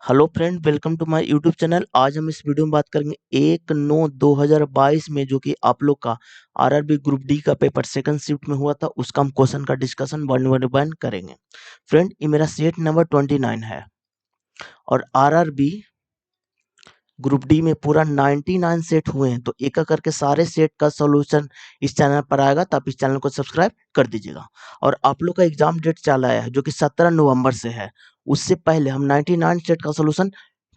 Hello friend, welcome to my YouTube channel. आज हम इस वीडियो में बात करेंगे 1/9/2022 में जो कि आप लोग का आरआरबी ग्रुप डी का पेपर सेकंड शिफ्ट में हुआ था, उसका हम क्वेश्चन का डिस्कशन वन बाय वन करेंगे। फ्रेंड, ये मेरा सेट नंबर 29 है और आरआरबी ग्रुप डी में पूरा 99 सेट हुए हैं, तो एक एक करके सारे सेट का सॉल्यूशन इस चैनल पर आएगा, तो आप इस चैनल को सब्सक्राइब कर दीजिएगा। और आप लोग का एग्जाम डेट चला है जो कि 17 नवंबर से है, उससे पहले हम 99 सेट का सॉल्यूशन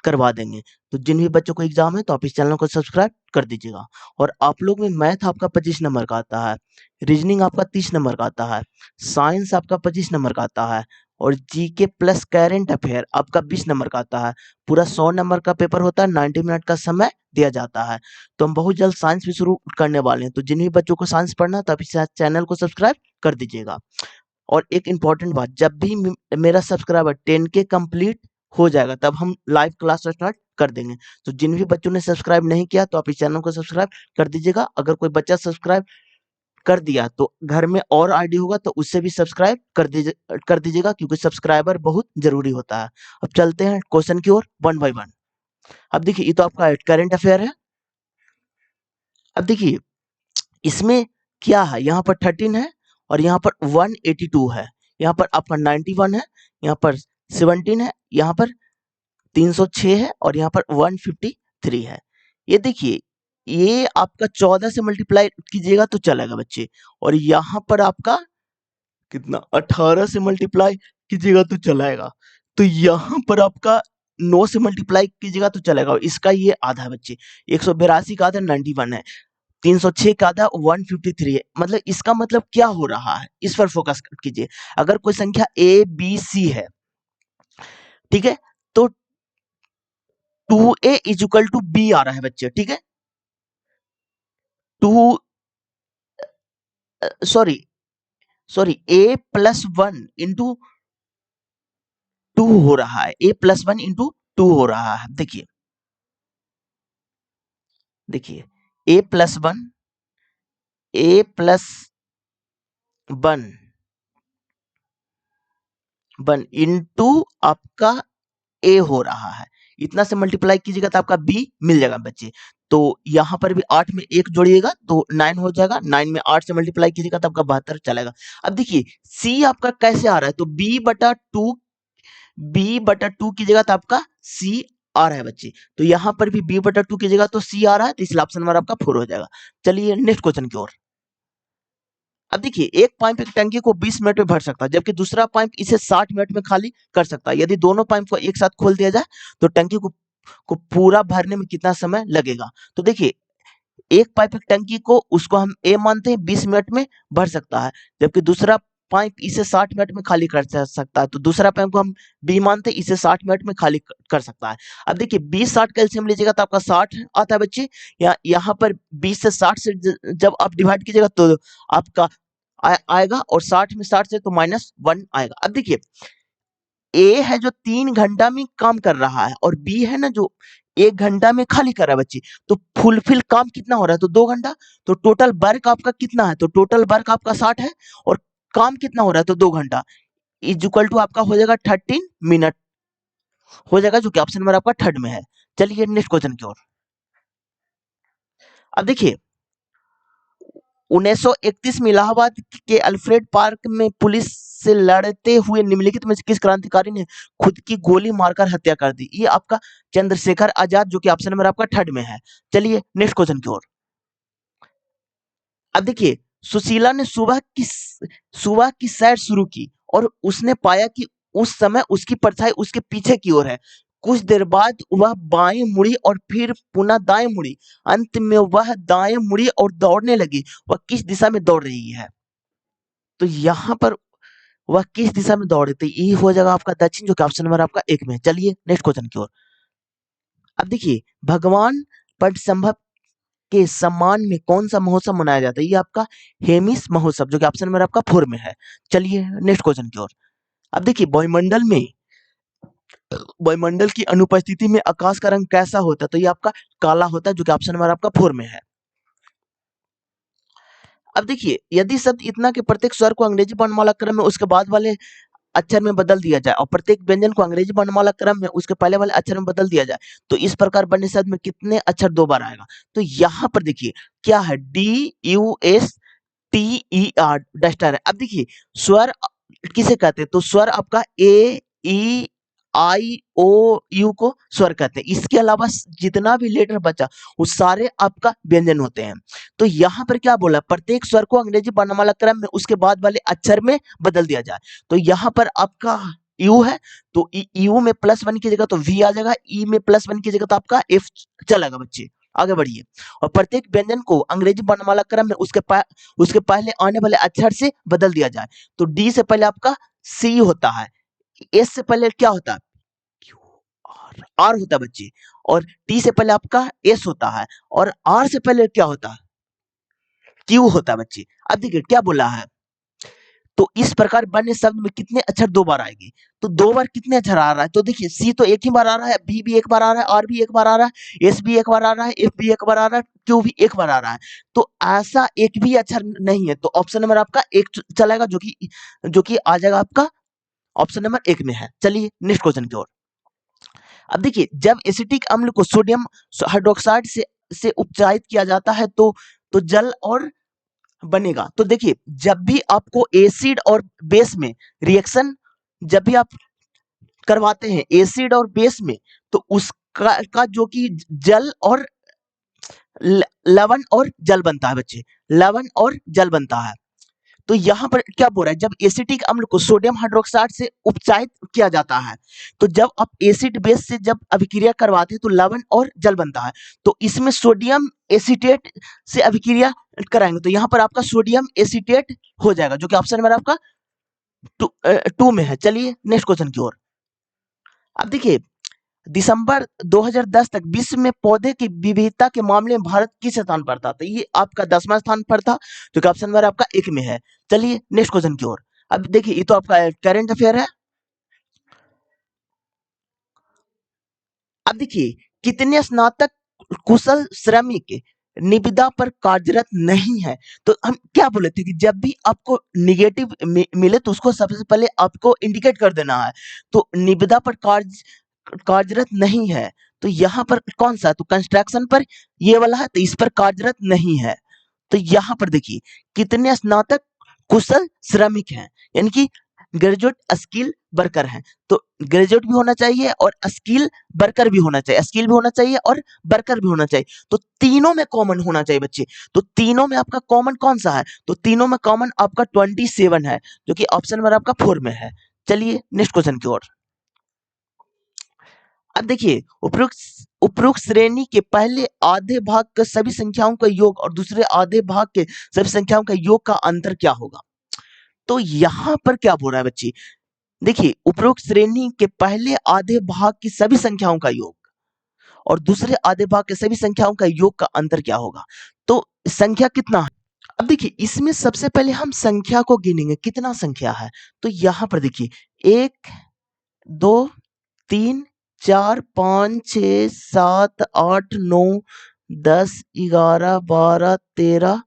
करवा देंगे। तो जिन भी बच्चों को एग्जाम है तो आप इस चैनल को सब्सक्राइब कर दीजिएगा। और आप लोग में मैथ आपका 25 नंबर का आता है, रीजनिंग आपका 30 नंबर का आता है, साइंस आपका 25 नंबर का आता है और जीके प्लस करेंट अफेयर आपका 20 नंबर का आता है। पूरा 100 नंबर का पेपर होता है, 90 मिनट का समय दिया जाता है। तो हम बहुत जल्द साइंस भी शुरू करने वाले हैं, तो जिन भी बच्चों को साइंस पढ़ना है तो आप इस चैनल को सब्सक्राइब कर दीजिएगा। और एक इम्पॉर्टेंट बात, जब भी मेरा सब्सक्राइबर 10 के कंप्लीट हो जाएगा तब हम लाइव क्लास स्टार्ट कर देंगे। तो जिन भी बच्चों ने सब्सक्राइब नहीं किया तो आप इस चैनल को सब्सक्राइब कर दीजिएगा। अगर कोई बच्चा सब्सक्राइब कर दिया तो घर में और आईडी होगा तो उससे भी सब्सक्राइब कर दीजिएगा, क्योंकि सब्सक्राइबर बहुत जरूरी होता है। अब चलते हैं क्वेश्चन की ओर वन बाय वन। अब देखिए, ये तो आपका करंट अफेयर है। अब देखिए, इसमें क्या है, यहाँ पर 13 है और यहाँ पर 182 है, यहाँ पर आपका 91 है, यहाँ पर 17 है, यहाँ पर 306 है और यहाँ पर 153 है। ये देखिए, ये आपका 14 से मल्टीप्लाई कीजिएगा तो चलेगा बच्चे, और यहाँ पर आपका कितना 18 से मल्टीप्लाई कीजिएगा तो चलाएगा। तो यहाँ पर आपका 9 से मल्टीप्लाई कीजिएगा तो चलेगा, और इसका ये आधा है बच्चे। 182 का आधा 91 है, 306 का आधा 153 है। मतलब इसका मतलब क्या हो रहा है, इस पर फोकस कीजिए। अगर कोई संख्या ए बी सी है, ठीक है, तो 2a is equal to b आ रहा है बच्चे, ठीक है। Two sorry sorry a plus one into two हो रहा है, a plus one into two हो रहा है। देखिए देखिए, a plus one one into आपका ए हो रहा है, इतना से मल्टीप्लाई कीजिएगा तो आपका बी मिल जाएगा बच्चे। तो यहाँ पर भी 8 में 1 जोड़िएगा तो 9 हो जाएगा, 9 में 8 से मल्टीप्लाई कीजिएगा तो आपका 72 चलेगा। अब देखिए, सी आपका कैसे आ रहा है, तो b/2 कीजिएगा तो आपका सी आ रहा है बच्चे। तो यहाँ पर भी b/2 कीजिएगा तो सी आ रहा है, तो इसलिए ऑप्शन नंबर आपका 4 हो जाएगा। चलिए नेक्स्ट क्वेश्चन की ओर। अब देखिए, एक पाइप एक टंकी को 20 मिनट में भर सकता है, जबकि दूसरा पाइप इसे 60 मिनट में खाली कर सकता है। यदि दोनों पाइप को एक साथ खोल दिया जाए तो टंकी को पूरा भरने में कितना समय लगेगा। तो देखिए, एक पाइप एक टंकी को उसको हम ए मानते हैं, 20 मिनट में भर सकता है, जबकि दूसरा पाइप इसे 60 मिनट में खाली कर सकता है। तो दूसरा पाइप को हम बी मानते हैं, इसे 60 मिनट में खाली कर सकता है। अब देखिए, 20-60 का एलसीएम लीजिएगा तो आपका 60 आता है बच्चे। यहाँ पर 20 से 60 से जब आप डिवाइड कीजिएगा तो आपका आएगा, और 60 में 60 से तो -1 आएगा। अब देखिए, ए है जो 3 घंटा में काम कर रहा है और बी है ना जो 1 घंटा में खाली कर रहा है बच्चे। तो फुलफिल काम कितना हो रहा है, तो 2 घंटा। तो टोटल वर्क आपका कितना है, तो टोटल वर्क आपका 60 है और काम कितना हो रहा है, तो 2 घंटा इज इक्वल टू आपका हो जाएगा 13 मिनट हो जाएगा, जो कि ऑप्शन नंबर आपका थर्ड में है। चलिए नेक्स्ट क्वेश्चन की ओर। अब देखिए, 1931 में इलाहाबाद के अल्फ्रेड पार्क में पुलिस से लड़ते हुए निम्नलिखित में से किस क्रांतिकारी ने खुद की गोली मारकर हत्या कर दी। ये आपका चंद्रशेखर आजाद, जो कि ऑप्शन नंबर आपका थर्ड में है। चलिए नेक्स्ट क्वेश्चन की ओर। अब देखिए, सुशीला ने सुबह की सैर शुरू की और उसने पाया कि उस समय उसकी परछाई उसके पीछे की ओर है। कुछ देर बाद वह बाएं मुड़ी और फिर पुनः दाएं मुड़ी, अंत में वह दाएं मुड़ी और दौड़ने लगी। वह किस दिशा में दौड़ रही है, तो यहाँ पर वह किस दिशा में दौड़ रही थी, ये हो जाएगा आपका दक्षिण, जो कि ऑप्शन नंबर आपका एक में है। चलिए नेक्स्ट क्वेश्चन की ओर। अब देखिए, भगवान पटसंभव के सम्मान में कौन सा महोत्सव मनाया जाता है, ये आपका हेमिस महोत्सव, जो कि ऑप्शन नंबर आपका 4 में है। चलिए नेक्स्ट क्वेश्चन की ओर। अब देखिए, वायुमंडल की अनुपस्थिति में आकाश का रंग कैसा होता है, तो ये आपका काला होता है, जो कि ऑप्शन नंबर आपका 4 में है। अब देखिए, यदि शब्द इतना के प्रत्येक स्वर को अंग्रेजी वर्णमाला क्रम में उसके बाद वाले अक्षर में बदल दिया जाए और प्रत्येक व्यंजन को अंग्रेजी वर्णमाला क्रम में उसके पहले वाले अक्षर में बदल दिया जाए तो इस प्रकार बनने शब्द में कितने अक्षर दो बार आएगा। तो यहाँ पर देखिए क्या है, DUSTER डस्टर है। अब देखिए स्वर किसे कहते हैं, तो स्वर आपका A E I O U को स्वर कहते हैं। इसके अलावा जितना भी लेटर बचा वो सारे आपका व्यंजन होते हैं। तो यहाँ पर क्या बोला, प्रत्येक स्वर को अंग्रेजी वर्णमाला क्रम में उसके बाद वाले अक्षर में बदल दिया जाए। तो यहाँ पर आपका यू है तो यू में +1 की जगह तो V आ जाएगा, ई में +1 की जगह तो आपका F चलेगा। बच्चे आगे बढ़िए। और प्रत्येक व्यंजन को अंग्रेजी वर्णमाला क्रम में उसके पहले आने वाले अक्षर से बदल दिया जाए। तो डी से पहले आपका सी होता है, एस से पहले क्या होता है, आर होता है बच्चे, और टी से पहले आपका एस होता है, और आर से पहले क्या होता है, क्यू होता है बच्चे। अब देखिए क्या बोला है, तो इस प्रकार बनने शब्द में कितने अक्षर दो बार आएंगे, तो दो बार कितने अक्षर आ रहा है, तो देखिए सी तो एक ही बार आ रहा है, बी भी एक बार आ रहा है, आर भी एक बार आ रहा है, एस भी एक बार आ रहा है, एफ भी एक बार आ रहा है, क्यू भी एक बार आ रहा है। तो ऐसा एक भी अक्षर नहीं है, तो ऑप्शन नंबर आपका एक चलेगा, जो कि आ जाएगा आपका ऑप्शन नंबर 1 में है। चलिए नेक्स्ट क्वेश्चन की ओर। अब देखिए जब एसिटिक अम्ल को सोडियम हाइड्रोक्साइड से उपचारित किया जाता है तो जल और बनेगा। तो देखिए जब भी आपको एसिड और बेस में रिएक्शन जब भी आप करवाते हैं एसिड और बेस में, तो उसका जो कि जल और लवण और जल बनता है बच्चे, लवण और जल बनता है। तो यहाँ पर क्या बोल रहा है, जब एसिटिक अम्ल को सोडियम हाइड्रोक्साइड से उपचारित किया जाता है, तो जब आप एसिड बेस से जब अभिक्रिया करवाते हैं तो लवण और जल बनता है। तो इसमें सोडियम एसीटेट से अभिक्रिया कराएंगे तो यहाँ पर आपका सोडियम एसीटेट हो जाएगा, जो कि ऑप्शन नंबर आपका 2 में है। चलिए नेक्स्ट क्वेश्चन की ओर। अब देखिए दिसंबर 2010 तक विश्व में पौधे की विविधता के मामले में भारत किस स्थान पर था, तो ये आपका 10वां स्थान पर था, जो कि ऑप्शन नंबर आपका 1 में है। चलिए नेक्स्ट क्वेश्चन की ओर। अब देखिए ये तो आपका करंट अफेयर है। अब देखिए कितने स्नातक कुशल श्रमिक निविदा पर कार्यरत नहीं है, तो हम क्या बोले थे कि जब भी आपको निगेटिव मिले तो उसको सबसे पहले आपको इंडिकेट कर देना है। तो निविदा पर कार्यरत नहीं है, तो यहाँ पर कौन सा, तो कंस्ट्रक्शन पर ये वाला है, तो इस पर कार्यरत नहीं है। तो यहाँ पर देखिए कितने स्नातक कुशल श्रमिक हैं, यानी कि ग्रेजुएट स्किल वर्कर हैं। तो ग्रेजुएट भी होना चाहिए और स्किल वर्कर भी होना चाहिए, स्किल भी होना चाहिए और वर्कर भी होना चाहिए। तो तीनों में कॉमन होना चाहिए बच्चे। तो तीनों में आपका कॉमन कौन सा है, तो तीनों में कॉमन आपका 27 है, जो कि ऑप्शन नंबर आपका 4 में है। चलिए नेक्स्ट क्वेश्चन की ओर। अब देखिए उपरोक्त श्रेणी के पहले आधे भाग के सभी संख्याओं का योग और दूसरे आधे भाग के सभी संख्याओं का योग का अंतर क्या होगा। तो यहाँ पर क्या बोल रहा है बच्चे, देखिए उपरोक्त श्रेणी के पहले आधे भाग की सभी संख्याओं का योग और दूसरे आधे भाग के सभी संख्याओं का योग का अंतर क्या होगा। तो संख्या कितना है, अब देखिए इसमें सबसे पहले हम संख्या को गिनेंगे, कितना संख्या है। तो यहाँ पर देखिए 1 2 3 4 5 6 7 8 9 10 11 12 13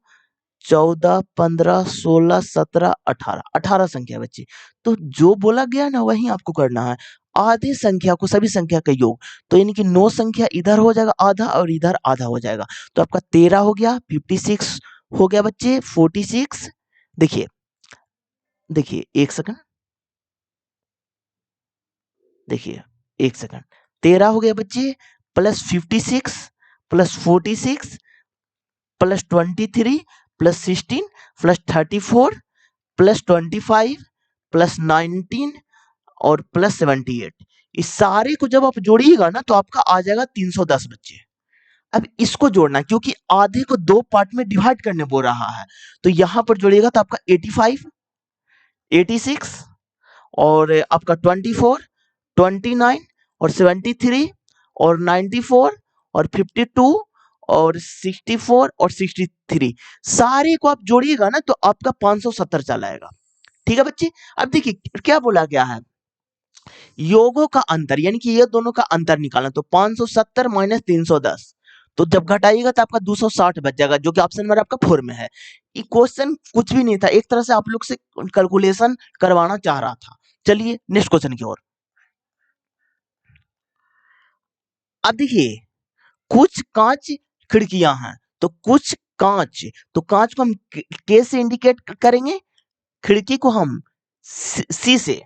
14 15 16 17 18 18 संख्या बच्चे। तो जो बोला गया ना वही आपको करना है, आधे संख्या को सभी संख्या का योग। तो यानी कि 9 संख्या इधर हो जाएगा आधा और इधर आधा हो जाएगा, तो आपका 13 हो गया, 56 हो गया बच्चे, 46। देखिए देखिए एक सेकंड, देखिए एक सेकंड, 13 हो गया बच्चे plus 56 plus 46 plus 23 plus 16 plus 34 plus 25 plus 19 और प्लस 78। इस सारे को जब आप जोड़िएगा ना तो आपका आ जाएगा 310 बच्चे। अब इसको जोड़ना है, क्योंकि आधे को दो पार्ट में डिवाइड करने बोल रहा है, तो यहां पर जोड़िएगा तो आपका 85 86 और आपका 24 29 और 73 और 94 और 52 और 64 और 63, सारे को आप जोड़िएगा ना तो आपका 570 चला आएगा। ठीक है बच्चे। अब देखिए क्या बोला गया है, योगों का अंतर यानी कि ये दोनों का अंतर निकालना, तो 570 माइनस 310, तो जब घटाइएगा तो आपका 260 बच जाएगा, जो कि ऑप्शन नंबर आपका 4 में है। ये क्वेश्चन कुछ भी नहीं था, एक तरह से आप लोग से कैलकुलेशन करवाना चाह रहा था, चलिए नेक्स्ट क्वेश्चन की ओर। अब देखिए कुछ कांच खिड़कियां हैं, तो कुछ कांच, तो कांच को हम के से इंडिकेट करेंगे, खिड़की को हम सी से,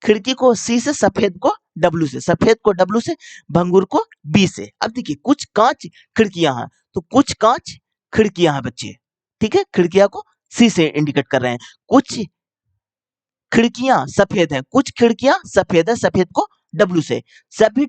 खिड़की को सी से, सफेद को डब्ल्यू से, सफेद को डब्ल्यू से, भंगूर को बी से। अब देखिए कुछ कांच खिड़कियां हैं, तो कुछ कांच खिड़कियां हैं बच्चे, ठीक है, खिड़कियां को सी से इंडिकेट कर रहे हैं। कुछ खिड़कियां सफेद हैं, कुछ खिड़कियां सफेद है, सफेद को डब्ल्यू से, सभी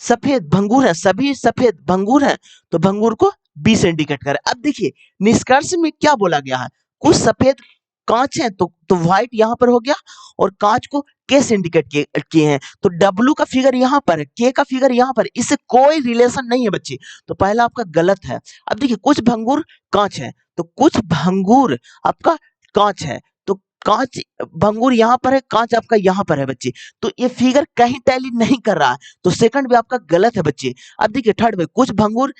सफेद भंगूर है, सभी सफेद भंगूर है, तो भंगूर को बी से इंडिकेट करें। अब देखिए निष्कर्ष में क्या बोला गया है, कुछ सफेद कांच है तो व्हाइट यहां पर हो गया, और कांच को के से इंडिकेट किए हैं, तो डब्ल्यू का फिगर यहां पर है, के का फिगर यहां पर, इससे कोई रिलेशन नहीं है बच्चे, तो पहला आपका गलत है। अब देखिए कुछ भंगूर कांच है, तो कुछ भंगूर आपका कांच है, तो कांच भंगूर यहां पर है, कांच आपका यहां पर है बच्चे, तो ये फिगर कहीं टैली नहीं कर रहा है, तो सेकंड भी आपका गलत है बच्चे। अब देखिए थर्ड में कुछ भंगूर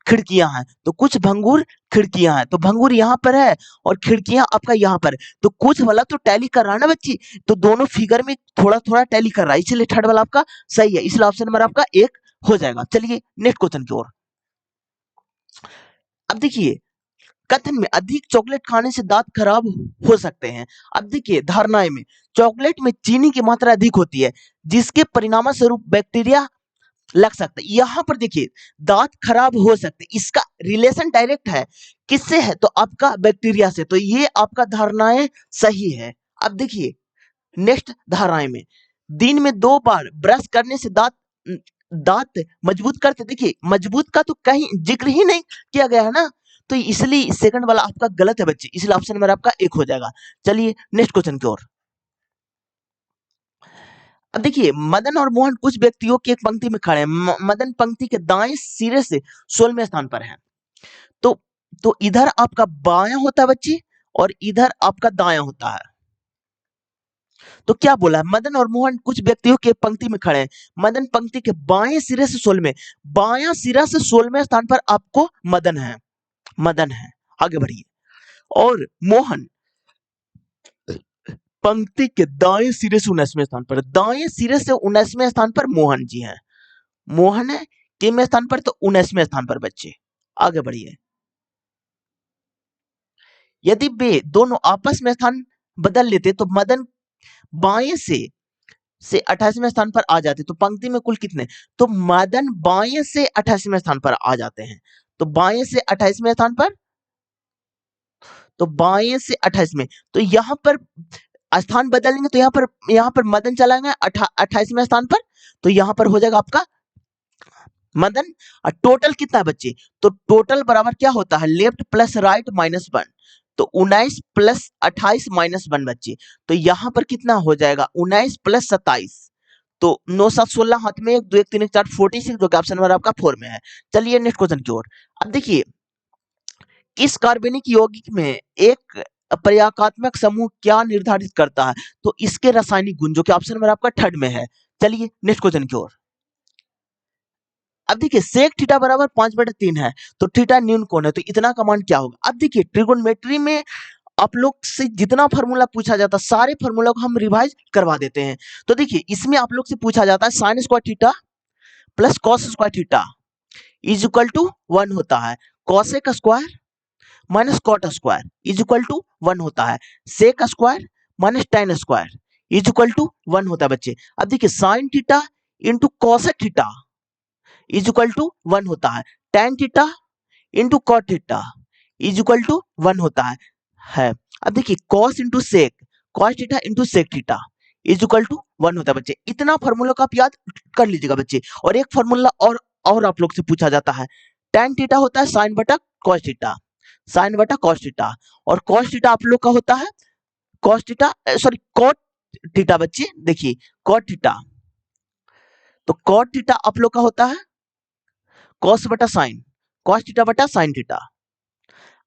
खिड़कियां हैं, तो कुछ भंगूर खिड़कियां हैं, तो भंगूर यहां पर है और खिड़कियां आपका यहां पर है, तो कुछ वाला तो टैली कर रहा है ना बच्ची, तो दोनों फिगर में थोड़ा थोड़ा टैली कर रहा है, इसलिए थर्ड वाला आपका सही है, इसलिए ऑप्शन नंबर आपका एक हो जाएगा। चलिए नेक्स्ट क्वेश्चन की ओर। अब देखिए कथन में अधिक चॉकलेट खाने से दांत खराब हो सकते हैं। अब देखिए धारणाएं में चॉकलेट में चीनी की मात्रा अधिक होती है, जिसके परिणाम स्वरूप बैक्टीरिया लग सकता है। यहां पर देखिए दांत खराब हो सकते, इसका रिलेशन डायरेक्ट है, किससे है, तो आपका बैक्टीरिया से, तो ये आपका धारणाएं सही है। अब देखिए नेक्स्ट धारणाएं में दिन में 2 बार ब्रश करने से दांत मजबूत करते, देखिए मजबूत का तो कहीं जिक्र ही नहीं किया गया है ना, तो इसलिए सेकंड वाला आपका गलत है बच्चे, इसलिए ऑप्शन नंबर आपका एक हो जाएगा। चलिए नेक्स्ट क्वेश्चन की ओर। अब देखिए मदन और मोहन कुछ व्यक्तियों की एक पंक्ति में खड़े हैं, मदन पंक्ति के दाएं सिरे से 16वें स्थान पर है, तो इधर आपका बायां होता है बच्चे, और इधर आपका दायां होता है, तो क्या बोला है, मदन और मोहन कुछ व्यक्तियों की एक पंक्ति में खड़े हैं, मदन पंक्ति के बाएं सिरे से 16वें, बायां सिरा से 16वें स्थान पर आपको मदन है, मदन है, आगे बढ़िए, और मोहन पंक्ति के दाएं सिरे से 19वें स्थान पर, दाएं सिरे से 19वें स्थान पर मोहन जी हैं, मोहन है कितवें स्थान पर, तो 19वें स्थान पर बच्चे, आगे बढ़िए। यदि वे दोनों आपस में स्थान बदल लेते तो मदन बाएं से 28वें स्थान पर आ जाते, तो पंक्ति में कुल कितने, तो मदन बाएं से 28वें स्थान पर आ जाते हैं, तो बाएं से 28वें स्थान पर, तो बाएं से 28वें, तो यहां पर स्थान बदलेंगे, तो यहाँ पर मदन चला गया 28वें स्थान पर, तो यहां पर हो जाएगा आपका मदन, और टोटल कितना है बच्चे, तो टोटल बराबर क्या होता है, लेफ्ट प्लस राइट माइनस 1, तो 19 प्लस 28 माइनस 1 बच्चे, तो यहां पर कितना हो जाएगा 19 प्लस 27, तो 9 7 16 हाथ में 1 2 1 3 1 4 46, जो कि ऑप्शन नंबर आपका 4 में है। चलिए नेक्स्ट क्वेश्चन की ओर। अब देखिए किस कार्बनिक यौगिक में एक प्रयागात्मक समूह क्या निर्धारित करता है, तो इसके रासायनिक गुण, जो कि ऑप्शन नंबर आपका थर्ड में है। चलिए नेक्स्ट क्वेश्चन की ओर। अब देखिए सेक थीटा बराबर 5/3 है, तो थीटा न्यून कोण है, तो इतना का मान क्या होगा। अब देखिए ट्रिगोनोमेट्री में आप लोग से जितना फार्मूला पूछा जाता है सारे फार्मूला को हम रिवाइज करवा देते हैं, तो देखिए इसमें आप लोग से पूछा जाता है sine square theta plus cos square theta is equal to 1 होता है, cosec square minus cot square is equal to 1 होता है, sec square minus tan square is equal to 1 होता है बच्चे। अब देखिए sine theta into cosec theta is equal to 1 होता है, tan theta into cot theta is equal to 1 होता है। अब देखिए cos into sec, cos theta into sec theta is equal to 1 होता है बच्चे। इतना फार्मूला का आप याद कर लीजिएगा बच्चे। और एक फार्मूला और आप लोग से पूछा जाता है, tan थीटा होता है साइन बटा cos थीटा, साइन बटा cos थीटा, और cos थीटा आप लोग का होता है cos theta sorry cot theta बच्चे, देखिए cot थीटा, तो cot थीटा आप लोग का होता है कॉस बटा साइन, कॉस थीटा बटा साइन थीटा।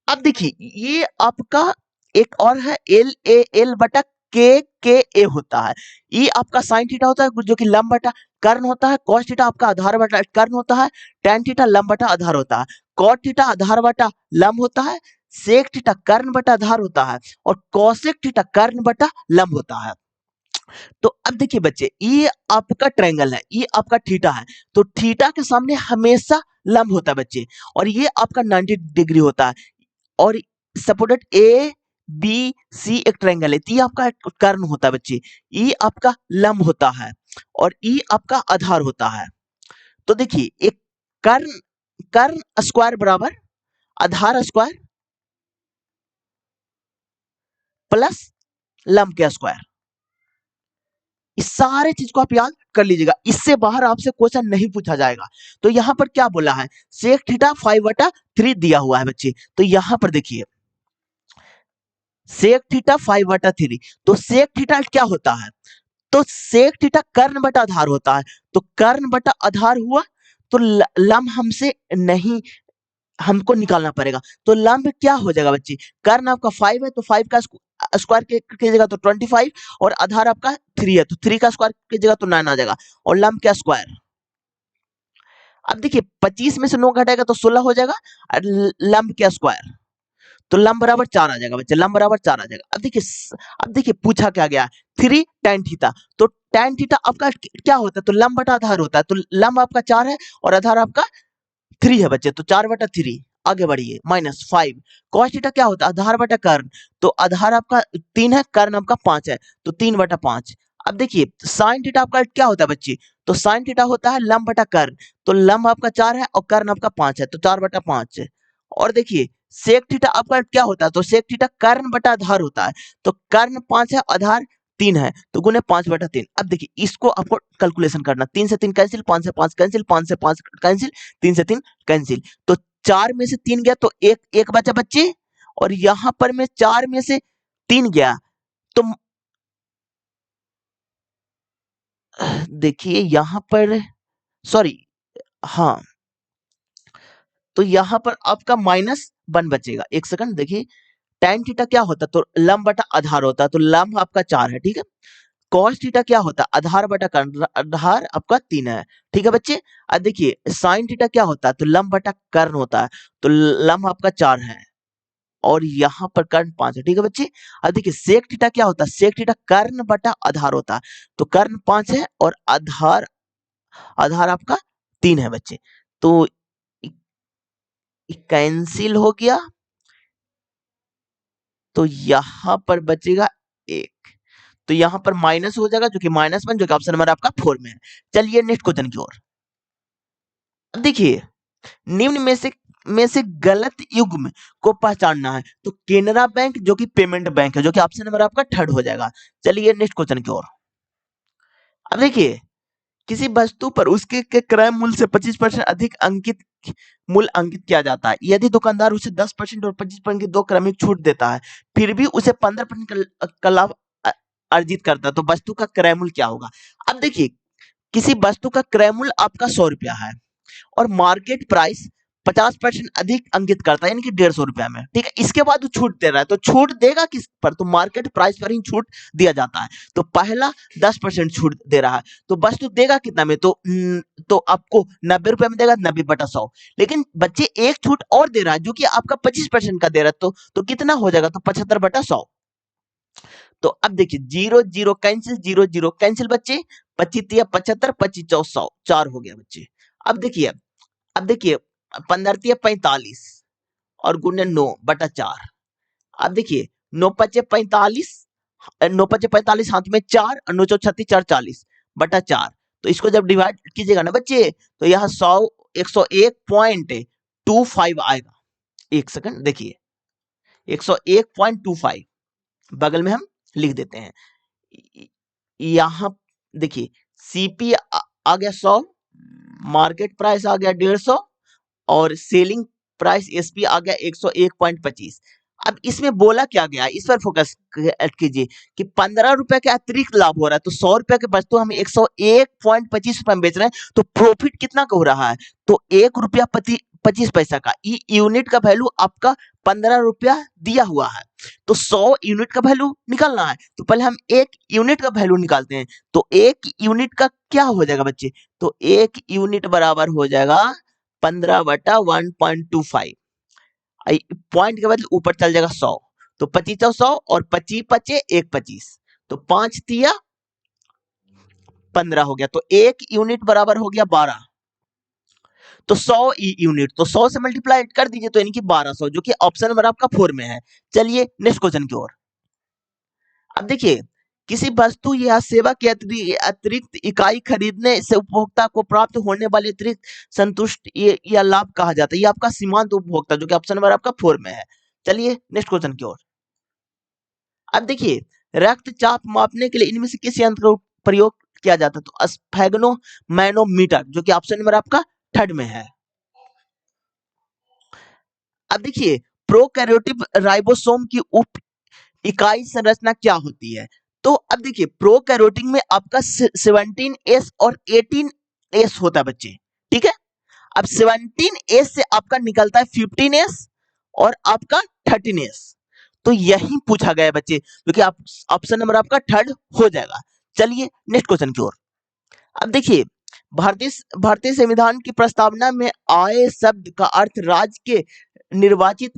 अब देखिए ये आपका एक और है एल ए एल बटा के ए होता है, ये आपका साइन थीटा होता है जो कि लंब बटा कर्ण होता है, कॉस थीटा आपका आधार बटा कर्ण होता है, tan थीटा लंब बटा आधार होता है, कॉट थीटा आधार बटा लंब होता है, सेक थीटा कर्ण बटा आधार होता है, और कॉसेक थीटा कर्ण बटा लंब होता है। तो अब देखिए बच्चे, ये आपका ट्रायंगल है, ये आपका थीटा है, तो थीटा के सामने हमेशा लंब होता है बच्चे, और ये आपका 90 डिग्री होता है। और सपोर्टेड ए बी सी एक ट्रायंगल है, तो ये आपका कर्ण होता है बच्चे, ये आपका लंब होता है और ये आपका आधार होता है। तो देखिए, एक कर्ण कर्ण स्क्वायर बराबर आधार स्क्वायर प्लस लंब के स्क्वायर, इस सारे चीज को आप याद कर लीजिएगा, इससे बाहर आपसे क्वेश्चन नहीं पूछा जाएगा। तो यहां पर क्या बोला है, सेक थीटा 5/3 दिया हुआ है बच्चे। तो यहां पर देखिए, सेक थीटा 5/3, तो सेक थीटा क्या होता है, तो सेक थीटा कर्ण बटा आधार होता है। तो कर्ण बटा आधार हुआ, तो लंब हमसे नहीं, हमको निकालना पड़ेगा। तो लंब क्या हो जाएगा बच्चे, कर्ण आपका 5 है, तो 5 का स्क्वायर कीजिएगा तो 25, और आधार आपका 3 है, तो 3 का स्क्वायर कीजिएगा तो 9 आ जाएगा, और लंब क्या स्क्वायर। अब देखिए, 25 में से 9 घटाएगा तो 16 हो जाएगा, और लंब क्या स्क्वायर, तो लंब बराबर 4 आ जाएगा बच्चे, लंब बराबर 4 आ जाएगा। अब देखिए पूछा क्या गया, 3 tan थीटा, तो tan थीटा आपका क्या होता है, तो लंब बटा आधार होता है, तो लंब आपका 4 है और आधार आपका 3 है बच्चे, तो 4/3। आगे बढ़िए, -5 cos थीटा क्या होता है, आधार बटा कर्ण, तो आधार आपका 3 है, कर्ण आपका 5 है, तो 3/5। अब देखिए, sin थीटा आपका क्या होता है बच्चे, तो sin थीटा होता है लंब बटा कर्ण, तो लंब आपका 4 है और कर्ण आपका 5 है, तो 4/5। और देखिए, sec थीटा आपका क्या होता है, तो sec थीटा कर्ण बटा आधार होता है, तो कर्ण 5 है, आधार 3 है, तो गुने 5/3। अब देखिए, इसको आपको कैलकुलेशन करना, 3 से 3 कैंसिल, 5 से 5 कैंसिल, 5 से 5 कैंसिल, 3 से 3 कैंसिल, तो 4 में से 3 गया तो एक एक बचा बच्चे, और यहां पर में 4 में से 3 गया, तो देखिए यहां पर, सॉरी, हाँ, तो यहां पर आपका -1 बचेगा। एक सेकंड देखिए, tan थीटा क्या होता है, तो लंब बटा आधार होता है, तो लंब आपका 4 है, ठीक है। cos थीटा क्या होता है, आधार बटा कर्ण, आधार आपका 3 है, ठीक है बच्चे। अब देखिए, sin थीटा क्या होता है, तो लंब बटा कर्ण होता है, तो लंब आपका 4 है और यहाँ पर कर्ण 5 है, ठीक है बच्चे। अब देखिए, सेक थीटा क्या होता है, सेक थीटा कर्ण बटा आधार होता है, तो कर्ण 5 है और आधार आधार आपका 3 है बच्चे, तो कैंसिल हो गया, तो यहां पर बचेगा 1, तो यहां पर माइनस हो जाएगा, जो कि -1, जो कि ऑप्शन नंबर आपका 4 में है। चलिए नेक्स्ट क्वेश्चन की ओर। अब देखिए, निम्न में से गलत युग्म को पहचानना है, तो केनरा बैंक जो कि पेमेंट बैंक है, जो कि ऑप्शन नंबर आपका 3rd हो जाएगा। चलिए नेक्स्ट क्वेश्चन की ओर। अब देखिए, किसी वस्तु पर उसके के क्रय मूल्य से 25% अधिक अंकित मूल्य अंकित किया जाता है, यदि दुकानदार उसे 10% और 25% की दो क्रमिक छूट देता है, फिर भी उसे 15% का लाभ अर्जित करता है, तो वस्तु का क्रय मूल्य क्या होगा। अब देखिए, किसी वस्तु का क्रय मूल्य आपका 100 रुपया है और मार्केट प्राइस 50% अधिक अंकित करता है, यानी कि 150 रुपया में, ठीक है। इसके बाद वो छूट दे रहा है, तो छूट देगा किस पर, तो मार्केट प्राइस पर ही छूट दिया जाता है। तो पहला 10% छूट दे रहा है, तो वस्तु देगा कितना में, तो आपको 90 रुपया में देगा, 90/100। लेकिन बच्चे एक छूट और दे रहा है, जो कि आपका 25% का दे रहा है, तो कितना हो जाएगा, तो 75/100। तो अब देखिए, 0 0 कैंसिल, 0 0 कैंसिल बच्चे, 25 75, 25 100, 4 हो गया बच्चे। अब देखिए 15 45 और गुने 9/4। अब देखिए, 9 5 45, 9 5 45 हाथ में 4 और 9 4 36 4 40/4, तो इसको जब डिवाइड कीजिएगा ना बच्चे, तो यहाँ 101.25 आएगा। एक सेकंड देखिए, 101.25 बगल में हम लिख देते हैं। यहाँ देखिए, सीपी आ गया 100, मार्केट प्राइस आ गया 150 और सेलिंग प्राइस एसपी आ गया 101.25। अब इसमें बोला क्या गया, इस पर फोकस कीजिए कि 15 रुपए के अतिरिक्त लाभ हो रहा है, तो 100 रुपए के वस्तु हम 101.25 रुपए में बेच रहे हैं, तो प्रॉफिट कितना का हो रहा है, तो 1 रुपया 25 पैसा का। यूनिट का वैल्यू आपका 15 रुपया दिया हुआ है, तो 100 यूनिट का वैल्यू निकालना है, तो पहले हम 1 यूनिट का वैल्यू निकालते हैं। तो 1 यूनिट का क्या हो जाएगा बच्चे, तो 1 यूनिट बराबर हो जाएगा 15/1.25, पॉइंट के बाद ऊपर चल जाएगा 100, तो 25 100 और 25 बचे 1 25, तो 5 तिया 15 हो गया, तो 1 यूनिट बराबर हो गया 12। तो 100 यूनिट, तो 100 से मल्टीप्लाई कर दीजिए, तो यानी कि 1200, जो कि ऑप्शन नंबर आपका 4 में है। चलिए नेक्स्ट क्वेश्चन की ओर। अब देखिए, किसी वस्तु या सेवा के अतिरिक्त इकाई खरीदने से उपभोक्ता को प्राप्त होने वाले अतिरिक्त संतुष्ट या लाभ कहा जाता है। ये आपका सीमांत उपभोक्ता, जो कि ऑप्शन नंबर आपका 4 में है। चलिए नेक्स्ट क्वेश्चन की ओर। अब देखिए, रक्तचाप मापने के लिए इनमें से किस यंत्र का प्रयोग किया जाता है? तो स्फेग्नो मैनोमीटर, जो कि ऑप्शन नंबर आपका 3rd में है। अब देखिए, प्रोकैरियोटिक राइबोसोम की उप इकाई संरचना क्या होती है? तो अब देखिए, प्रोकैरियोटिक में आपका 17S और 18S होता है बच्चे, ठीक है। अब 17S से आपका निकलता है 15S और आपका 13S। तो यही पूछा गया है बच्चे, क्योंकि आप ऑप्शन नंबर आपका 3rd हो जाएगा। चलिए नेक्स्ट क्वेश्चन की ओर। अब देखिए, भारतीय भारतीय संविधान की प्रस्तावना में आए शब्द का अर्थ राज्य के निर्वाचित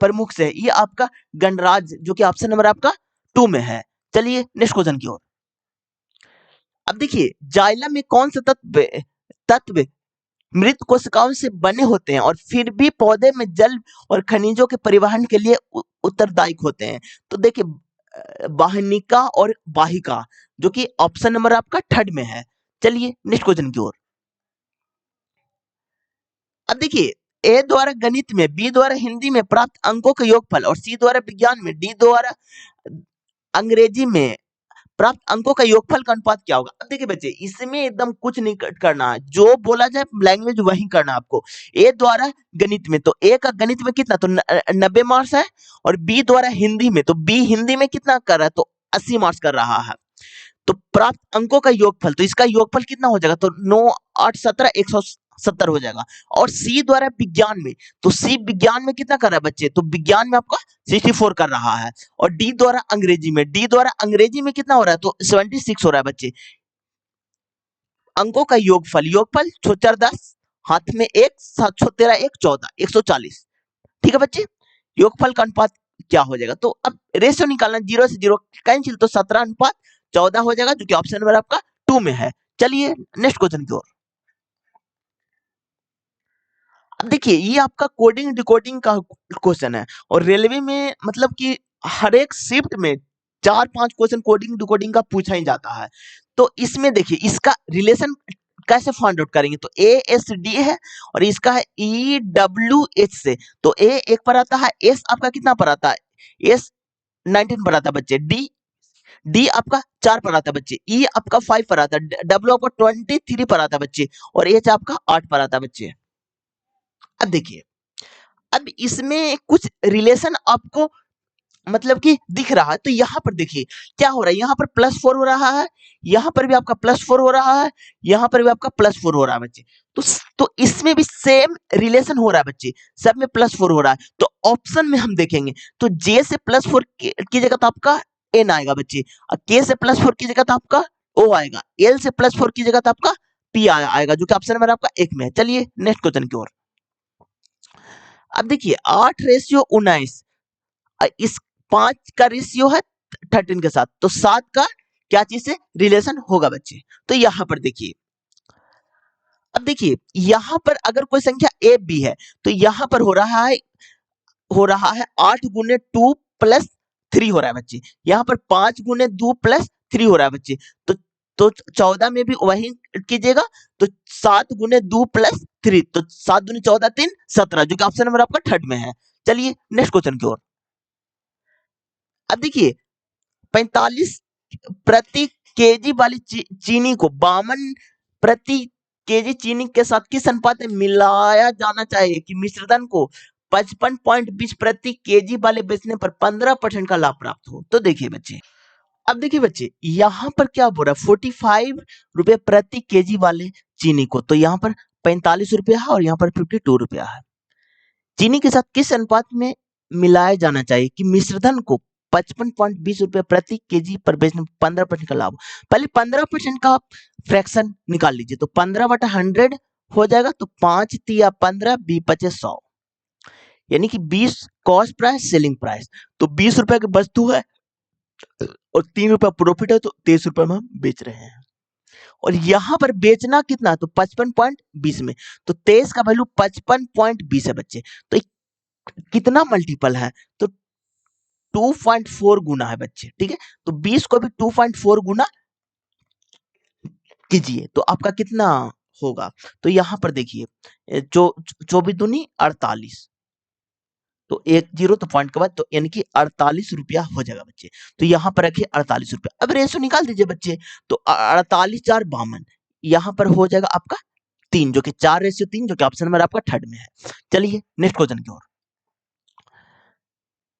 प्रमुख से है। ये आपका गणराज्य, जो कि ऑप्शन नंबर आपका 2 में है। चलिए नेक्स्ट क्वेश्चन की ओर। अब देखिए, जाइलम में कौन से तत्व तत्व मृत कोशिकाओं से बने होते हैं और फिर भी पौधे में जल और खनिजों के परिवहन के लिए उत्तरदायी होते हैं? तो देखिए, वाहिनिका और वाहिका, जो कि ऑप्शन नंबर आपका 3rd में है। चलिए नेक्स्ट क्वेश्चन की ओर। अब देखिए, ए द्वारा गणित में, बी द्वारा हिंदी में प्राप्त अंकों का योगफल और सी द्वारा विज्ञान में, डी द्वारा अंग्रेजी में प्राप्त अंकों का योगफल का अनुपात क्या होगा? अब देखिए बच्चे, इसमें एकदम कुछ नहीं करना है, जो बोला जाए लैंग्वेज वही करना है आपको। ए द्वारा गणित में, तो ए का गणित में कितना, तो 90 मार्क्स है, और बी द्वारा हिंदी में, तो बी हिंदी में कितना कर रहा है, तो 80 मार्क्स कर रहा है। तो प्राप्त अंकों का योगफल, तो इसका योगफल कितना हो जाएगा, तो 9 8 17 170 हो जाएगा। और सी द्वारा विज्ञान में, तो सी विज्ञान में कितना कर रहा है बच्चे, तो विज्ञान में आपका 64 कर रहा है। और डी द्वारा अंग्रेजी में, डी द्वारा अंग्रेजी में कितना हो रहा है, तो 76 हो रहा है बच्चे। अंकों का योगफल, योगफल 4 10, हाथ में 1 7 13 1 14 140, ठीक है बच्चे। योगफल का अनुपात क्या हो जाएगा, तो अब रेशियो निकालना, 0 से 0 कैंसिल, तो 17:14 हो जाएगा, जो कि ऑप्शन नंबर आपका 2 में है। चलिए नेक्स्ट क्वेश्चन की ओर। अब देखिए, ये आपका कोडिंग डिकोडिंग का क्वेश्चन है, और रेलवे में मतलब कि हर एक शिफ्ट में 4-5 क्वेश्चन कोडिंग डिकोडिंग का पूछा ही जाता है। तो इसमें देखिए, इसका रिलेशन कैसे फाइंड आउट करेंगे, तो ए एस डी है और इसका है ई डब्ल्यू एच से। तो ए 1 पर आता है, एस आपका कितना पर आता है, एस 19 पर आता है बच्चे, डी डी आपका 4 पर आता है बच्चे, ई आपका 5 पर आता है, डब्ल्यू आपका 23 पर आता है बच्चे, और एच आपका 8 पर आता है बच्चे। अब देखिए, अब इसमें कुछ रिलेशन आपको मतलब कि दिख रहा है, तो यहाँ पर देखिए क्या हो रहा है, यहाँ पर +4 हो रहा है, यहाँ पर भी आपका +4 हो रहा है, यहाँ पर भी आपका +4 हो रहा है बच्चे। तो इसमें भी सेम रिलेशन हो रहा है बच्चे, सब में +4 हो रहा है। तो ऑप्शन में हम देखेंगे, तो जे से +4 की जगह तो आपका एन आएगा बच्चे, और के से +4 की जगह तो आपका ओ आएगा, एल से +4 की जगह तो आपका पी आएगा, जो कि ऑप्शन नंबर आपका 1 में है। चलिए नेक्स्ट क्वेश्चन की ओर। अब देखिए, 8:19, इस 5 का रेशियो है 13 के साथ, तो 7 का क्या चीज से रिलेशन होगा बच्चे, तो यहां पर देखिए। अब देखिए, यहां पर अगर कोई संख्या ए बी है, तो यहां पर हो रहा है 8 गुने 2 प्लस 3 हो रहा है बच्चे, यहां पर 5 गुने 2 प्लस 3 हो रहा है बच्चे। तो 14 में भी वही कीजिएगा, तो 7 गुने 2 प्लस 3, तो 7 दूनी 14 3 17, जो कि ऑप्शन नंबर आपका 3rd में है। चलिए नेक्स्ट क्वेश्चन की ओर। अब देखिए, 45 प्रति केजी वाली चीनी को 52 प्रति केजी चीनी के साथ किस अनुपात में मिलाया जाना चाहिए कि मिश्रण को 55.20 प्रति केजी वाले बेचने पर 15% का लाभ प्राप्त हो? तो देखिए बच्चे, अब देखिए बच्चे, यहाँ पर क्या बोल रहा है, 45 रुपए प्रति केजी वाले चीनी को, तो यहाँ पर 45 रुपया है और यहाँ पर 52 रुपया है। चीनी के साथ किस अनुपात में मिलाया जाना चाहिए कि मिश्रधन को 55.20 रुपए प्रति केजी पर बेचने में 15% का लाभ हो? पहले 15% का फ्रैक्शन निकाल लीजिए, तो 15/100 हो जाएगा, तो 5 तिया 15 बी 25 100, यानी कि 20 कॉस्ट प्राइस सेलिंग प्राइस, तो 20 रुपए की वस्तु है और 3 रुपया प्रॉफिट है, तो 23 रुपए में हम बेच रहे हैं। और यहाँ पर बेचना कितना, तो 55.20 में, तो 23 का वैल्यू 55.20 है बच्चे। तो कितना मल्टीपल है, तो 2.4 गुना है बच्चे, ठीक है। तो 20 को भी 2.4 गुना कीजिए तो आपका कितना होगा। तो यहाँ पर देखिए, 24×2 = 48, तो 10 तो पॉइंट के बाद, तो यानी कि 48 रुपया हो जाएगा बच्चे। तो यहाँ पर रखिए 48 रुपया। अब रेशो निकाल दीजिए बच्चे, तो 48×4 = 52, यहाँ पर हो जाएगा आपका 3, जो कि 4:3, जो कि ऑप्शन नंबर आपका थर्ड में है। चलिए नेक्स्ट क्वेश्चन की ओर।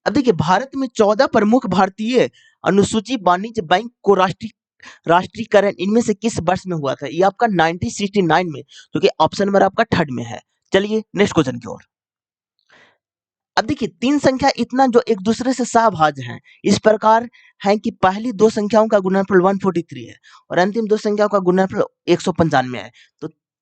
अब देखिए, भारत में 14 प्रमुख भारतीय अनुसूचित वाणिज्य बैंक को राष्ट्रीयकरण इनमें से किस वर्ष में हुआ था। ये आपका 1969 में, जो कि ऑप्शन नंबर आपका थर्ड में है। चलिए नेक्स्ट क्वेश्चन की ओर। अब देखिए, तीन संख्या इतना जो एक दूसरे से सहभाज्य हैं, इस प्रकार है कि पहली दो संख्याओं का गुणनफल 143 है और अंतिम दो संख्याओं का गुणनफल 195 है।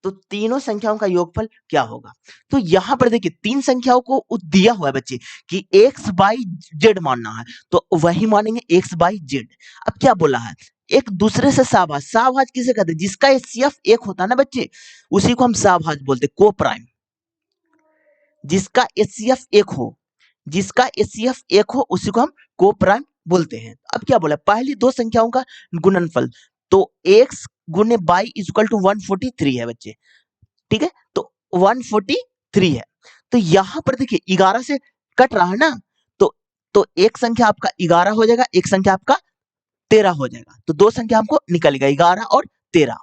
तो तीनों संख्याओं का योगफल क्या होगा। तो यहाँ पर देखिए, तीन संख्याओं को दिया हुआ है बच्चे कि x/z मानना है, तो वही मानेंगे x/z। अब क्या बोला है, एक दूसरे से सहभाज्य। सहभाज्य किसे कहते हैं, जिसका HCF एक होता है ना बच्चे, उसी को हम सहभाज्य बोलते हैं, को प्राइम। जिसका HCF एक हो, जिसका HCF एक हो, उसी को हम को प्राइम बोलते हैं। अब क्या बोला, पहली दो संख्याओं का गुणनफल, तो x गुने y = 143 है बच्चे, ठीक है। तो 143 है। तो यहां पर देखिए 11 से कट रहा है ना, तो एक संख्या आपका 11 हो जाएगा, एक संख्या आपका 13 हो जाएगा। तो दो संख्या हमको निकलेगा 11 और 13।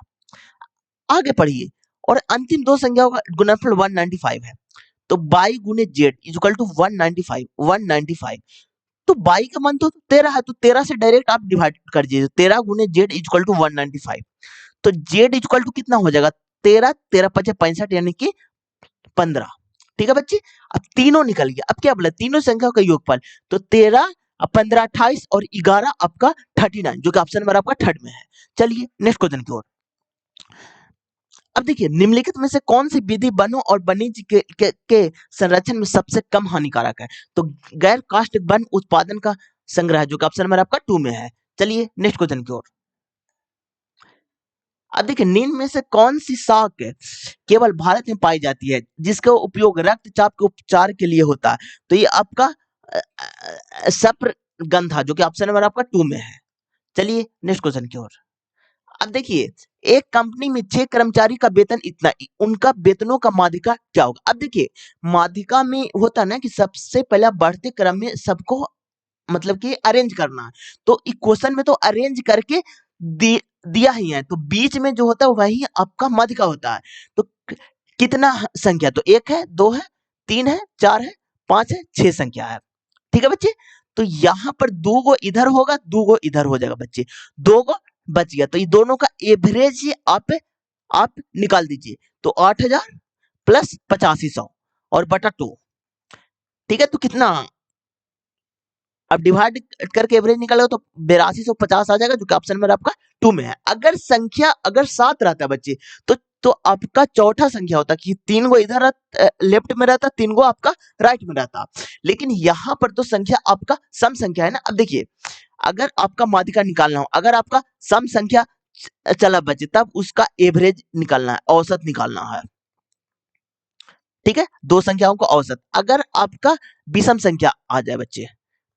आगे पढ़िए, और अंतिम दो संख्याओं का गुणनफल 195 है। तो y गुने z = 195। तो y का मान तो 13 है, तो 13 से डायरेक्ट आप डिवाइड कर दीजिए। 13 गुने z = 195। तो z इक्वल टू कितना हो जाएगा, 13, 13 × 5 = 65, यानी कि 15। ठीक है बच्चे। अब तीनों निकल गया। अब क्या बोला, तीनों संख्याओं का योगफल, तो 13, 15 28 और 11 आपका 39, जो कि ऑप्शन नंबर आपका थर्ड में है। चलिए नेक्स्ट क्वेश्चन की ओर। अब देखिए, निम्नलिखित में से कौन सी विधि वनों और वन्यजीव के संरक्षण में सबसे कम हानिकारक है। तो गैर काष्ठ वन उत्पादन का संग्रह है, जो कि ऑप्शन नंबर आपका 2 में है। चलिए नेक्स्ट क्वेश्चन की ओर। अब देखिए, निम्न में से कौन सी शाक केवल भारत में पाई जाती है, जिसका उपयोग रक्तचाप के उपचार के लिए होता है। तो ये आपका सप्रगंधा, जो कि ऑप्शन नंबर आपका 2 में है। चलिए नेक्स्ट क्वेश्चन की ओर। अब देखिए, एक कंपनी में 6 कर्मचारी का वेतन इतना, उनका वेतनों का माध्यिका क्या होगा। अब देखिए, माध्यिका में होता है ना कि सबसे पहला बढ़ते क्रम में सबको मतलब कि अरेंज करना है। तो इस क्वेश्चन में तो अरेंज करके दिया ही है, तो बीच में जो होता है वही आपका माध्यिका होता है। तो कितना संख्या, तो 1 है, 2 है, 3 है, 4 है, 5 है, 6 संख्या है। ठीक है बच्चे। तो यहाँ पर 2 गो इधर होगा, 2 गो इधर हो जाएगा बच्चे, 2 गो बच गया। तो ये दोनों का एवरेज आप निकाल दीजिए। तो 8000 प्लस 8500 और बटा 2। ठीक है। तो कितना, अब डिवाइड करके एवरेज निकालो तो 8250 आ जाएगा, जो कि ऑप्शन नंबर आपका 2 में है। अगर संख्या अगर 7 रहता है बच्चे, तो आपका चौथा संख्या होता कि 3 गो इधर लेफ्ट में रहता, 3 गो आपका राइट में रहता। लेकिन यहाँ पर तो संख्या आपका सम संख्या है ना। अब देखिए, अगर आपका माध्यिका निकालना हो, अगर आपका सम संख्या चला बच्चे, तब उसका एवरेज निकालना है, औसत निकालना है। ठीक है, दो संख्याओं को औसत। अगर आपका विषम संख्या आ जाए बच्चे,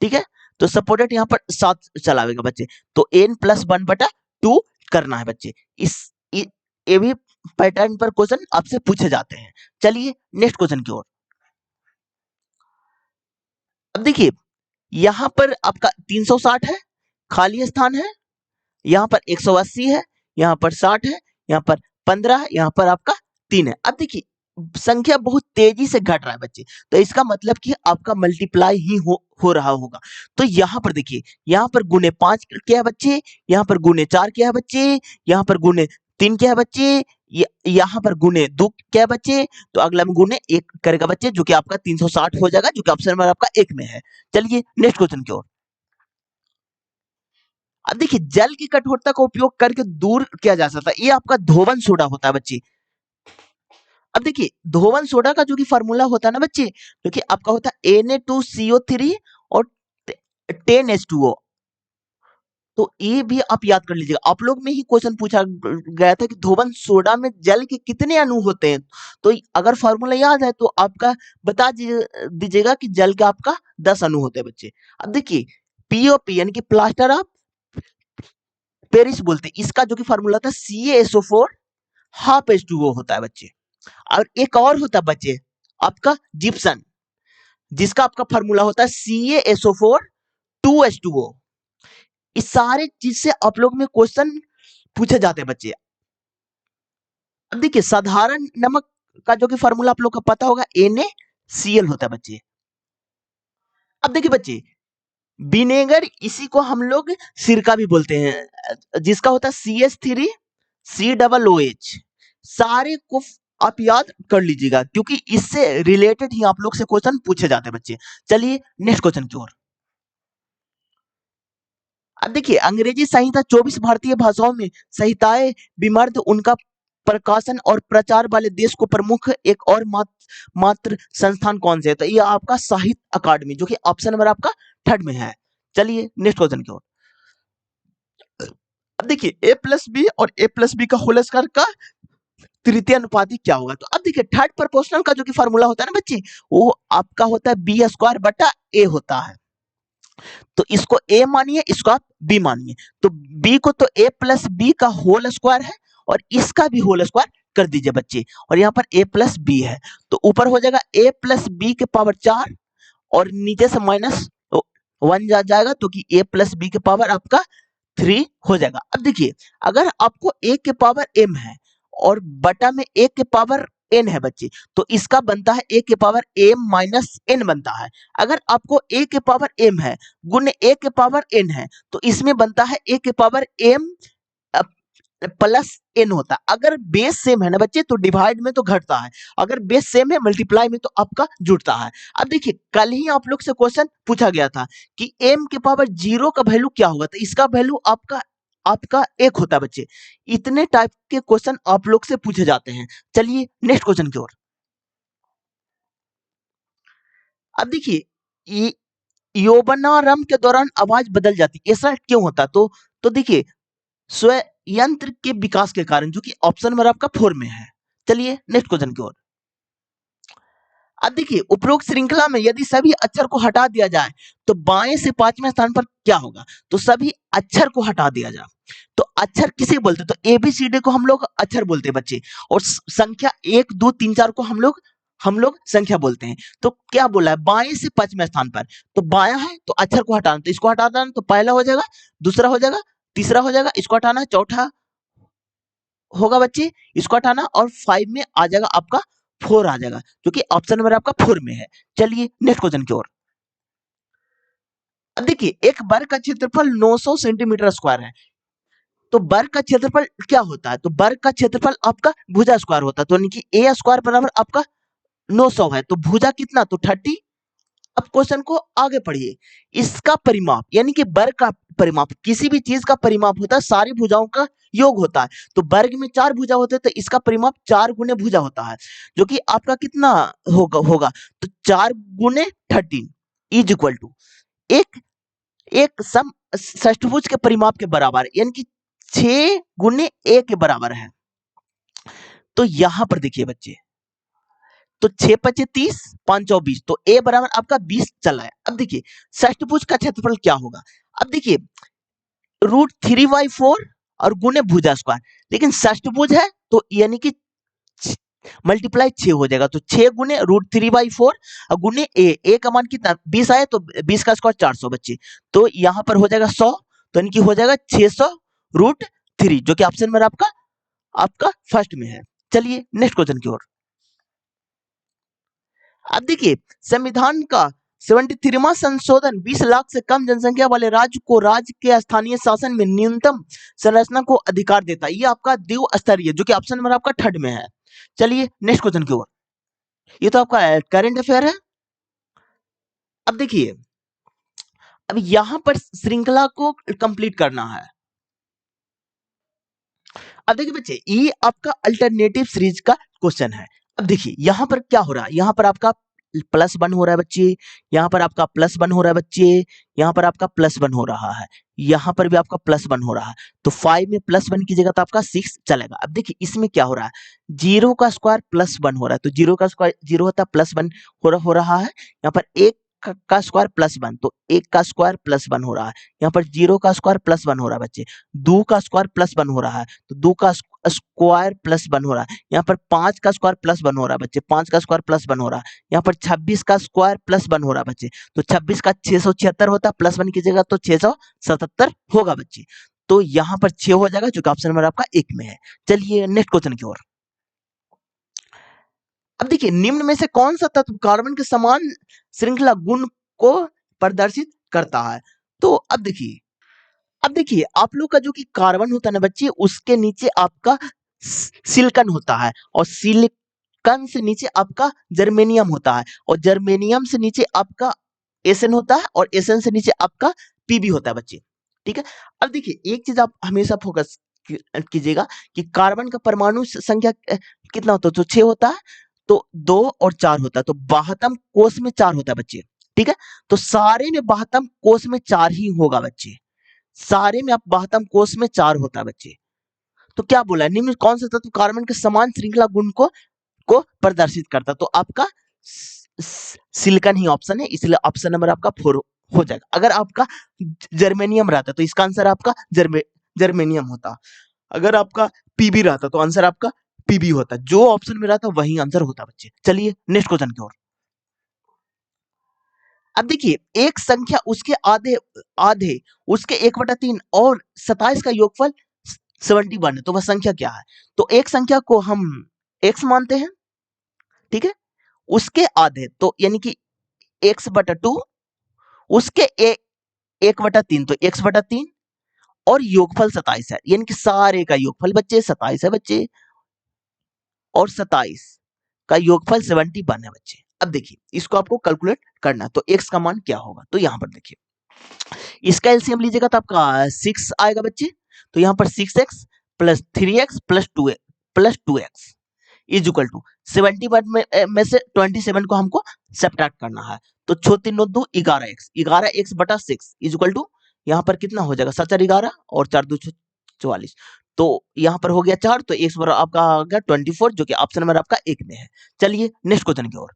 ठीक है, तो सपोर्टेड यहाँ पर 7 चलावेगा बच्चे, तो n+1/2 करना है बच्चे। ये भी पैटर्न पर क्वेश्चन आपसे पूछे जाते हैं। चलिए नेक्स्ट क्वेश्चन की ओर। अब देखिए, यहाँ पर आपका 360 है, खाली स्थान है, यहाँ पर 180 है, यहाँ पर 60 है, यहाँ पर 15 है, यहाँ पर आपका 3 है। अब देखिए, संख्या बहुत तेजी से घट रहा है बच्चे, तो इसका मतलब कि आपका मल्टीप्लाई ही हो रहा होगा। तो यहाँ पर देखिए, यहाँ पर गुने 5 क्या है बच्चे, यहाँ पर गुने 4 क्या है बच्चे, यहाँ पर गुने 3 क्या है बच्चे, यहाँ पर गुने 2 क्या है बच्चे, तो अगला में गुने 1 करेगा बच्चे, जो कि आपका 360 हो जाएगा, जो कि ऑप्शन नंबर आपका 1 में है। चलिए नेक्स्ट क्वेश्चन की ओर। अब देखिए, जल की कठोरता का उपयोग करके दूर किया जा सकता है, ये आपका धोवन सोडा होता है बच्चे। अब देखिए, धोवन सोडा का जो कि फार्मूला होता है ना बच्चे, जो कि आपका होता है Na2CO3 और 10H2O। तो ये भी आप याद कर लीजिएगा। आप लोग में ही क्वेश्चन पूछा गया था कि धोबन सोडा में जल के कितने अणु होते हैं। तो अगर फॉर्मूला याद है तो आपका बता दीजिएगा कि जल के आपका 10 अणु होते हैं बच्चे। अब देखिए पीओपी यानी कि प्लास्टर ऑफ पेरिस बोलते हैं, इसका जो कि फॉर्मूला था CaSO4 हाफ H2O होता है बच्चे। और एक और होता है बच्चे आपका जिप्सन, जिसका आपका फॉर्मूला होता है CaSO4 2H2O। इस सारे चीज से आप लोग में क्वेश्चन पूछे जाते हैं बच्चे। अब देखिए साधारण नमक का जो कि फॉर्मूला आप लोग को पता होगा NaCl होता है बच्चे। अब देखिए बच्चे विनेगर, इसी को हम लोग सिरका भी बोलते हैं, जिसका होता है CH3COOH। सारे को आप याद कर लीजिएगा क्योंकि इससे रिलेटेड ही आप लोग से क्वेश्चन पूछे जाते हैं बच्चे। चलिए नेक्स्ट क्वेश्चन की ओर। अब देखिए अंग्रेजी संहिता 24 भारतीय भाषाओं में संहिताएं विमर्द उनका प्रकाशन और प्रचार वाले देश को प्रमुख एक और मात्र संस्थान कौन से है? तो ये आपका साहित्य अकादमी, जो कि ऑप्शन नंबर आपका 3rd में है। चलिए नेक्स्ट क्वेश्चन की ओर। अब देखिए A+B और A+B का होल स्क्वायर का तृतीय अनुपाती क्या होगा? तो अब देखिए थर्ड प्रोपोर्शनल का जो कि फॉर्मूला होता है ना बच्चे, वो आपका होता है B² A होता है। तो इसको A मानिए, इसको आप B मानिए। तो B को तो A+B का होल स्क्वायर है और इसका भी होल स्क्वायर कर दीजिए बच्चे, और यहाँ पर A+B है तो ऊपर हो जाएगा A+B के पावर 4 और नीचे से -1 जाएगा तो कि A+B के पावर आपका 3 हो जाएगा। अब देखिए अगर आपको A के पावर m है और बटा में A के पावर n है बच्चे, तो इसका बनता है A के पावर m-n बनता है। अगर आपको A के पावर m है गुने A के पावर n है तो इसमें बनता है A के पावर m प्लस n होता है। अगर बेस सेम है ना बच्चे तो डिवाइड में तो घटता है, अगर बेस सेम है मल्टीप्लाई में तो आपका जुड़ता है। अब देखिए कल ही आप लोग से क्वेश्चन पूछा गया था कि m के पावर 0 का वैल्यू क्या होगा, तो इसका वैल्यू आपका आपका 1 होता है बच्चे। इतने टाइप के क्वेश्चन आप लोग से पूछे जाते हैं। चलिए नेक्स्ट क्वेश्चन की ओर। अब देखिए यौवनारंभ के दौरान आवाज बदल जाती है, ऐसा क्यों होता है? तो देखिए स्व यंत्र के विकास के कारण, जो कि ऑप्शन नंबर आपका 4 में है। चलिए नेक्स्ट क्वेश्चन की ओर। अब देखिए उपरोक्त श्रृंखला में यदि सभी अक्षर को हटा दिया जाए तो बाएं से 5वें स्थान पर क्या होगा? तो सभी अक्षर को हटा दिया जाए तो अक्षर किसे बोलते हैं? तो ABCD को हम लोग अक्षर बोलते हैं बच्चे, और संख्या 1 2 3 4 को हम लोग संख्या बोलते हैं। तो क्या बोला है? बाएं से 5वें स्थान पर, तो बाया है तो अक्षर को हटाना, तो इसको हटाना तो पहला हो जाएगा, दूसरा हो जाएगा, तीसरा हो जाएगा, इसको हटाना, चौथा होगा बच्चे इसको हटाना, और 5 में आ जाएगा आपका 4 आ जाएगा, जो कि ऑप्शन नंबर आपका 4 में है। चलिए नेक्स्ट क्वेश्चन की ओर। अब देखिए एक वर्ग का क्षेत्रफल 900 सेंटीमीटर स्क्वायर है, तो वर्ग का क्षेत्रफल क्या होता है? तो वर्ग का क्षेत्रफल आपका भुजा स्क्वायर होता है, तो यानी कि A स्क्वायर बराबर आपका 900 है, तो भुजा कितना? तो 30। अब क्वेश्चन को आगे पढ़िए। इसका परिमाप यानी कि वर्ग का परिमाप, किसी भी चीज का परिमाप होता है सारी भुजाओं का योग होता है, तो वर्ग में 4 भुजा होते हैं तो इसका परिमाप 4 गुने भुजा होता है, जो कि आपका कितना होगा तो 4 गुने 13 इज इक्वल टू एक एक सम षष्ठभुज के परिमाप के बराबर, यानी कि 6 गुने a के बराबर है। तो यहां पर देखिए बच्चे, तो 6 पचे 30 5 20, तो a बराबर आपका 20 चला है। अब देखिए षष्ठभुज का क्षेत्रफल क्या होगा? अब देखिए √3/4 और गुने भुजा स्क्वायर, लेकिन षष्ठभुज है तो यानी कि मल्टीप्लाई 6 हो जाएगा, तो 6 गुने √3/4 और गुने a का मान कितना 20 आया, तो 20 का स्क्वायर 400 बच्चे, तो यहां पर हो जाएगा 100, तो यानी कि हो जाएगा 600√3, जो कि ऑप्शन में आपका फर्स्ट में है। चलिए नेक्स्ट क्वेश्चन की ओर। अब देखिए संविधान का 73वां संशोधन 20 लाख से कम जनसंख्या वाले राज्य को राज्य के स्थानीय शासन में न्यूनतम संरचना को अधिकार देता है। ये आपका द्विस्तरीय, जो कि ऑप्शन नंबर आपका 3rd में है। चलिए नेक्स्ट क्वेश्चन की ओर। ये तो आपका करंट अफेयर है। अब देखिए अब यहां पर श्रृंखला को कंप्लीट करना है। अब देखिए बच्चे ये आपका अल्टरनेटिव सीरीज का क्वेश्चन है। अब देखिए यहां पर क्या हो रहा है, यहां पर आपका +1 हो रहा है बच्चे, यहाँ पर आपका +1 हो रहा है बच्चे, यहाँ पर आपका +1 हो रहा है, यहाँ पर भी आपका +1 हो रहा है। तो 5 में +1 की जगह तो आपका 6 चलेगा। अब देखिए इसमें क्या हो रहा है, 0 का स्क्वायर +1 हो रहा है, तो 0 का स्क्वायर 0 होता है, +1 हो रहा है। यहाँ पर 1 का स्क्वायर +1, तो 1 का स्क्वायर +1 हो रहा है। यहाँ पर 0 का स्क्वायर +1 हो रहा है बच्चे, 2 का स्क्वायर +1 हो रहा है, तो 2 का स्क्वायर +1 हो रहा है। यहाँ पर 5 का स्क्वायर +1 हो रहा है बच्चे, 5 का स्क्वायर +1 हो रहा है। यहाँ पर 26 का स्क्वायर +1 हो रहा है बच्चे, तो 26 का 676 होता है, +1 की जगह तो 677 होगा बच्चे। तो यहाँ पर 6 हो जाएगा, जो कि ऑप्शन नंबर आपका 1 में है। चलिए नेक्स्ट क्वेश्चन की ओर। अब देखिए निम्न में से कौन सा तत्व कार्बन के समान श्रृंखला गुण को प्रदर्शित करता है। तो अब देखिए आप लोग का जो कि कार्बन होता है ना बच्चे, उसके नीचे आपका सिलिकॉन होता है, और सिलिकॉन से नीचे आपका जर्मेनियम होता है, और जर्मेनियम से नीचे आपका एसएन होता है, और एसएन से नीचे आपका पीबी होता है बच्चे। ठीक है, अब देखिए एक चीज आप हमेशा फोकस कीजिएगा कि कार्बन का परमाणु संख्या कितना होता है, तो 6 होता है, तो 2 और 4 होता है, तो 72 कोष में 4 होता है बच्चे। ठीक है, तो सारे में 72 कोष में 4 ही होगा बच्चे, सारे में आप 72 कोष में 4 होता है बच्चे। तो क्या बोला है, निम्न कौन सा तत्व कार्बन के समान श्रृंखला गुण को प्रदर्शित करता है, तो आपका सिलिकॉन ही ऑप्शन है, इसलिए ऑप्शन नंबर आपका 4 हो जाएगा। अगर आपका जर्मेनियम रहता तो इसका आंसर आपका जर्मेनियम होता, अगर आपका पीबी रहता तो आंसर आपका पीबी होता, जो ऑप्शन में रहता वही आंसर होता बच्चे। चलिए नेक्स्ट क्वेश्चन की ओर। अब देखिए एक संख्या उसके आधे आधे उसके 1/3 और 27 का योगफल 71 है, तो वह संख्या क्या है। तो एक संख्या को हम x मानते हैं, ठीक है, उसके आधे तो यानी कि x/2, उसके 1/3 तो x/3, और योगफल 27 है, यानी कि सारे का योगफल बच्चे 27 है बच्चे, और 27 का योगफल 71 है बच्चे। अब देखिए इसको आपको कैलकुलेट करना है, तो x का मान क्या होगा, तो यहां पर देखिए इसका एलसीएम लीजिएगा तो आपका 6 आएगा बच्चे, तो यहाँ पर 6x plus 3x plus 2x is equal to 71 में से 27 को हमको सब्ट्रैक्ट करना है, तो 6×3=9 11x 11x/6 is equal to यहाँ पर कितना हो जाएगा 7 11 और 4×2 44, तो यहाँ पर हो गया 4, तो x बराबर आपका आ गया 24, जो कि ऑप्शन नंबर आपका 1 में है। चलिए नेक्स्ट क्वेश्चन की ओर।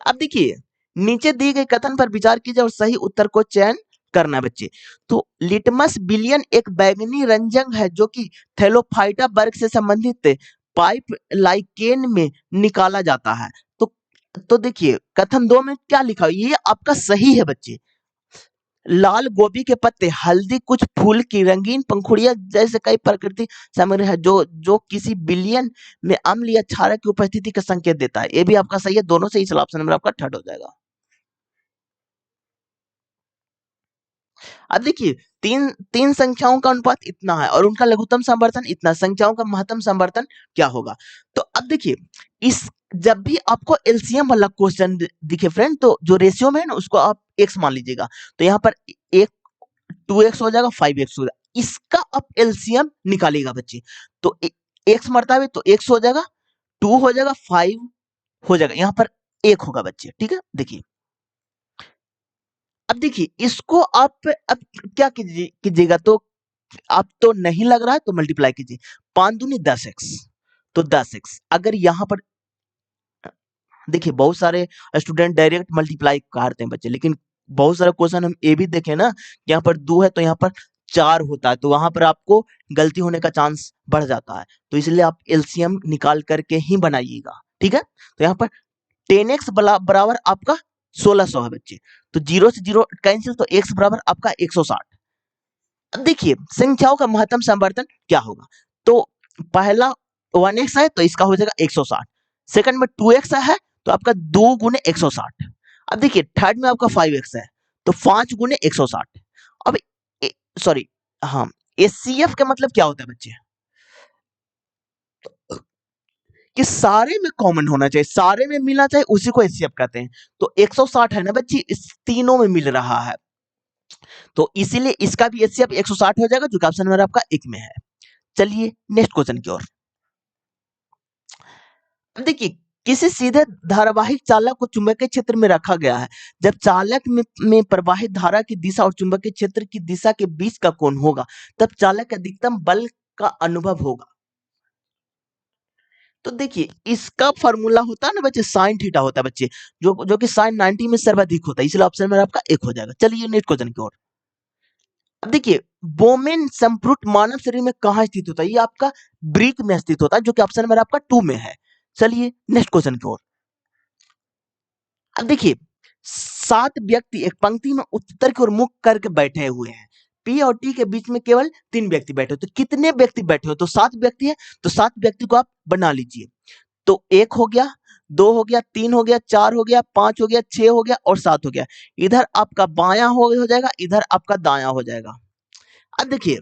अब देखिए नीचे दिए गए कथन पर विचार कीजिए और सही उत्तर को चयन करना है बच्चे। तो लिटमस विलियन एक बैंगनी रंजक है जो कि थैलोफाइटा वर्ग से संबंधित पाइप लाइकेन में निकाला जाता है। तो देखिए कथन 2 में क्या लिखा है, ये आपका सही है बच्चे। लाल गोभी के पत्ते, हल्दी, कुछ फूल की रंगीन पंखुड़ियां जैसे कई प्राकृतिक सामग्री है जो जो किसी बिलियन में अम्ल या क्षारक की उपस्थिति का संकेत देता है। ये भी आपका सही है, दोनों सही, इसलिए ऑप्शन नंबर आपका थर्ड हो जाएगा। अब देखिए तीन संख्याओं का अनुपात इतना है और उनका लघुत्तम समवर्तन इतना, संख्याओं का महत्तम समवर्तन क्या होगा। तो अब देखिए इस जब भी आपको एलसीएम वाला क्वेश्चन दिखे फ्रेंड, तो जो रेशियो में है ना उसको आप x मान लीजिएगा, तो यहाँ पर एक 2x हो जाएगा, 5x हो जाएगा, इसका आप एलसीएम निकालिएगा बच्चे। तो x मरता है तो x हो जाएगा, 2 हो जाएगा, 5 हो जाएगा, यहाँ पर 1 होगा बच्चे। ठीक है, देखिए अब देखिए इसको आप अब क्या कीजिएगा, तो आप तो नहीं लग रहा है तो मल्टीप्लाई कीजिए, 5 दूनी 10x, तो 10x। अगर यहाँ पर देखिए बहुत सारे स्टूडेंट डायरेक्ट मल्टीप्लाई करते हैं बच्चे, लेकिन बहुत सारे क्वेश्चन हम ये भी देखें ना, यहाँ पर 2 है तो यहाँ पर 4 होता है, तो वहां पर आपको गलती होने का चांस बढ़ जाता है, तो इसलिए आप एलसीएम निकाल करके ही बनाइएगा। ठीक है, तो यहाँ पर 10x बराबर आपका 1600 है बच्चे, तो 0 से 0 कैंसिल, तो x बराबर आपका 160। अब देखिए संख्याओं का महत्तम समवर्तन क्या होगा, तो पहला 1x है तो इसका हो जाएगा 160, सेकंड में 2x है तो आपका 2 गुने 160। अब देखिए थर्ड में आपका 5x है तो 5 गुने 160। अब सॉरी हाँ, एचसीएफ का मतलब क्या होता है बच्चे, कि सारे में कॉमन होना चाहिए, सारे में मिलना चाहिए, उसी को एचसीएफ कहते हैं। तो 160 है ना बच्ची, इस तीनों में मिल रहा है, तो इसीलिए इसका भी एचसीएफ 160 हो जाएगा, जो कि ऑप्शन नंबर आपका 1 में है। चलिए नेक्स्ट क्वेश्चन की ओर। अब देखिए किसी सीधे धारावाहिक चालक को चुंबकीय क्षेत्र में रखा गया है। जब चालक में प्रवाहित धारा की दिशा और चुंबकीय क्षेत्र की दिशा के बीच का कोण होगा, तब चालक के अधिकतम बल का अनुभव होगा। तो देखिए इसका फॉर्मूला होता है ना बच्चे, साइन थीटा होता है बच्चे, जो कि साइन 90 में सर्वाधिक होता है, इसलिए ऑप्शन में आपका एक हो जाएगा। चलिए नेक्स्ट क्वेश्चन की ओर। अब देखिए बोमेन संफ्रुट मानव शरीर में कहाँ स्थित होता है? ये आपका ब्रीक में स्थित होता है, जो कि ऑप्शन नंबर आपका 2 में है। चलिए नेक्स्ट क्वेश्चन की ओर। अब देखिए 7 व्यक्ति एक पंक्ति में उत्तर की ओर मुख करके बैठे हुए हैं। पी और टी के बीच में केवल 3 व्यक्ति बैठे हो, तो कितने व्यक्ति बैठे हो? तो 7 व्यक्ति है, तो 7 व्यक्ति को आप बना लीजिए। तो 1 हो गया, 2 हो गया, 3 हो गया, 4 हो गया, 5 हो गया, 6 हो गया और 7 हो गया। इधर आपका बायां हो जाएगा, इधर आपका दायां हो जाएगा। अब देखिए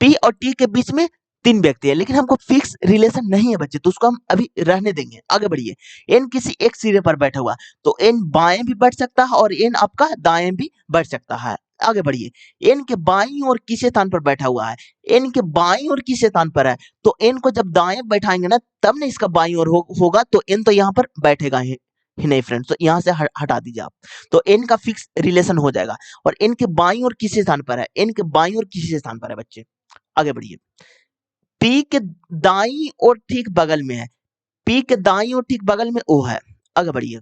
पी और टी के बीच में 3 व्यक्ति है, लेकिन हमको फिक्स रिलेशन नहीं है बच्चे, तो उसको हम अभी रहने देंगे। आगे बढ़िए। एन किसी एक सिरे पर बैठा हुआ, तो एन बाएं भी बैठ सकता है और एन आपका दाएं भी बैठ सकता है। आगे बढ़िए। एन के बाईं और किस स्थान पर बैठा हुआ है? एन के बाईं और किस स्थान पर है? तो एन को जब दाएं बैठाएंगे ना, तब ना इसका बाईं ओर होगा, तो एन तो यहाँ पर बैठेगा ही नहीं फ्रेंड्स, तो यहाँ से हटा दीजिए आप। तो एन का फिक्स रिलेशन हो जाएगा। और एन के बाईं और किस स्थान पर है? एन के बाईं और किस स्थान पर है बच्चे? आगे बढ़िए। पी के दाईं और ठीक बगल में है, पी के दाईं और ठीक बगल में ओ है। आगे बढ़िए।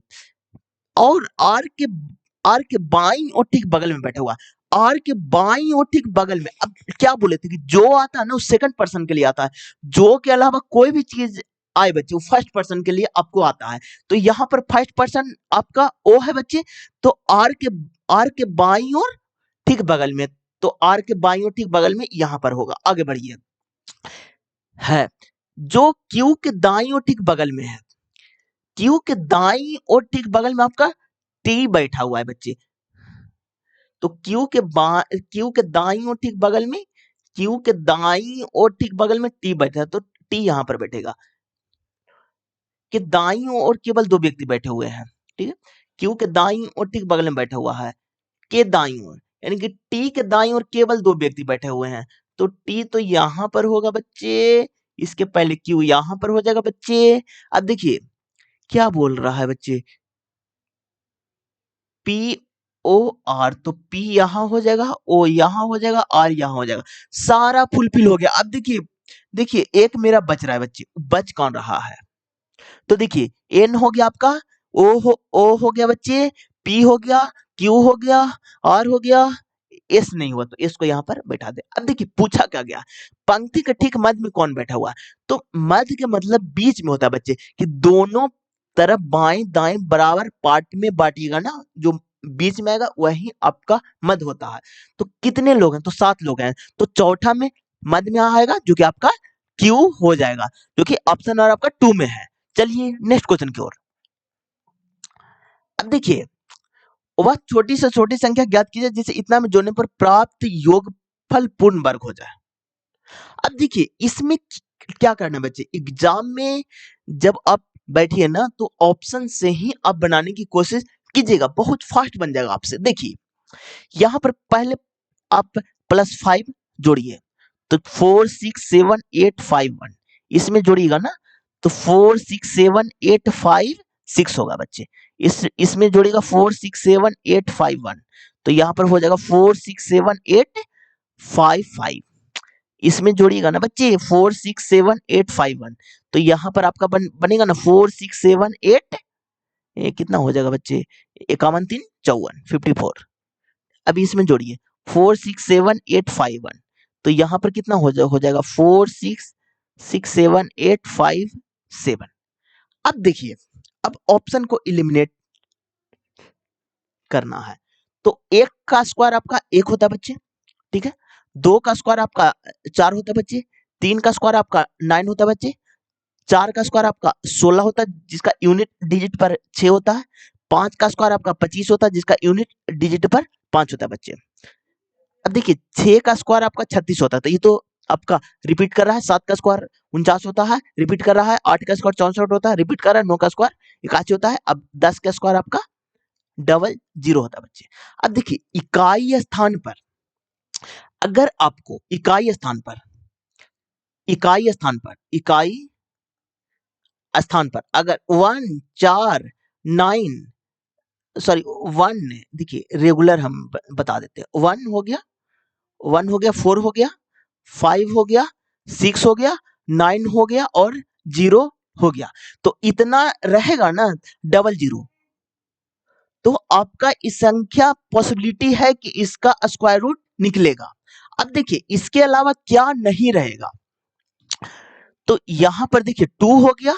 और आर के बाईं और ठीक बगल में बैठा हुआ, आर के बाईं और ठीक बगल में। अब क्या बोले थे कि जो आता है ना वो सेकंड पर्सन के लिए आता है, जो के अलावा कोई भी चीज आए बच्चे वो फर्स्ट पर्सन के लिए आपको आता है। तो यहाँ पर फर्स्ट पर्सन आपका ओ है बच्चे, तो आर के बाईं और ठीक बगल में, तो आर के बाईं और ठीक बगल में यहाँ पर होगा। आगे बढ़िए। है जो क्यू के दाईं और ठीक बगल में है, क्यू के दाईं और ठीक बगल में आपका टी बैठा हुआ है बच्चे। तो क्यू के दाईं और ठीक बगल में, क्यू के दाईं और ठीक बगल में टी बैठा है, तो टी यहां पर बैठेगा। कि दाईं ओर केवल 2 व्यक्ति बैठे हुए हैं, ठीक है। क्यू के दाईं और ठीक बगल में बैठा हुआ है, के दाईं ओर, यानी कि टी के दाईं ओर केवल 2 व्यक्ति बैठे हुए हैं, तो टी तो यहां पर होगा बच्चे, इसके पहले क्यू यहां पर हो जाएगा बच्चे। अब देखिए क्या बोल रहा है बच्चे, पी ओ आर, तो पी यहां हो जाएगा, ओ यहां हो जाएगा, आर यहां हो जाएगा, सारा फुलफिल हो गया। अब देखिए देखिए एक मेरा बच रहा है बच्चे, बच कौन रहा है? तो देखिए एन हो गया आपका, ओ हो गया बच्चे, पी हो गया, क्यू हो गया, आर हो गया, एस नहीं हुआ, तो एस को यहाँ पर बैठा दे। अब देखिए पूछा क्या गया, पंक्ति के ठीक मध्य में कौन बैठा हुआ है? तो मध्य के मतलब बीच में होता है बच्चे, कि दोनों तरफ बाएं दाएं बराबर पार्ट में बांटिएगा ना, जो बीच में आएगा वही आपका मध्य होता है। तो कितने लोग हैं? तो 7 लोग हैं, तो चौथा में मध्य में आएगा, जो कि आपका क्यू हो जाएगा, जो कि ऑप्शन और आपका 2 में है। चलिए नेक्स्ट क्वेश्चन की ओर। अब देखिए वह छोटी से छोटी संख्या ज्ञात कीजिए जिसे इतना में जोड़ने पर प्राप्त योगफल पूर्ण वर्ग हो जाए। अब देखिए इसमें क्या करना है बच्चे, एग्जाम में जब आप बैठिए ना, तो ऑप्शन से ही आप बनाने की कोशिश कीजिएगा, बहुत फास्ट बन जाएगा आपसे। देखिए यहाँ पर पहले आप +5 जोड़िए, तो 4 6 7 8 5 1, इसमें जोड़िएगा ना, तो 4 6 7 8 5 6 होगा बच्चे। इसमें जोड़िएगा 4 6 7 8 5 1, तो यहाँ पर हो जाएगा 4 6 7 8 5 5। इसमें जोड़िएगा ना बच्चे 4 6 7 8 5 1, तो यहाँ पर आपका बनेगा ना 4 6 7 8, कितना हो जाएगा बच्चे, 51 3 54 54। अभी इसमें जोड़िए 4 6 7 8 5 1, तो यहाँ पर कितना हो जाएगा 4 6 6 7 8 5 7। अब देखिए अब ऑप्शन को इलिमिनेट करना है, तो 1 का स्क्वायर आपका 1 होता है बच्चे, ठीक है। 2 का स्क्वायर आपका 4 होता है बच्चे, 3 का स्क्वायर आपका 9 होता है बच्चे, 4 का स्क्वायर आपका 16 होता है जिसका यूनिट डिजिट पर 6 होता है, 5 का स्क्वायर आपका 25 होता है जिसका यूनिट डिजिट पर 5 होता है बच्चे। अब देखिए 6 का स्क्वायर आपका 36 होता है, तो ये तो आपका रिपीट कर रहा है। 7 का स्क्वायर 49 होता है, रिपीट कर रहा है। 8 का स्क्वायर 64 होता है, रिपीट कर रहा है। 9 का स्क्वायर 81 होता है। अब 10 का स्क्वायर आपका 00 होता है बच्चे। अब देखिए इकाई स्थान पर, अगर आपको इकाई स्थान पर स्थान पर अगर 1 4 9 सॉरी 1 देखिए रेगुलर हम बता देते हैं, 1 हो गया, 1 हो गया, 4 हो गया, 5 हो गया, 6 हो गया, 9 हो गया और 0 हो गया। तो इतना रहेगा ना डबल जीरो, तो आपका इस संख्या पॉसिबिलिटी है कि इसका स्क्वायर रूट निकलेगा। अब देखिए इसके अलावा क्या नहीं रहेगा, तो यहां पर देखिए 2 हो गया,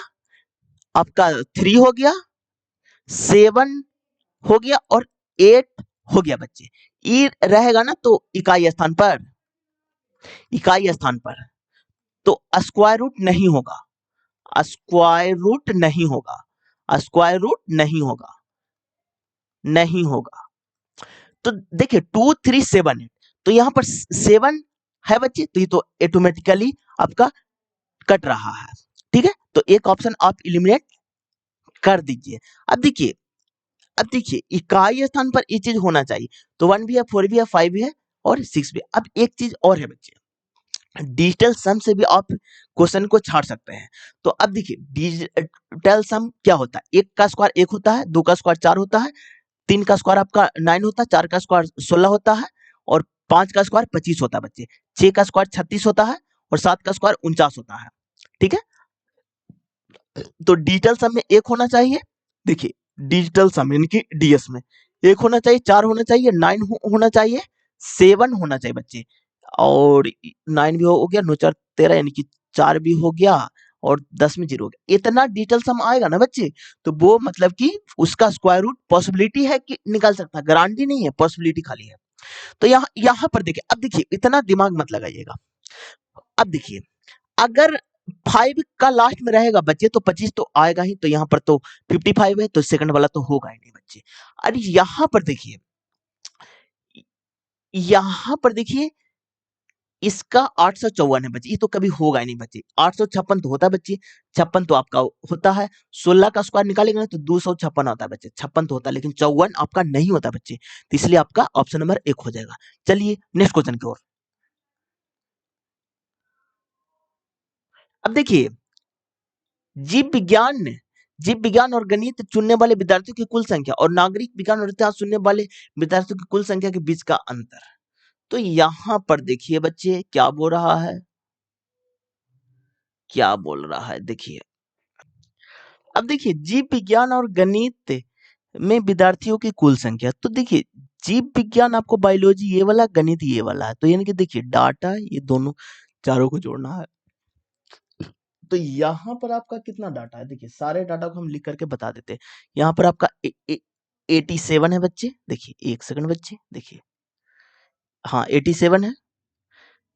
आपका 3 हो गया, 7 हो गया और 8 हो गया बच्चे। ये रहेगा ना तो इकाई स्थान पर तो स्क्वायर रूट नहीं होगा, स्क्वायर रूट नहीं होगा, स्क्वायर रूट नहीं होगा, नहीं होगा। तो देखिए 2 3 7 तो यहां पर 7 है बच्चे, तो ये तो ऑटोमेटिकली आपका कट रहा है। ठीक है, तो एक ऑप्शन आप इलिमिनेट कर दीजिए। अब देखिए, अब देखिए इकाई स्थान पर ये चीज होना चाहिए, तो 1 भी है, 4 भी है, 5 भी है और 6 भी है। अब एक चीज और है बच्चे, डिजिटल सम से भी आप क्वेश्चन को छाड़ सकते हैं। तो अब देखिए डिजिटल सम क्या होता है, एक का स्क्वायर 1 होता है, 2 का स्क्वायर 4 होता है, 3 का स्क्वायर आपका 9 होता है, 4 का स्क्वायर 16 होता है और 5 का स्क्वायर 25 होता है बच्चे, 6 का स्क्वायर 36 होता है और 7 का स्क्वायर 49 होता है। ठीक है, तो डिजिटल सम में एक होना चाहिए, देखिए डिजिटल सम यानी कि डीएस में एक होना चाहिए, 4 होना चाहिए, 9 होना चाहिए, 7 होना चाहिए बच्चे, और 9 भी हो गया, 9 4 13 यानी कि 4 भी हो गया और 10 में 0 हो गया। इतना डिजिटल सम आएगा ना बच्चे, तो वो मतलब कि उसका स्क्वायर रूट पॉसिबिलिटी है कि निकल सकता है, गारंटी नहीं है, पॉसिबिलिटी खाली है। तो यहाँ यहाँ पर देखिए, अब देखिए इतना दिमाग मत लगाइएगा। अब देखिए अगर 5 का लास्ट में रहेगा बच्चे तो 25 तो आएगा ही, तो यहाँ पर तो 55 है, तो सेकंड वाला तो होगा ही नहीं बच्चे। अरे यहाँ पर देखिए, यहाँ पर देखिए इसका 854 है बच्चे, ये तो कभी होगा ही नहीं बच्चे। 856 तो होता है बच्चे, 56 तो आपका होता है, 16 का स्क्वायर निकालेंगे ना तो 256 होता है बच्चे, 56 तो होता है, लेकिन 54 आपका नहीं होता बच्चे, तो इसलिए आपका ऑप्शन नंबर 1 हो जाएगा। चलिए नेक्स्ट क्वेश्चन की ओर। अब देखिए जीव विज्ञान और गणित चुनने वाले विद्यार्थियों की कुल संख्या और नागरिक विज्ञान और इतिहास चुनने वाले विद्यार्थियों की कुल संख्या के बीच का अंतर। तो यहां पर देखिए बच्चे क्या बोल रहा है, क्या बोल रहा है देखिए। अब देखिए जीव विज्ञान और गणित में विद्यार्थियों की कुल संख्या, तो देखिए जीव विज्ञान आपको बायोलॉजी ये वाला, गणित ये वाला है, तो यानी कि देखिए डाटा ये दोनों चारों को जोड़ना है। तो यहाँ पर आपका कितना डाटा है, देखिए सारे डाटा को हम लिख करके बता देते हैं। यहाँ पर आपका 87 है बच्चे, देखिए एक सेकंड बच्चे, देखिए हाँ 87 है,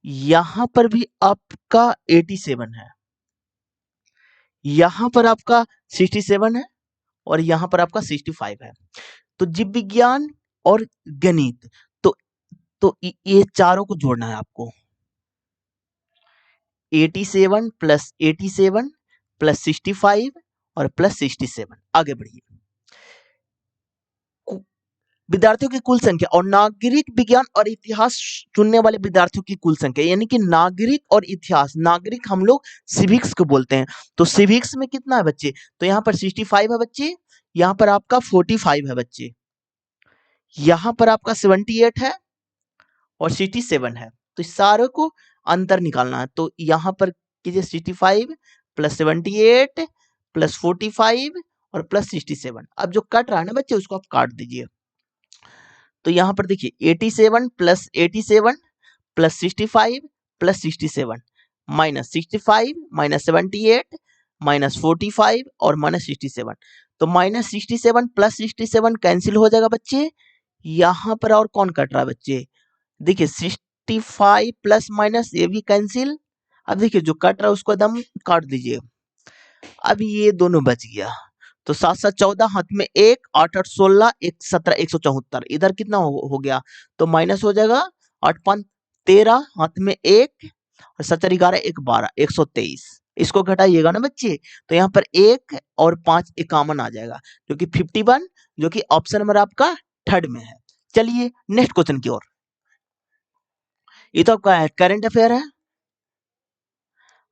यहाँ पर भी आपका 87 है, यहाँ पर आपका 67 है और यहाँ पर आपका 65 है। तो जीव विज्ञान और गणित, तो ये चारों को जोड़ना है आपको, 87 प्लस 87 प्लस 65 और प्लस 67। आगे बढ़िए, विद्यार्थियों की कुल संख्या और नागरिक विज्ञान और इतिहास चुनने वाले विद्यार्थियों की कुल संख्या, यानी कि नागरिक और इतिहास, नागरिक हम लोग सिविक्स को बोलते हैं, तो सिविक्स में कितना है बच्चे, तो यहाँ पर 65 है बच्चे, यहाँ पर आपका 45 है बच्चे, यहाँ पर आपका 78 है और 67 है। तो इस सारे को अंतर निकालना है, तो यहाँ पर कीजिए 65 प्लस 78 प्लस 45 और प्लस 67। अब जो कट रहा है ना बच्चे उसको आप काट दीजिए। तो यहाँ पर देखिए 87 plus 87 plus 65 plus 67 minus 65 minus 78 minus 45 और माइनस 67। तो माइनस 67 प्लस 67 कैंसिल हो जाएगा बच्चे। यहाँ पर और कौन कट रहा है बच्चे, देखिए 65 प्लस माइनस ये भी कैंसिल। अब देखिए जो कट रहा है उसको एकदम काट दीजिए। अब ये दोनों बच गया, तो 7 7 14, हाथ में 1, 8 8 16, 1 17 174। इधर कितना हो गया, तो माइनस हो जाएगा, 8 5 13, हाथ में 1 और 7 11 1 12 123। इसको घटाइएगा ना बच्चे, तो यहाँ पर 1 और 5 एक कॉमन आ जाएगा, जो कि 51, जो कि ऑप्शन नंबर आपका थर्ड में है। चलिए नेक्स्ट क्वेश्चन की ओर। ये तो आपका करंट अफेयर है।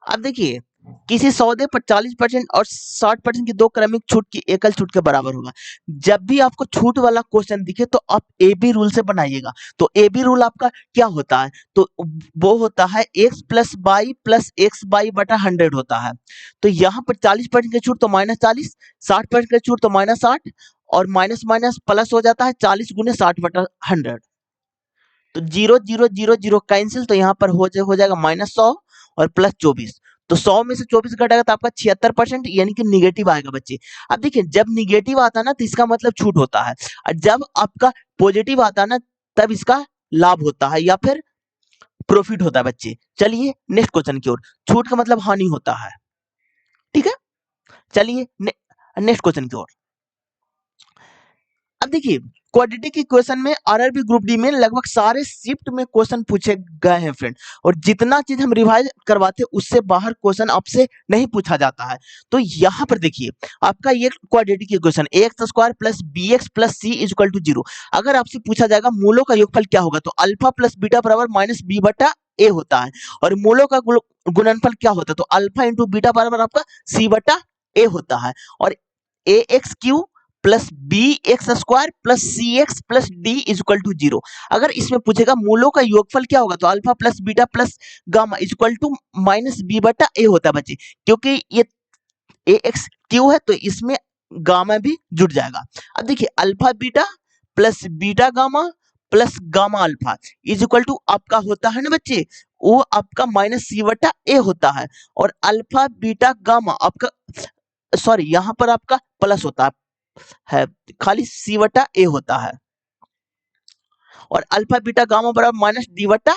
अब देखिए किसी सौदे पर 40% और 60% की दो क्रमिक छूट की एकल छूट के बराबर होगा। जब भी आपको छूट वाला क्वेश्चन दिखे तो आप ए बी रूल से बनाइएगा। तो ए बी रूल आपका क्या होता है? तो वो होता है x plus by plus x by बटा 100 होता है। तो यहाँ पर 40% की छूट तो -40, 60% की छूट तो -60 और माइनस माइनस प्लस हो जाता है 40 गुने 60 बटा 100। तो 0 0 0 0 कैंसिल, तो यहाँ पर हो जाएगा -100 और प्लस 24। तो 100 में से 24 घटेगा तो आपका 76% यानी कि निगेटिव आएगा बच्चे। अब देखिए जब निगेटिव आता है ना तो इसका मतलब छूट होता है, और जब आपका पॉजिटिव आता है ना तब इसका लाभ होता है या फिर प्रॉफिट होता है बच्चे। चलिए नेक्स्ट क्वेश्चन की ओर। छूट का मतलब हानि होता है, ठीक है। चलिए नेक्स्ट क्वेश्चन की ओर। अब देखिए क्वाड्रेटिक इक्वेशन में आरआरबी ग्रुप डी में लगभग सारे शिफ्ट में क्वेश्चन पूछे गए हैं फ्रेंड, और जितना चीज हम रिवाइज करवाते हैं उससे बाहर क्वेश्चन आपसे नहीं पूछा जाता है। तो यहाँ पर देखिए आपका ये quadratic equation x square plus b x plus c is equal to 0। अगर आपसे पूछा जाएगा मूलों का योगफल क्या होगा, तो अल्फा प्लस बीटा बराबर माइनस बी बटा ए होता है, और मूलों का गुणनफल क्या होता है, तो अल्फा इंटू बीटा बराबर आपका सी बटा ए होता है, और a x cube plus b x square plus c x plus d is equal to 0। अगर इसमें पूछेगा मूलों का योगफल क्या होगा, तो alpha plus beta plus gamma is equal to minus b बटा ए होता है बच्चे, क्योंकि ये ए एक्स क्यू है तो इसमें गामा भी जुड़ जाएगा। अब देखिए alpha beta plus beta gamma plus gamma alpha is equal to आपका होता है ना बच्चे, वो आपका माइनस सी बटा ए होता है, और अल्फा बीटा गामा आपका सॉरी यहाँ पर आपका प्लस होता है, खाली सी बटा ए होता है, और अल्फा बीटा गामा बराबर माइनस डी बटा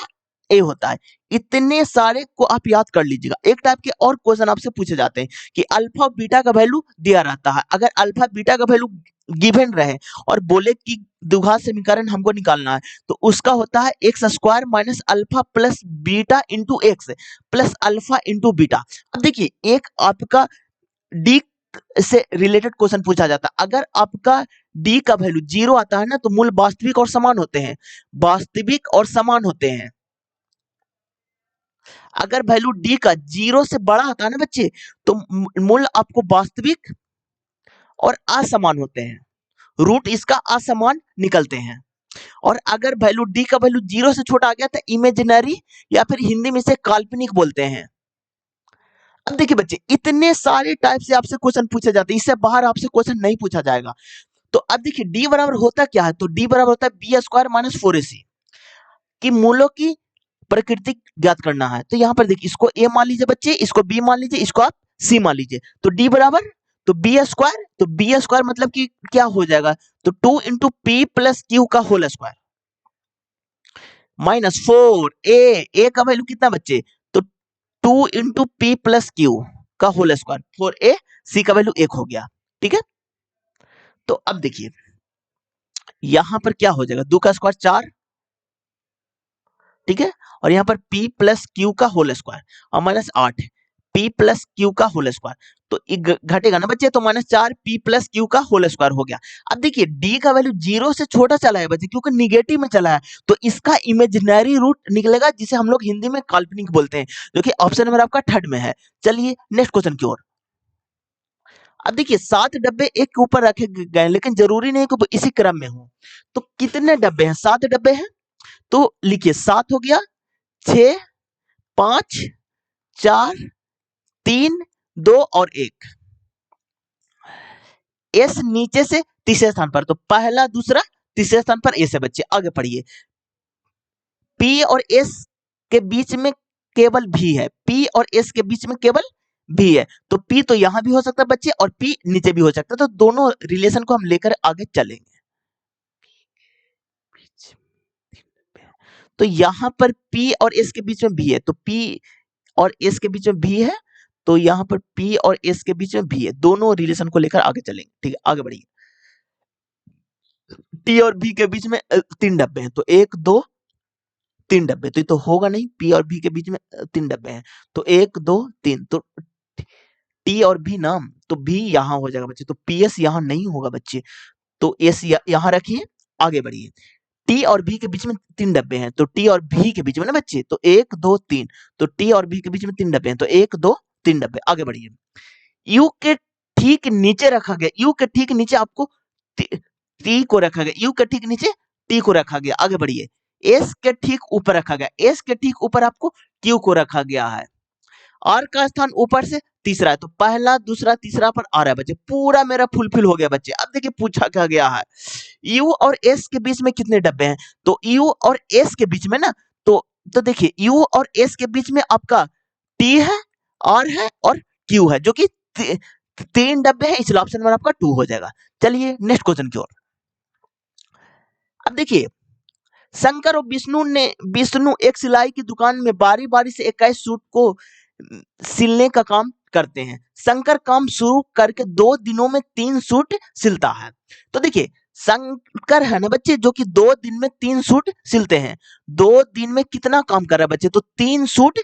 ए होता है। इतने सारे को आप याद कर लीजिएगा। एक टाइप के और क्वेश्चन आपसे पूछे जाते हैं कि अल्फा बीटा का वैल्यू दिया रहता है, अगर अल्फा बीटा का वैल्यू गिवन रहे और बोले कि द्विघात समीकरण हमको निकालना है, तो उसका होता है x square minus alpha plus beta into x plus alpha into beta. अब देखिए एक आपका डी से रिलेटेड क्वेश्चन पूछा जाता है, अगर आपका डी का वैल्यू 0 आता है ना तो मूल वास्तविक और समान होते हैं, वास्तविक और समान होते हैं। अगर वैल्यू डी का 0 से बड़ा आता है ना बच्चे तो मूल आपको वास्तविक और असमान होते हैं, रूट इसका असमान निकलते हैं। और अगर वैल्यू डी का वैल्यू 0 से छोटा आ गया तो इमेजिनरी या फिर हिंदी में इसे काल्पनिक बोलते हैं। अब देखिए बच्चे इतने सारे टाइप से आपसे क्वेश्चन पूछे जाते हैं, इससे बाहर आपसे क्वेश्चन नहीं पूछा जाएगा। तो अब देखिए डी बराबर होता क्या है, तो डी बराबर होता है बी स्क्वायर माइनस 4ac की मूलों की प्रकृति ज्ञात करना है। तो यहाँ पर देखिए इसको ए मान लीजिए बच्चे, इसको बी मान लीजिए, इसको आप सी मान लीजिए। तो डी बराबर तो बी स्क्वायर मतलब कि क्या हो जाएगा, तो 2 इंटू पी प्लस क्यू का होल स्क्वायर माइनस 4 ए का वैल्यू कितना बच्चे, तो 2 इंटू पी प्लस क्यू का होल स्क्वायर 4a, सी का वैल्यू 1 हो गया, ठीक है। तो अब देखिए यहां पर क्या हो जाएगा, 2 का स्क्वायर 4, ठीक है, और यहाँ पर p प्लस क्यू का होल स्क्वायर और माइनस 8 p प्लस क्यू का होल स्क्वायर, तो घटेगा ना बच्चे, तो -4 p प्लस क्यू का होल स्क्वायर हो गया। अब देखिए d का वैल्यू 0 से छोटा चला है बच्चे, क्योंकि निगेटिव में चला है, तो इसका इमेजिनरी रूट निकलेगा जिसे हम लोग हिंदी में काल्पनिक बोलते हैं, जो कि ऑप्शन नंबर आपका थर्ड में है। चलिए नेक्स्ट क्वेश्चन की ओर। अब देखिए 7 डब्बे एक के ऊपर रखे गए, लेकिन जरूरी नहीं कि इसी क्रम में हो। तो कितने डब्बे हैं, 7 डब्बे हैं, तो लिखिए 7 हो गया, 6 5 4 3 2 और 1। एस नीचे से तीसरे स्थान पर, तो पहला दूसरा तीसरे स्थान पर एस है बच्चे। आगे पढ़िए, पी और एस के बीच में केवल भी है, पी और एस के बीच में केवल भी है, तो पी तो यहां भी हो सकता है बच्चे और पी नीचे भी हो सकता है, तो दोनों रिलेशन को हम लेकर आगे चलेंगे। तो यहां पर पी और एस के बीच में भी है, तो पी और एस के बीच में भी है, तो यहां पर पी और एस के बीच में भी है, दोनों रिलेशन को लेकर आगे चलेंगे, ठीक है। आगे बढ़िए, टी और बी के बीच में 3 डब्बे हैं, तो 1 2 3 डब्बे, तो ये तो होगा नहीं, पी और बी के बीच में 3 डब्बे हैं, तो 1 2 3, तो टी और बी नाम, तो बी यहां हो जाएगा बच्चे, तो पी एस यहां नहीं होगा बच्चे, तो एस यहां रखिए। आगे बढ़िए, टी और बी के बीच में 3 डब्बे हैं, तो टी और बी के बीच में ना बच्चे, तो 1 2 3, तो टी और बी के बीच में 3 डब्बे हैं, तो 1 2 3 डब्बे। आगे बढ़िए, यू के ठीक नीचे रखा गया, यू के ठीक नीचे आपको टी को रखा गया, यू के ठीक नीचे टी को रखा गया। आगे बढ़िए, एस के ठीक ऊपर रखा गया, एस के ठीक ऊपर आपको क्यू को रखा गया है। आर का स्थान ऊपर से तीसरा है, तो पहला दूसरा तीसरा पर आ रहा है बच्चे, पूरा मेरा फुलफिल हो गया बच्चे। अब देखिए पूछा क्या गया है, यू और एस के बीच में कितने डब्बे हैं, तो यू और एस के बीच में ना, तो देखिए यू और एस के बीच में आपका टी है, आर है और क्यू है, जो कि 3 डब्बे हैं, इसलिए ऑप्शन नंबर आपका 2 हो जाएगा। चलिए नेक्स्ट क्वेश्चन की ओर। अब देखिए, शंकर और विष्णु एक सिलाई की दुकान में बारी बारी से 21 सूट को सिलने का काम करते हैं। शंकर काम शुरू करके 2 दिनों में 3 सूट सिलता है। तो देखिए शंकर है ना बच्चे, जो कि 2 दिन में 3 सूट सिलते हैं। 2 दिन में कितना काम कर रहा है बच्चे, तो 3 सूट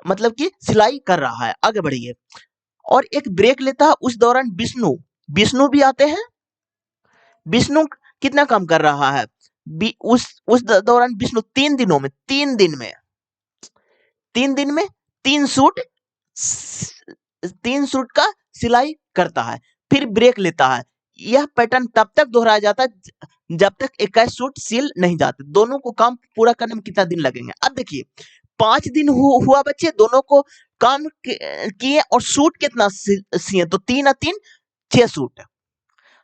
मतलब कि सिलाई कर रहा है। आगे बढ़िए, और एक ब्रेक लेता है, उस दौरान विष्णु भी आते हैं। विष्णु कितना काम कर रहा है, उस दौरान विष्णु 3 दिनों में 3 दिन में 3 सूट 3 सूट का सिलाई करता है, फिर ब्रेक लेता है। यह पैटर्न तब तक दोहराया जाता है जब तक 21 सूट सिल नहीं जाते। दोनों को काम पूरा करने में कितना दिन लगेंगे। अब देखिए 5 दिन हुआ बच्चे, दोनों को काम किए और सूट कितना सिए, तो 3 और 3 6 सूट।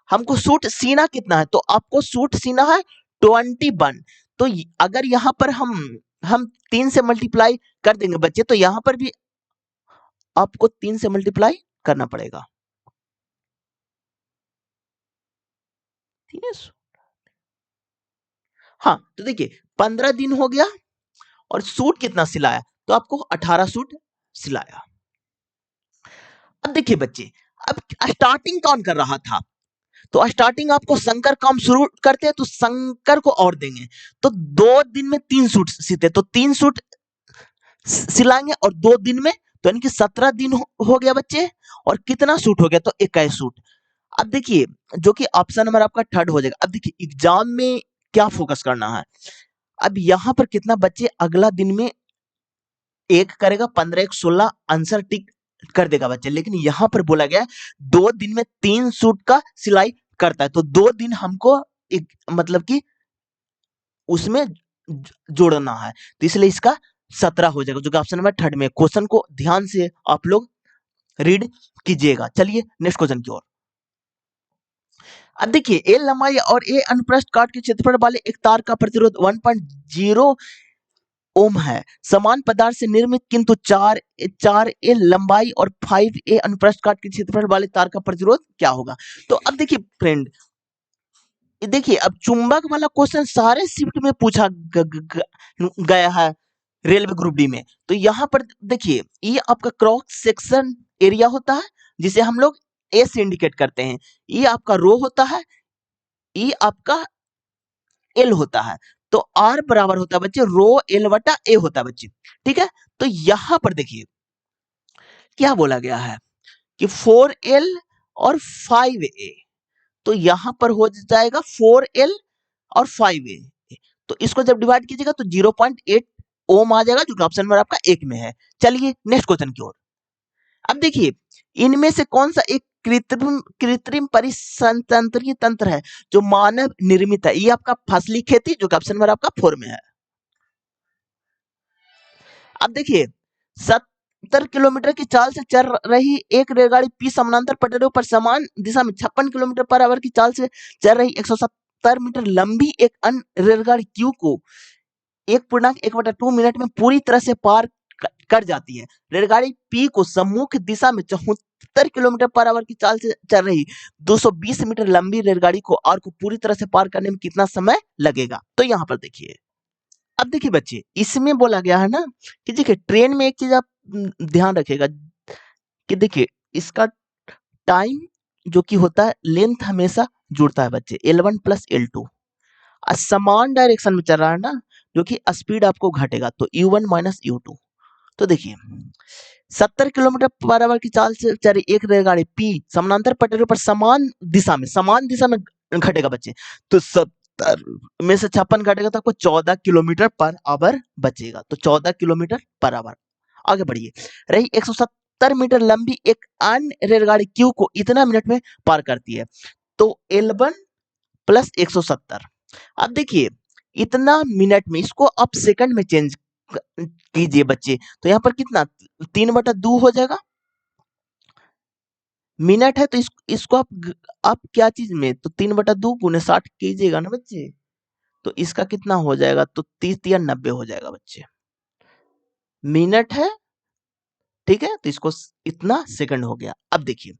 हमको सूट सीना कितना है, तो आपको सूट सीना है 21। तो अगर यहाँ पर हम 3 से मल्टीप्लाई कर देंगे बच्चे, तो यहाँ पर भी आपको 3 से मल्टीप्लाई करना पड़ेगा। ठीक है, हाँ तो देखिए 15 दिन हो गया और सूट कितना सिलाया, तो आपको 18 सूट सिलाया। अब देखिए बच्चे, अब स्टार्टिंग कौन कर रहा था, तो स्टार्टिंग आपको शंकर काम शुरू करते हैं तो शंकर को और देंगे, तो 2 दिन में 3 सूट सीते, तो 3 सूट सिलाएंगे और 2 दिन में, तो यानी कि 17 दिन हो गया बच्चे। और कितना सूट हो गया, तो 21 सूट। अब देखिए जो कि ऑप्शन नंबर आपका थर्ड हो जाएगा। अब देखिए एग्जाम में क्या फोकस करना है, अब यहाँ पर कितना बच्चे अगला दिन में एक करेगा, 15 1 16 आंसर टिक कर देगा बच्चे, लेकिन यहाँ पर बोला गया 2 दिन में 3 सूट का सिलाई करता है, तो 2 दिन हमको एक मतलब कि उसमें जोड़ना है, तो इसलिए इसका 17 हो जाएगा, जो कि ऑप्शन नंबर थर्ड में। क्वेश्चन को ध्यान से आप लोग रीड कीजिएगा। चलिए नेक्स्ट क्वेश्चन की ओर। अब देखिए ए लंबाई और ए अनुप्रस्थ काट के क्षेत्रफल वाले एक तार का प्रतिरोध 1.0 ओम है। समान पदार्थ से निर्मित किंतु 4 ए लंबाई और 5 ए अनुप्रस्थ काट के क्षेत्रफल वाले तार का प्रतिरोध क्या होगा। तो अब देखिए फ्रेंड, देखिए अब चुंबक वाला क्वेश्चन सारे शिफ्ट में पूछा गया है रेलवे ग्रुप डी में। तो यहाँ पर देखिए ये आपका क्रॉस सेक्शन एरिया होता है, जिसे हम लोग ए से इंडिकेट करते हैं। ये आपका रो होता है, ये आपका एल होता है, तो आर बराबर होता है बच्चे रो एल बटा ए होता है बच्चे। ठीक है, तो यहां पर देखिए क्या बोला गया है कि 4L और 5A, तो यहां पर हो जाएगा 4L और 5A, तो इसको जब डिवाइड कीजिएगा तो 0.8 ओम आ जाएगा, जो कि ऑप्शन नंबर आपका एक में है। चलिए नेक्स्ट क्वेश्चन की ओर। अब देखिए इनमें से कौन सा एक कृत्रिम परिसंतरणीय तंत्र है जो मानव निर्मित है। ये आपका फसली खेती, जो कि ऑप्शन नंबर आपका 4 में है। अब देखिए 70 किलोमीटर की चाल से चल रही एक रेलगाड़ी पी समानांतर पटरियों पर समान दिशा में 56 किलोमीटर पर आवर की चाल से चल रही 170 मीटर लंबी एक अन्य रेलगाड़ी क्यू को 1.1/2 मिनट में पूरी तरह से पार कर जाती है। रेलगाड़ी पी को सम्मुख दिशा में 74 किलोमीटर पर आवर की चाल से चल रही 220 मीटर लंबी रेलगाड़ी को आर को पूरी तरह से पार करने में कितना समय लगेगा। तो यहाँ पर देखिए, अब देखिए बच्चे इसमें बोला गया है ना कि देखिए ट्रेन में एक चीज आप ध्यान रखिएगा कि देखिए इसका टाइम जो कि होता है लेंथ हमेशा जुड़ता है बच्चे, L1 प्लस L2 समान डायरेक्शन में चल रहा है ना, जो कि स्पीड आपको घटेगा, तो U1 माइनस U2। तो देखिए 70 किलोमीटर पर आवर की चाल से चल रही एक रेलगाड़ी पी समानांतर पटरियों पर समान दिशा में घटेगा बच्चे, तो 70 में से 56 घटेगा तो आपको 14 किलोमीटर पर आवर बचेगा, तो 14 किलोमीटर पर आवर आगे बढ़िए। रही 170 मीटर लंबी एक अन्य रेलगाड़ी क्यू को इतना मिनट में पार करती है, तो L1 प्लस 170। अब देखिए इतना मिनट में, इसको आप सेकंड में चेंज कीजिए बच्चे, तो यहाँ पर कितना 3/2 हो जाएगा। मिनट है तो इसको आप क्या चीज में, तो 3/2 गुने 60 कीजिएगा ना बच्चे, तो इसका कितना हो जाएगा, तो 30 या 90 हो जाएगा बच्चे। मिनट है, ठीक है, तो इसको इतना सेकंड हो गया। अब देखिए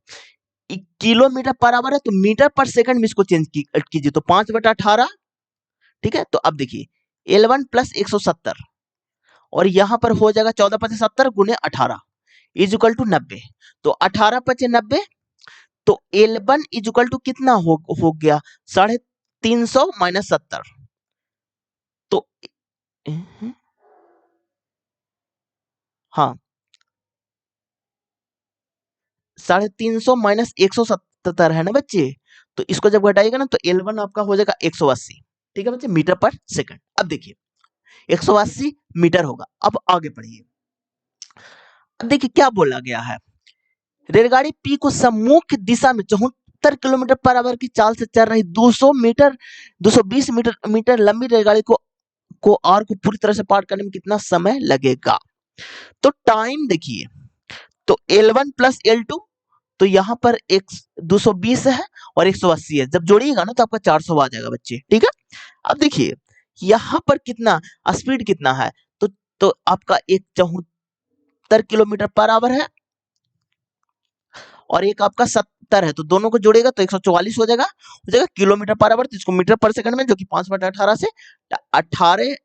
किलोमीटर पर आवर है, तो मीटर पर सेकंड में इसको चेंज कीजिए, तो 5/18, ठीक है। तो अब देखिए L1 प्लस 170 और यहाँ पर हो जाएगा 14×5 = 70 गुने 18 इज इक्वल टू 90। तो 18×5 = 90, तो L1 इज इक्वल टू कितना हो गया 350 माइनस 70। तो हाँ 350 माइनस 170 है ना बच्चे, तो इसको जब घटाइएगा ना तो L1 आपका हो जाएगा 180, ठीक है बच्चे, मीटर पर सेकंड। अब देखिए 180 मीटर होगा। अब आगे बढ़िए, अब देखिए क्या बोला गया है, रेलगाड़ी पी को सम्मुख दिशा में 74 किलोमीटर पर आवर की चाल से चल रही 220 मीटर लंबी रेलगाड़ी को आर को पूरी तरह से पार करने में कितना समय लगेगा। तो टाइम देखिए, तो L1 प्लस L2, तो यहाँ पर 220 है और 180 है, जब जोड़िएगा ना तो आपका 400 आ जाएगा बच्चे, ठीक है। अब देखिए यहाँ पर कितना स्पीड कितना है, तो आपका 74 किलोमीटर पर आवर है और एक आपका 70 है, तो दोनों को जोड़ेगा तो 144 हो जाएगा किलोमीटर पर आवर। तो इसको मीटर पर सेकंड में, जो कि 5/18 से 18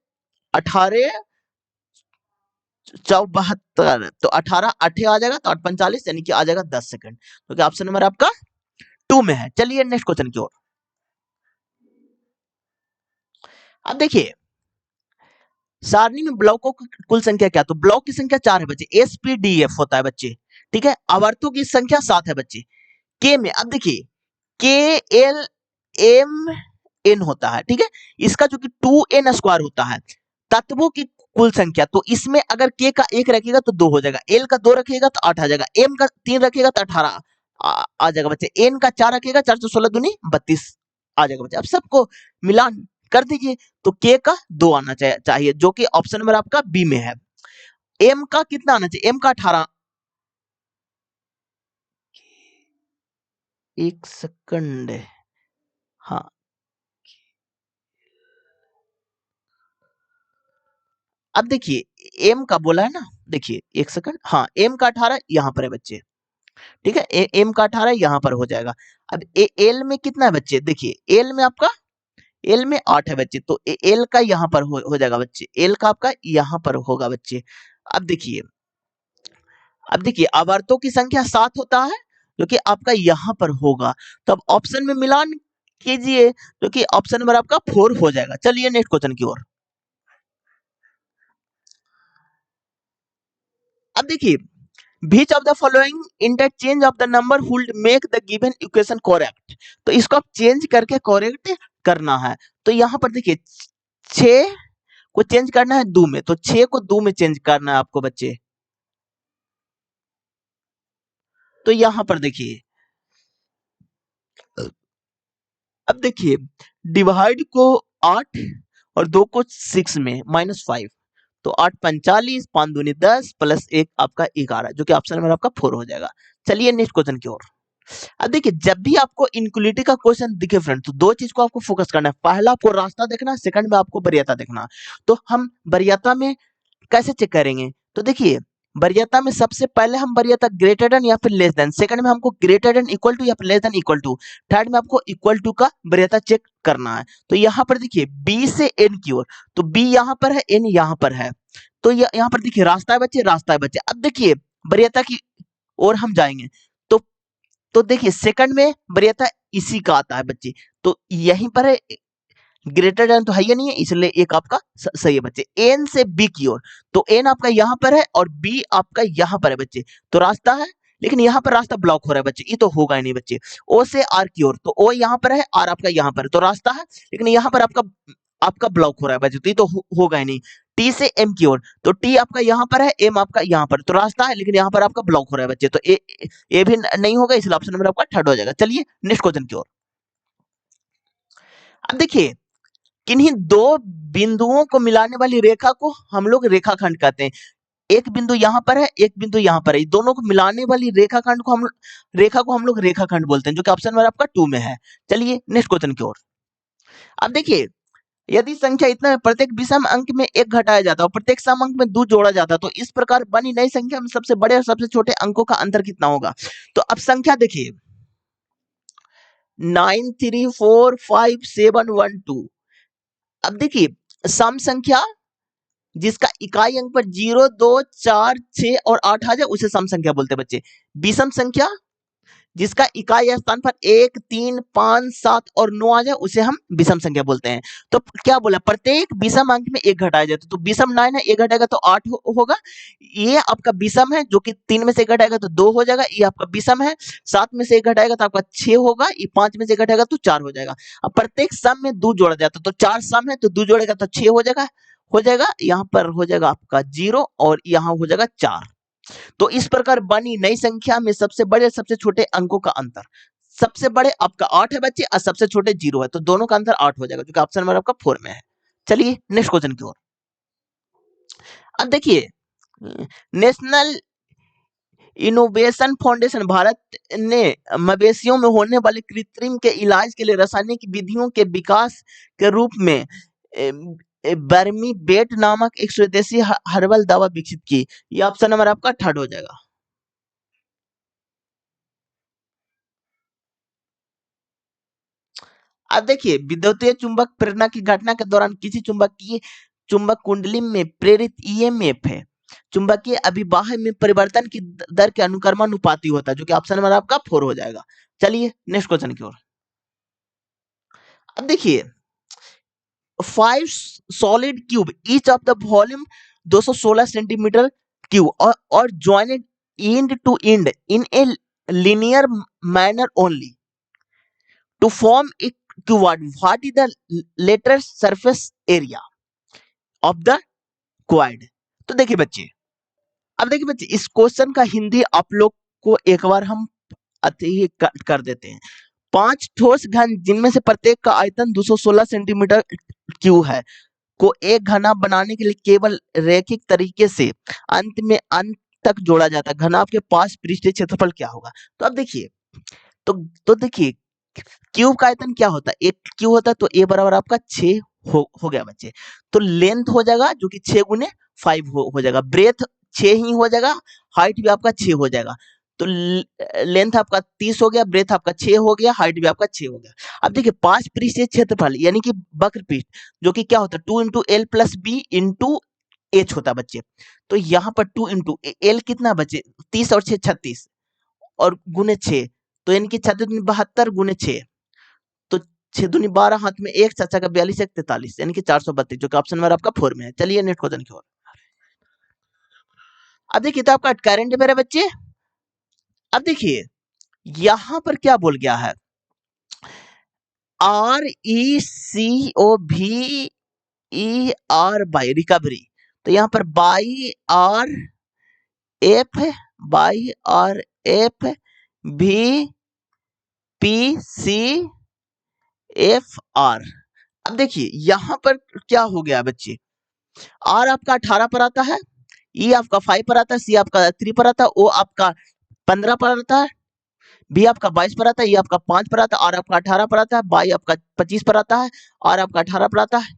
72, तो 18 8 आ जाएगा, तो 8×45 यानी कि आ जाएगा 10 सेकंड। तो क्या ऑप्शन नंबर आपका 2 में है। चलिए नेक्स्ट क्वेश्चन की ओर। अब देखिए सारणी में ब्लॉकों की कुल संख्या क्या, तो ब्लॉक की संख्या 4 है बच्चे, SPDF होता है बच्चे, ठीक है। आवर्तों की संख्या 7 है बच्चे। के में अब देखिए KLMN होता है, ठीक है। इसका जो कि 2n² होता है। तत्वों की कुल संख्या, तो इसमें अगर के का 1 रखिएगा तो 2 हो जाएगा, एल का 2 रखिएगा तो 8 आ जाएगा, एम का 3 रखिएगा तो 18 आ जाएगा बच्चे, एन का 4 रखिएगा 4 × 16 = 32 आ जाएगा बच्चे। अब सबको मिलान कर दीजिए, तो के का 2 आना चाहिए, जो कि ऑप्शन नंबर आपका बी में है। एम का कितना आना चाहिए, एम का 18, एक सेकंड, हाँ अब देखिए एम का बोला है ना, देखिए एक सेकंड, हाँ एम का 18 यहाँ पर है बच्चे, ठीक है। एम का 18 यहाँ पर हो जाएगा। अब एल में कितना है बच्चे, देखिए एल में आपका, एल में 8 है बच्चे, तो एल का यहाँ पर हो जाएगा बच्चे, एल का आपका यहाँ पर होगा बच्चे। अब देखिए आवर्तों की संख्या 7 होता है, जो कि आपका यहाँ पर होगा। तो अब ऑप्शन में मिलान कीजिए, जो कि ऑप्शन नंबर आपका 4 हो जाएगा। चलिए नेक्स्ट क्वेश्चन की ओर। अब देखिए which of the following interchange of the number would make the given equation correct, तो इसको आप चेंज करके करेक्ट करना है। तो यहाँ पर देखिए 6 को चेंज करना है 2 में, तो 6 को 2 में चेंज करना है आपको बच्चे। तो यहाँ पर देखिए, अब देखिए डिवाइड को 8 और 2 को 6 में -5, तो 8 45, 5 दूनी 10 प्लस 1 आपका 11, जो कि ऑप्शन नंबर आपका 4 हो जाएगा। चलिए नेक्स्ट क्वेश्चन की ओर। अब देखिए जब भी आपको इनक्वलिटी का क्वेश्चन दिखे फ्रेंड, तो दो चीज को आपको फोकस करना है, पहला आपको रास्ता देखना है, सेकंड में आपको वरीयता देखना है। तो हम वरीयता में कैसे चेक करेंगे, तो देखिए वरीयता में सबसे पहले हम वरीयता ग्रेटर देन या फिर लेस देन, सेकंड में हमको ग्रेटर देन इक्वल टू या फिर less than equal to, third में आपको इक्वल टू का वरीयता चेक करना है। तो यहाँ पर देखिए बी से एन की ओर, तो बी यहाँ पर है, एन यहाँ पर है, तो यहाँ पर देखिए रास्ता है बच्चे, रास्ता है बच्चे। अब देखिए वरीयता की ओर हम जाएंगे, तो देखिए सेकंड में वरीयता इसी का आता है बच्चे, तो यहीं पर है, ग्रेटर देन तो है ही नहीं है, इसलिए एक आपका सही है बच्चे। एन से बी की ओर, तो एन आपका यहाँ पर है और बी आपका यहाँ पर है बच्चे, तो रास्ता है, लेकिन यहाँ पर रास्ता ब्लॉक हो रहा है बच्चे, ये तो होगा ही नहीं बच्चे। ओ से आर की ओर, तो ओ यहाँ पर है, आर आपका यहाँ पर है, तो रास्ता है, लेकिन यहाँ पर आपका ब्लॉक हो रहा है बच्चे, तो ये तो होगा ही नहीं। टी से एम की ओर, तो टी आपका यहाँ पर है, एम आपका यहाँ पर, तो रास्ता है लेकिन यहाँ पर आपका ब्लॉक हो रहा है बच्चे, तो ए भी नहीं होगा, इसलिए ऑप्शन नंबर आपका थर्ड हो जाएगा। चलिए नेक्स्ट क्वेश्चन की ओर। अब देखिए, किन्हीं दो बिंदुओं को मिलाने वाली रेखा को हम लोग रेखाखंड कहते हैं। एक बिंदु यहाँ पर है, एक बिंदु यहाँ पर है, दोनों को मिलाने वाली रेखा को हम लोग रेखाखंड बोलते हैं, जो कि ऑप्शन नंबर आपका 2 में है। चलिए नेक्स्ट क्वेश्चन की ओर। अब देखिए, यदि संख्या इतना है, प्रत्येक विषम अंक में एक घटाया जाता है और प्रत्येक सम अंक में 2 जोड़ा जाता है, तो इस प्रकार बनी नई संख्या में सबसे बड़े और सबसे छोटे अंकों का अंतर कितना होगा? तो अब संख्या देखिए, 93457112। अब देखिए, सम संख्या जिसका इकाई अंक पर 0, 2, 4, 6 और 8 आ जाए उसे सम संख्या बोलते हैं बच्चे। विषम संख्या जिसका इकाई स्थान पर 1, 3, 5, 7 और 9 आ जाए उसे हम विषम संख्या बोलते हैं। तो क्या बोला, प्रत्येक विषम अंक में एक घटाया जाता है, तो विषम 9 है, एक घटाएगा तो 8 होगा। ये आपका विषम है जो कि 3 में से एक घटाएगा तो 2 हो जाएगा। ये आपका विषम है, 7 में से एक घटाएगा तो आपका 6 होगा। ये 5 में से एक घटाएगा तो 4 हो जाएगा। अब प्रत्येक सम में 2 जोड़ा जाता है, तो 4 सम है तो 2 जोड़ेगा तो 6 हो जाएगा। यहाँ पर हो जाएगा आपका 0 और यहाँ हो जाएगा 4। तो इस प्रकार बनी नई संख्या में सबसे बड़े सबसे छोटे अंकों का अंतर, सबसे बड़े आपका 8 है बच्चे और सबसे छोटे 0 है, तो दोनों का अंतर 8 हो जाएगा, जो कि ऑप्शन नंबर आपका 4 में है। चलिए नेक्स्ट क्वेश्चन की ओर। अब देखिए, नेशनल इनोवेशन फाउंडेशन भारत ने मवेशियों में होने वाले कृत्रिम के इलाज के लिए रासायनिक विधियों के विकास के रूप में बर्मी बेट नामक एक स्वदेशी हर्बल दवा विकसित की। यह ऑप्शन नंबर आपका थर्ड हो जाएगा। अब देखिए, विद्युतीय चुंबक प्रेरणा की घटना के दौरान किसी चुंबक कुंडली में प्रेरित ईएमएफ है चुंबकीय अभिवाह में परिवर्तन की दर के अनुक्रमानुपाती होता है, जो कि ऑप्शन नंबर आपका 4 हो जाएगा। चलिए नेक्स्ट क्वेश्चन की ओर। अब देखिए, 5 solid cube each of the volume 216 centimetre cube और jointed end to end in a linear manner only to form a quad. What is the lateral surface area of the quad? तो देखिए बच्चे, अब देखिए बच्चे, इस क्वेश्चन का हिंदी आप लोग को एक बार हम अति कर देते हैं। 5 ठोस घन जिनमें से प्रत्येक का आयतन 216 सेंटीमीटर क्यूब है को एक घना बनाने के लिए केवल रैखिक तरीके से अंत तक जोड़ा जाता है। घनाभ के पास पृष्ठीय क्षेत्रफल क्या होगा? तो अब देखिए, तो देखिए, क्यूब का आयतन क्या होता है? एक क्यूब होता है, तो ए बराबर आपका 6 हो गया बच्चे। तो लेंथ हो जाएगा जो कि 6 गुने 5 हो जाएगा। ब्रेथ 6 ही हो जाएगा, हाइट भी आपका 6 हो जाएगा। तो लेंथ आपका 30 हो गया, ब्रेथ आपका 6 हो गया, हाइट भी आपका 6 हो गया। अब देखिए, 5 पृष्ठीय क्षेत्रफल यानी कि वक्र पृष्ठ, जो कि क्या होता है 2 into l plus b into h होता है बच्चे। तो यहाँ पर 2 इंटू एल कितना बचे, 30 और 6 36 और गुने 6, तो यानी कि 72 गुने 6, तो 6 दूनी 12, हाथ में 1, चाचा का 42, 1 43, यानी कि 432, जो कि ऑप्शन नंबर आपका 4 में है। चलिए नेक्स्ट क्वेश्चन की ओर। अब देखिए, तो आपका करंट अफेयर है बच्चे। अब देखिए, यहां पर क्या बोल गया है, RECOVER रिकवरी, तो यहाँ पर बाई आर एफ भी PCFR। अब देखिए, यहां पर क्या हो गया बच्चे, आर आपका 18 पर आता है, ई आपका 5 पर आता है, सी आपका 3 पर आता है, ओ आपका 15 पर आता है, बी आपका 22 पर आता है, ई आपका 5 पर आता है, आर आपका 18 पर आता है, बाई आपका 25 पर आता है, आर आपका 18 पर आता है,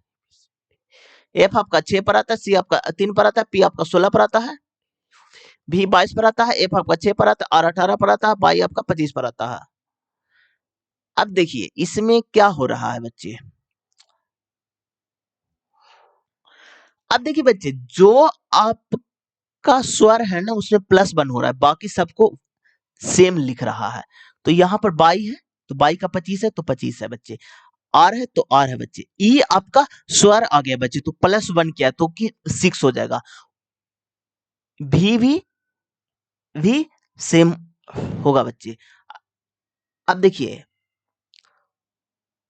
एफ आपका 6 पर आता है, सी आपका 3 पर आता है, पी आपका 16 पर आता है, भी 22 पर आता है, एफ आपका 6 पर आता है, आर 18 पर आता है, बाई आपका 25 पर आता है। अब देखिए, इसमें क्या हो रहा है बच्चे, अब देखिए बच्चे, जो आपका स्वर है ना उसमें +1 हो रहा है, बाकी सबको सेम लिख रहा है। तो यहाँ पर बाई है तो बाई का 25 है तो 25 है बच्चे, आर है तो आर है बच्चे, ई आपका स्वर आ गया बच्चे तो +1 किया तो कि 6 हो जाएगा, भी सेम होगा बच्चे। अब देखिए,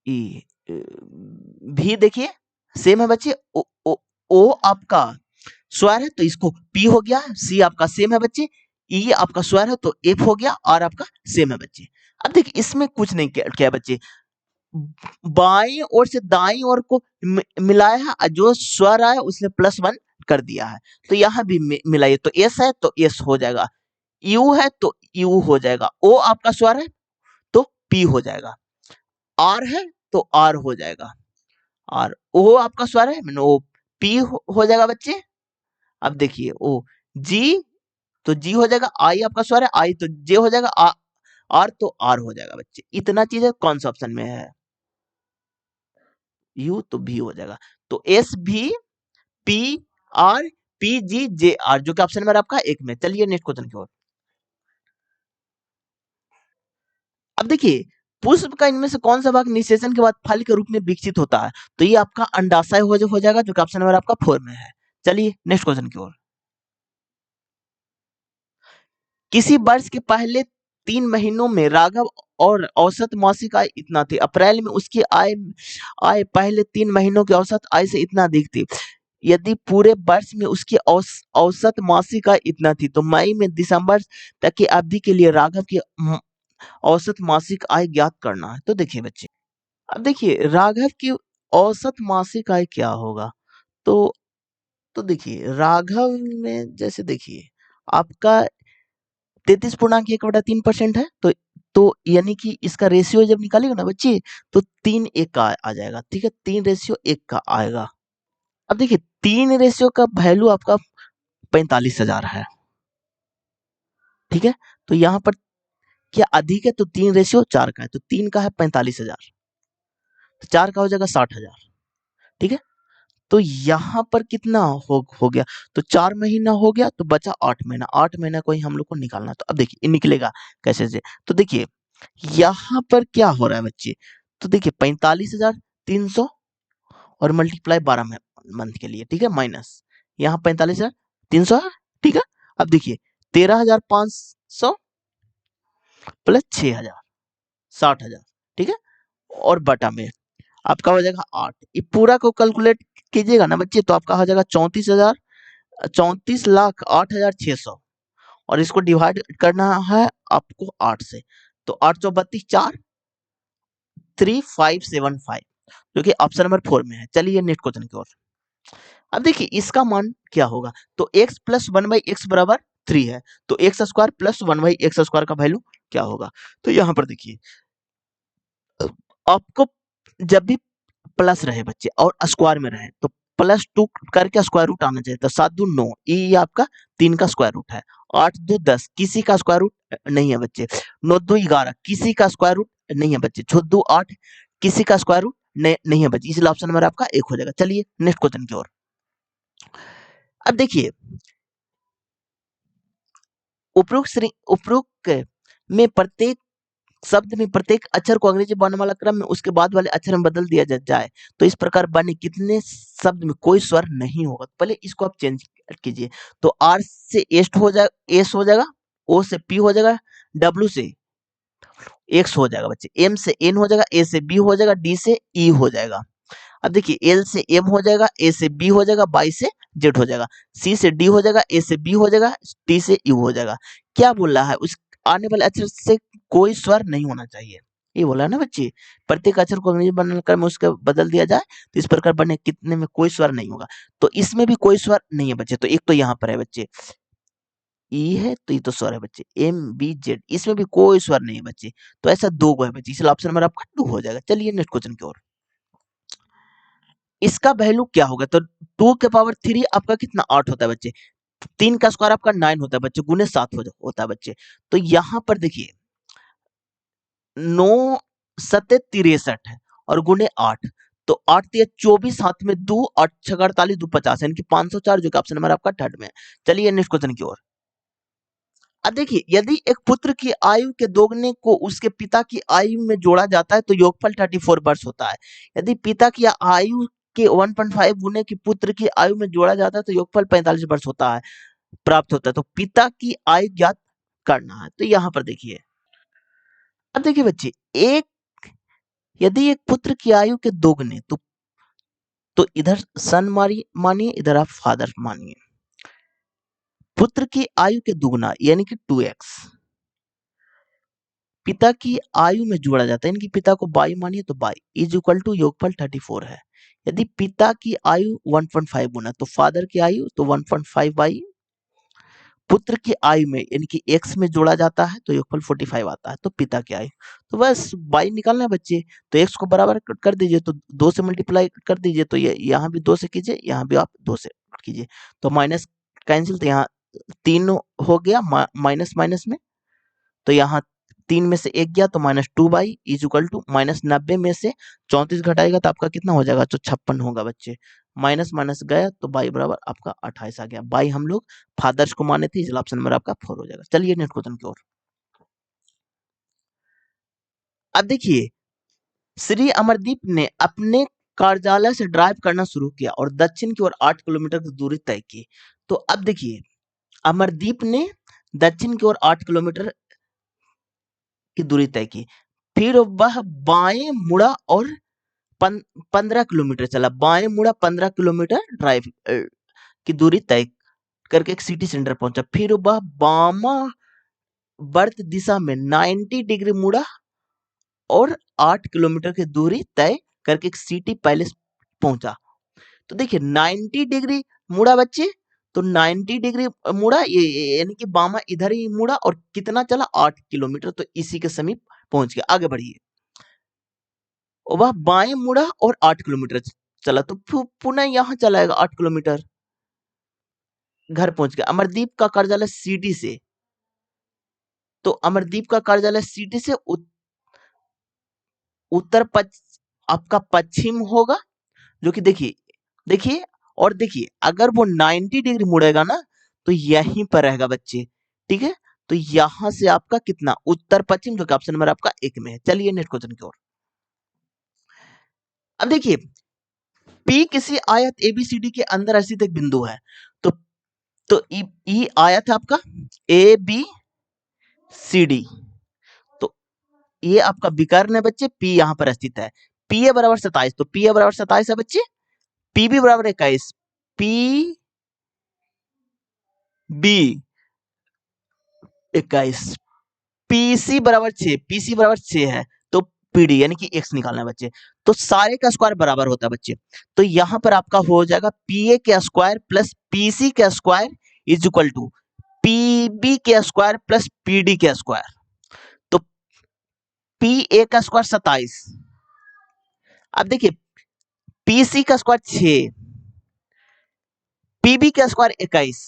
ई भी देखिए सेम है बच्चे, ओ ओ आपका स्वर है तो इसको पी हो गया, सी आपका सेम है बच्चे, ई आपका स्वर है तो एफ हो गया, आर आपका सेम है बच्चे। अब देखिए इसमें कुछ नहीं क्या है बच्चे, बाईं ओर से दाईं ओर को मिलाया है और जो स्वर आया उसने +1 कर दिया है, तो यहाँ भी मिलाइए, तो एस है तो एस हो जाएगा, यू है तो यू हो जाएगा, ओ आपका स्वर है तो पी हो जाएगा, आर है तो आर हो जाएगा, और ओ आपका स्वर है मैंने ओ पी हो जाएगा बच्चे। अब देखिए ओ जी तो जी हो जाएगा, आई आपका स्वर है आई तो जे हो जाएगा, आर तो आर हो जाएगा बच्चे। इतना चीज है, कौन सा ऑप्शन में है, यू तो भी हो जाएगा, तो एस भी P R P G J are, जो कि ऑप्शन नंबर आपका एक में। चलिए नेक्स्ट क्वेश्चन की ओर। अब देखिए पुष्प का इनमें से कौन सा भाग निषेचन के बाद फल के रूप में विकसित होता है, तो ये आपका अंडाशय हो जाएगा, जो कि ऑप्शन नंबर आपका 4 में है। चलिए नेक्स्ट क्वेश्चन की ओर। किसी वर्ष के पहले 3 महीनों में राघव और औसत मासिक आय इतना थी, अप्रैल में उसकी आय आय पहले 3 महीनों की औसत आय से इतना अधिक थी, यदि पूरे वर्ष में उसकी औसत मासिक आय इतना थी, तो मई में दिसंबर तक की अवधि के लिए राघव की औसत मासिक आय ज्ञात करना है। तो देखिए बच्चे, अब देखिए राघव की औसत मासिक आय क्या होगा, तो देखिए राघव में जैसे देखिए आपका 33.1/3% है, यानी कि इसका रेशियो जब निकालेगा ना बच्चे, तो 3:1 का आ जाएगा, ठीक है, 3:1 का आएगा। अब देखिए 3 का वैल्यू आपका 45,000 है, ठीक है, तो यहाँ पर क्या अधिक है, तो 3:4 का है, तो 3 का है 45,000, तो 4 का हो जाएगा 60,000, ठीक है, तो यहाँ पर कितना हो गया, तो 4 महीना हो गया, तो बचा 8 महीना, 8 महीना को ही हम लोग को निकालना है। तो अब देखिए ये निकलेगा कैसे से, तो देखिए यहाँ पर क्या हो रहा है बच्चे, तो देखिए 45,300 और मल्टीप्लाई 12 मंथ के लिए, ठीक है, माइनस यहाँ 45,300 है, ठीक है, अब देखिए 13,500 प्लस 6,000 60,000, ठीक है, और बटा में आपका हो जाएगा 8, ये पूरा को कैलकुलेट कीजिएगा ना बच्चे, तो आपका हो जाएगा 34,08,600, और इसको डिवाइड करना है आपको 8 से, तो 832 4 3575, जो कि ऑप्शन नंबर 4 में है। चलिए नेक्स्ट क्वेश्चन की ओर। अब देखिए इसका मान क्या होगा, तो x प्लस 1/x बराबर 3 है, तो x square plus 1/x square का वैल्यू क्या होगा, तो यहाँ पर देखिए आपको जब भी प्लस रहे बच्चे और स्क्वायर में रहे, तो +2 करके स्क्वायर रूट आना चाहिए, तो 7 2 9, ये आपका 3 का स्क्वायर रूट है, 8 2 10 किसी का स्क्वायर रूट नहीं है बच्चे, 9 2 11 किसी का स्क्वायर रूट नहीं है बच्चे, 6 2 8 किसी का स्क्वायर रूट नहीं है बच्चे, इसलिए ऑप्शन नंबर आपका एक हो जाएगा। चलिए नेक्स्ट क्वेश्चन की ओर। अब देखिए उपरोक्त में प्रत्येक शब्द में प्रत्येक अक्षर को अंग्रेजी वर्णमाला क्रम में उसके बाद वाले अक्षर में बदल दिया जाए, तो इस प्रकार बने कितने शब्द में कोई स्वर नहीं होगा, पहले इसको आप चेंज कीजिए, तो आर से एस हो जाएगा, ओ से पी हो जाएगा, डब्ल्यू से एक्स हो जाएगा बच्चे, एम से एन हो जाएगा, ए से बी हो जाएगा, डी से ई हो जाएगा। अब देखिए एल से एम हो जाएगा, ए से बी हो जाएगा, वाई से जेड हो जाएगा, सी से डी हो जाएगा, ए से बी हो जाएगा, टी से यू हो जाएगा। क्या बोल रहा है, उस आने वाले अक्षर से कोई स्वर नहीं होना चाहिए, ये बोला है ना बच्चे, प्रत्येक अक्षर को अंग्रेजी बनकर में उसका बदल दिया जाए, तो इस प्रकार बने कितने में कोई स्वर नहीं होगा, तो इसमें भी कोई स्वर नहीं है बच्चे, तो एक तो यहाँ पर है बच्चे ई है, तो ये तो स्वर है बच्चे, एम बी जेड, इसमें भी कोई स्वर नहीं है बच्चे, तो ऐसा दो गो है बच्चे, इसलिए ऑप्शन नंबर आपका 2 हो जाएगा। चलिए नेक्स्ट क्वेश्चन की ओर। इसका वैल्यू क्या होगा, तो 2 की पावर 3 आपका कितना 8 होता है बच्चे, 3 का स्क्वायर आपका 9 होता है बच्चे, गुने 7 होता है बच्चे, तो यहाँ पर देखिए 9 सत्ते 63 है और गुने 8, तो 8 तिया 24, हाथ में 2, 8 छः 48, 2 50, यानी कि 504, जो कि ऑप्शन नंबर आपका थर्ड में है। चलिए नेक्स्ट क्वेश्चन की ओर। अब देखिए यदि एक पुत्र की आयु के दोगुने को उसके पिता की आयु में जोड़ा जाता है, तो योगफल 34 वर्ष होता है, यदि पिता की आयु के 1.5 गुने की पुत्र की आयु में जोड़ा जाता है, तो योगफल 45 वर्ष होता है, प्राप्त होता है, तो पिता की आयु ज्ञात करना है। तो यहाँ पर देखिए, अब देखिए बच्चे एक यदि एक पुत्र की आयु के दोगुने, तो तो इधर सन मानिए, इधर आप फादर मानिए। पुत्र की आयु के दुगुना यानी कि 2x पिता की आयु में जोड़ा जाता है, यानी कि पिता को बाई मानिए तो बाई इज इक्वल टू योगफल 34 है। यदि पिता की आयु 1.5 गुना तो फादर की आयु तो 1.5 बाई पुत्र की आयु में यानी कि x में जोड़ा जाता है तो योगफल 45 आता है, तो पिता की आयु। तो बस बाई निकालना है बच्चे, तो x को बराबर कर दीजिए, तो 2 से मल्टीप्लाई कर दीजिए, तो ये यहाँ भी 2 से कीजिए, यहाँ भी आप 2 से कीजिए, तो माइनस कैंसिल, तो यहाँ 3 हो गया माइनस माइनस में, तो यहाँ 3 में से 1 गया तो -2 बाई इज इक्वल टू -90 में से 34 घटाएगा तो आपका कितना हो जाएगा, तो 56 होगा बच्चे। माइनस माइनस गया तो बाई बराबर आपका 28 आ गया। बाई हम लोग फादर्स को माने थे, इसलिए ऑप्शन नंबर आपका 4 हो जाएगा। चलिए नेक्स्ट क्वेश्चन की ओर। अब देखिए, श्री अमरदीप ने अपने कार्यालय से ड्राइव करना शुरू किया और दक्षिण की ओर 8 किलोमीटर की दूरी तय की। तो अब देखिए, अमरदीप ने दक्षिण की ओर 8 किलोमीटर की दूरी तय की, फिर वह बाएं मुड़ा और 15 किलोमीटर चला, बाएं मुड़ा 15 किलोमीटर ड्राइव की दूरी तय करके एक सिटी सेंटर पहुंचा, फिर वह बामा वर्त दिशा में 90 डिग्री मुड़ा और 8 किलोमीटर की दूरी तय करके एक सिटी पैलेस पहुंचा। तो देखिए 90 डिग्री मुड़ा बच्चे, तो 90 डिग्री मुड़ा, ये यानी कि बामा इधर ही मुड़ा और कितना चला 8 किलोमीटर, तो इसी के समीप पहुंच गया। आगे बढ़िए, वह बाएं मुड़ा और 8 किलोमीटर चला, तो पुनः यहाँ चलाएगा 8 किलोमीटर, घर पहुंच गया। अमरदीप का कार्यालय सिटी से, तो अमरदीप का कार्यालय सिटी से उत्तर आपका पश्चिम होगा, जो कि देखिए देखिए और देखिए, अगर वो 90 डिग्री मुड़ेगा ना तो यहीं पर रहेगा बच्चे, ठीक है। तो यहां से आपका कितना उत्तर पश्चिम, जो कि ऑप्शन नंबर आपका 1 में है। चलिए नेक्स्ट क्वेश्चन की ओर। अब देखिए, P किसी आयत ABCD के अंदर स्थित एक बिंदु है, तो ई आयत है आपका ABCD, तो ये आपका विकर्ण है बच्चे, P यहाँ पर स्थित है। PA बराबर 27, तो PA बराबर 27 है बच्चे, PB बराबर 21, PB 21, PC बराबर 6, PC बराबर 6 है, तो PD यानी कि x निकालना है बच्चे, तो सारे का स्क्वायर बराबर होता है बच्चे, तो यहाँ पर आपका हो जाएगा PA के स्क्वायर प्लस PC के square is equal to PB के स्क्वायर प्लस PD के स्क्वायर, तो PA का स्क्वायर 27, अब देखिए PC का स्क्वायर 6, PB का स्क्वायर 21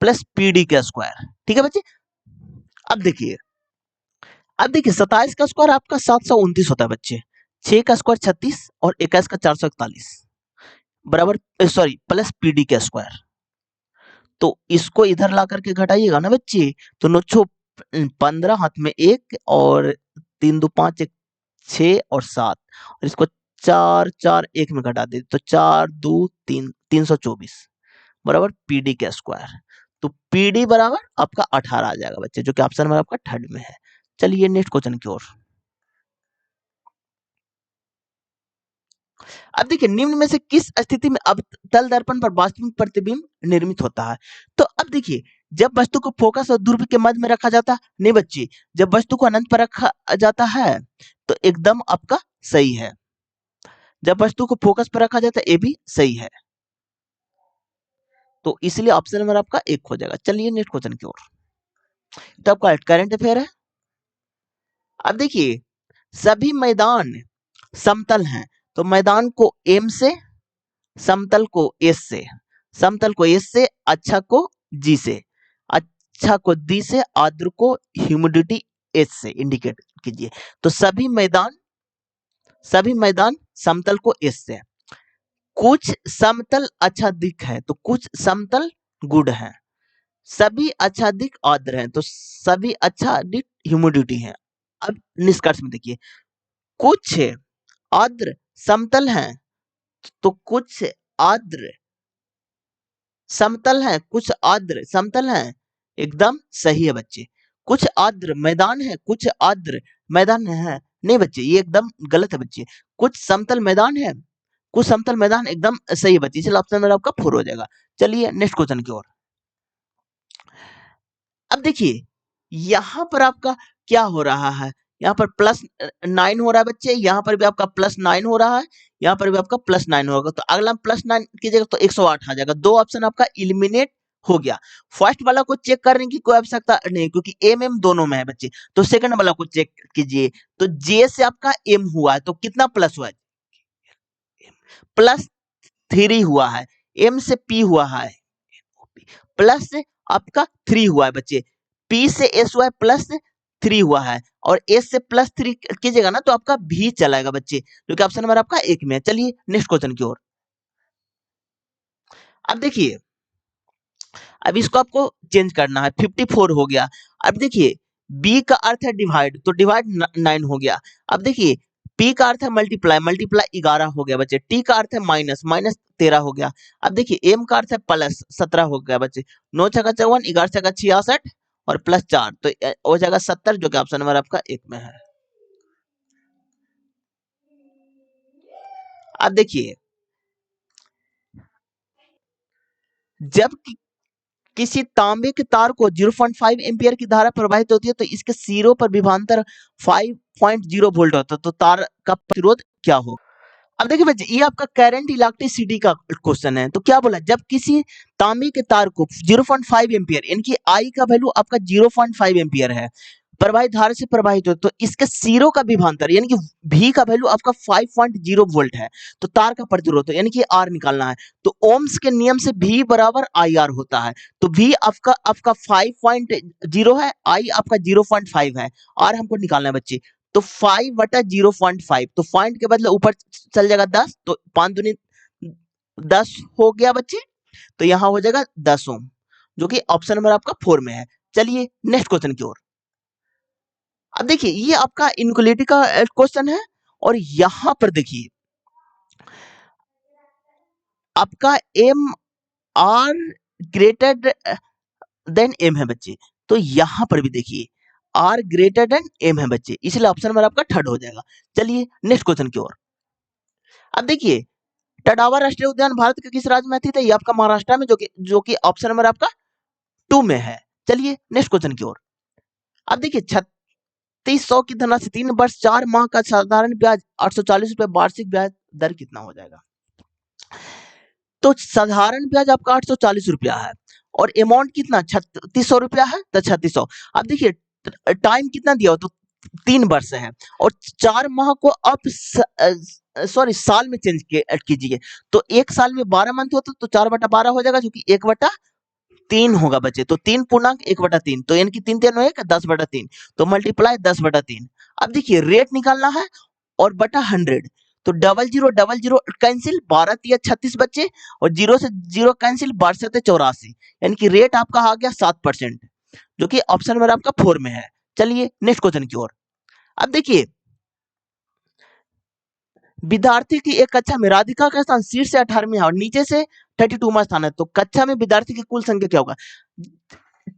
प्लस PD का स्क्वायर, ठीक है बच्चे। अब देखिए 27 का स्क्वायर आपका 729 होता है बच्चे, 6 का स्क्वायर 36 और 21 का 441 बराबर सॉरी प्लस पीडी का स्क्वायर, तो इसको इधर ला करके घटाइएगा ना बच्चे, तो नोचो 15 हाथ में 1 और 3 2 5 1 6 और 7, और इसको 4 4 1 में घटा दे तो 4 2 3 324 बराबर पीडी का स्क्वायर, तो पीडी बराबर आपका 18 आ जाएगा बच्चे, जो कि ऑप्शन नंबर आपका थर्ड में है। चलिए नेक्स्ट क्वेश्चन की ओर। अब देखिए, निम्न में से किस स्थिति में अवतल दर्पण पर वास्तविक प्रतिबिंब निर्मित होता है। तो अब देखिए, जब वस्तु को फोकस और दूरबीन के मध्य में रखा जाता है, नहीं बच्चे, जब वस्तु को अनंत पर रखा जाता है तो एकदम आपका सही है, जब वस्तु को फोकस पर रखा जाता है ये भी सही है, तो इसलिए ऑप्शन नंबर आपका 1 हो जाएगा। चलिए नेक्स्ट क्वेश्चन की ओर, तो आपका करंट अफेयर है। अब देखिए, सभी मैदान समतल हैं, तो मैदान को एम से, समतल को एस से, समतल को एस से, अच्छा को जी से, अच्छा को डी से, आर्द्र को ह्यूमिडिटी एच से इंडिकेट कीजिए। तो सभी मैदान समतल को एस से, कुछ समतल आच्छादित है तो कुछ समतल गुड है, सभी आच्छादित आर्द्र हैं तो सभी आच्छादित ह्यूमिडिटी है। अब निष्कर्ष में देखिए, कुछ आर्द्र समतल हैं तो कुछ आर्द्र समतल है, कुछ आर्द्र समतल है, एकदम सही है बच्चे। कुछ आर्द्र मैदान है, कुछ आर्द्र मैदान है, नहीं बच्चे ये एकदम गलत है बच्चे। कुछ समतल मैदान है कुछ समतल मैदान एकदम सही है बच्चे, इसलिए ऑप्शन मेरा आपका 4 हो जाएगा। चलिए नेक्स्ट क्वेश्चन की ओर। अब देखिए यहाँ पर आपका क्या हो रहा है, यहाँ पर +9 हो रहा है बच्चे, यहाँ पर भी आपका +9 हो रहा है, यहाँ पर भी आपका +9 होगा। तो अगला +9 कीजिएगा तो 108 आ जाएगा। दो ऑप्शन आपका इलिमिनेट हो गया। फर्स्ट वाला को चेक करने की कोई आवश्यकता नहीं, क्योंकि एम एम दोनों में है बच्चे। तो सेकंड वाला को चेक कीजिए, तो जे से आपका एम हुआ है तो कितना प्लस हुआ है, +3 हुआ है। एम से पी हुआ है, प्लस आपका 3 हुआ है बच्चे। पी से एस हुआ है +3 हुआ है, और एस से +3 कीजिएगा ना तो आपका भी चलाएगा बच्चे, जो कि ऑप्शन नंबर आपका 1 में है। चलिए नेक्स्ट क्वेश्चन की ओर। अब देखिए अब इसको आपको चेंज करना है, 54 हो गया। अब देखिए बी का अर्थ है डिवाइड, तो डिवाइड 9 हो गया। अब देखिए पी का अर्थ है मल्टीप्लाई, मल्टीप्लाई 11 हो गया बच्चे। टी का अर्थ है माइनस, माइनस 13 हो गया। अब देखिए एम का अर्थ है प्लस, 17 हो गया बच्चे। 9 छक्का 54, 11 छक्का 66 और +4 तो हो जाएगा 70, जो कि ऑप्शन नंबर आपका 1 में है। अब देखिए जब किसी तांबे के तार को 0.5 एम्पियर की धारा प्रवाहित होती है तो इसके सिरों पर विभवांतर 5.0 वोल्ट होता है, तो तार का प्रतिरोध क्या हो। अब देखिए बच्चे ये आपका करंट इलेक्ट्रिसिटी का क्वेश्चन है। तो क्या बोला, जब किसी तांबे के तार को 0.5 एम्पियर यानी कि आई का वैल्यू आपका 0.5 एम्पियर है, प्रवाहित धारा से प्रवाहित हो, तो इसके सिरों का विभवांतर यानी कि V का वैल्यू आपका 5.0 वोल्ट है, तो तार का प्रतिरोध यानी कि R निकालना है। तो ओम्स के नियम से V बराबर IR होता है। तो V आपका आपका 5.0 है, I आपका 0.5 है, R हमको निकालना है बच्चे। तो 5/0.5, तो पॉइंट के बदले ऊपर चल जाएगा 10, तो 5 दूनी 10 हो गया बच्चे। तो यहाँ हो जाएगा 10 ओम, जो कि ऑप्शन नंबर आपका 4 में है। चलिए नेक्स्ट क्वेश्चन की ओर। अब देखिए ये आपका इनक्वलिटी का क्वेश्चन है, और यहां पर देखिए आपका m r greater than m है बच्चे। तो यहां पर भी देखिए आर ग्रेटर देन एम है बच्चे, इसलिए ऑप्शन नंबर आपका 3rd हो जाएगा। चलिए नेक्स्ट क्वेश्चन की ओर। अब देखिए टडावा राष्ट्रीय उद्यान भारत के किस राज्य में स्थित है, ये आपका महाराष्ट्र में, जो कि ऑप्शन नंबर आपका 2 में है। चलिए नेक्स्ट क्वेश्चन की ओर। अब देखिए 3600 की धनराशि 3 वर्ष 4 माह का साधारण ब्याज 840 रुपए, वार्षिक ब्याज दर कितना हो जाएगा। तो साधारण ब्याज आपका 840 रुपया है, और अमाउंट कितना 3600 रुपया है, तो 3600। अब देखिए टाइम कितना दिया हो, तो 3 वर्ष है, और 4 माह को आप सॉरी साल में चेंज कीजिए, तो 1 साल में 12 मंथ होता तो 4/12 हो जाएगा, जो कि 1/3 होगा बच्चे। तो 3 पूर्णांक 1/3, तो यानी कि 3 3 1 10/3, तो मल्टीप्लाई 10/3। अब देखिए रेट निकालना है और बटा 100, तो 0000 कैंसिल, 12 तिया 36 बच्चे, और 0 से 0 कैंसिल, 12 से 84, यानी कि रेट आपका आ गया 7%, जो कि ऑप्शन नंबर आपका 4 में है। चलिए नेक्स्ट क्वेश्चन की ओर। अब देखिए विद्यार्थी की एक कक्षा में राधिका का स्थान शीर्ष से 18वीं है और नीचे से 32वां स्थान है, तो कक्षा में विद्यार्थी की कुल संख्या क्या होगा।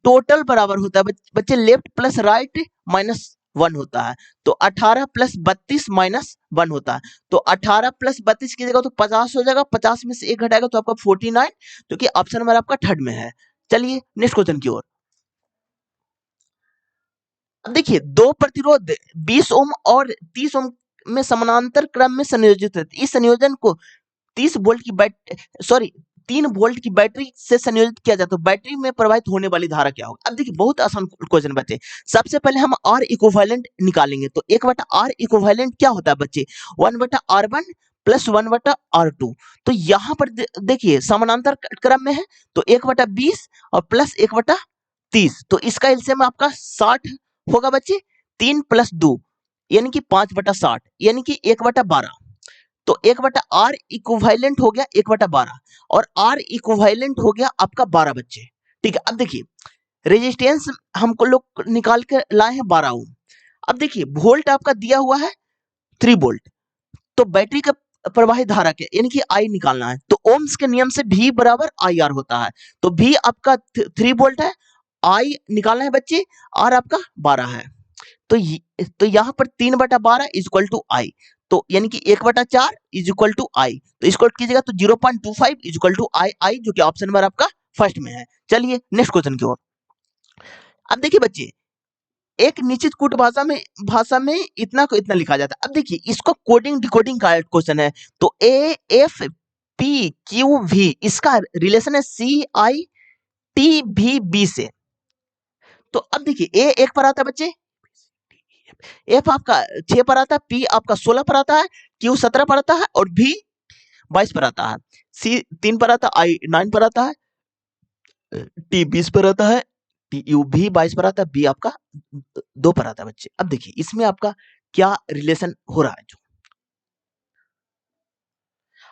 टोटल बराबर होता है बच्चे लेफ्ट प्लस राइट -1 होता है, तो 18 + 32 -1 होता है, तो 18 + 32 की जगह तो 50 हो जाएगा, 50 में से 1 घटाएगा तो आपका 49, जो कि ऑप्शन नंबर आपका 3rd में है। चलिए नेक्स्ट क्वेश्चन की ओर। अब देखिए दो प्रतिरोध 20 ओम और 30 ओम में समानांतर क्रम में संयोजित है। इस संयोजन को 30 वोल्ट की 3 वोल्ट की बैटरी से संयोजित किया जाता है, तो बैटरी में प्रवाहित होने वाली धारा क्या होगी। अब देखिए बहुत आसान क्वेश्चन बच्चे। सबसे पहले हम R इक्विवेलेंट निकालेंगे, तो 1/R इक्विवेलेंट क्या होता है बच्चे, 1/R1 + 1/R2। तो यहाँ पर देखिए समानांतर क्रम में है, तो 1/20 और प्लस 1/30, तो इसका एलसीएम आपका 60 होगा बच्चे। 3 + 2 यानी कि 5/60, यानी कि 1/12, तो 1/R इक्विवेलेंट हो गया 1/12, और R इक्विवेलेंट हो गया आपका 12 बच्चे। ठीक है, अब देखिए रेजिस्टेंस हमको लोग निकाल के लाए हैं 12 ओम। अब देखिए वोल्ट आपका दिया हुआ है 3 वोल्ट, तो बैटरी का प्रवाहित धारा के यानी कि I निकालना है, तो ओम्स के नियम से V बराबर IR होता है, तो V आपका 3 वोल्ट है, I निकालना है बच्चे, R आपका 12 है, तो यहाँ पर 3/12 = I, तो यानी कि 1/4 इज इक्वल टू आई, तो इसको कीजिएगा तो 0.25 इज इक्वल टू आई आई, जो कि ऑप्शन नंबर आपका फर्स्ट में है। चलिए नेक्स्ट क्वेश्चन की ओर। अब देखिए बच्चे, एक निश्चित कूट भाषा में इतना को इतना लिखा जाता है। अब देखिए इसको कोडिंग डिकोडिंग का क्वेश्चन है। तो A F P Q V, इसका रिलेशन है सी आई टी भी बी से। तो अब देखिए ए 1 पर आता है बच्चे, एफ आपका 6 पर आता है, पी आपका 16 पर आता है, क्यू 17 पर आता है और बी 22 पर आता है, सी 3 पर आता है, आई 9 पर आता है, टी 20 पर आता है, टी यू भी 22 पर आता है, बी आपका 2 पर आता है बच्चे। अब देखिए इसमें आपका क्या रिलेशन हो रहा है जो,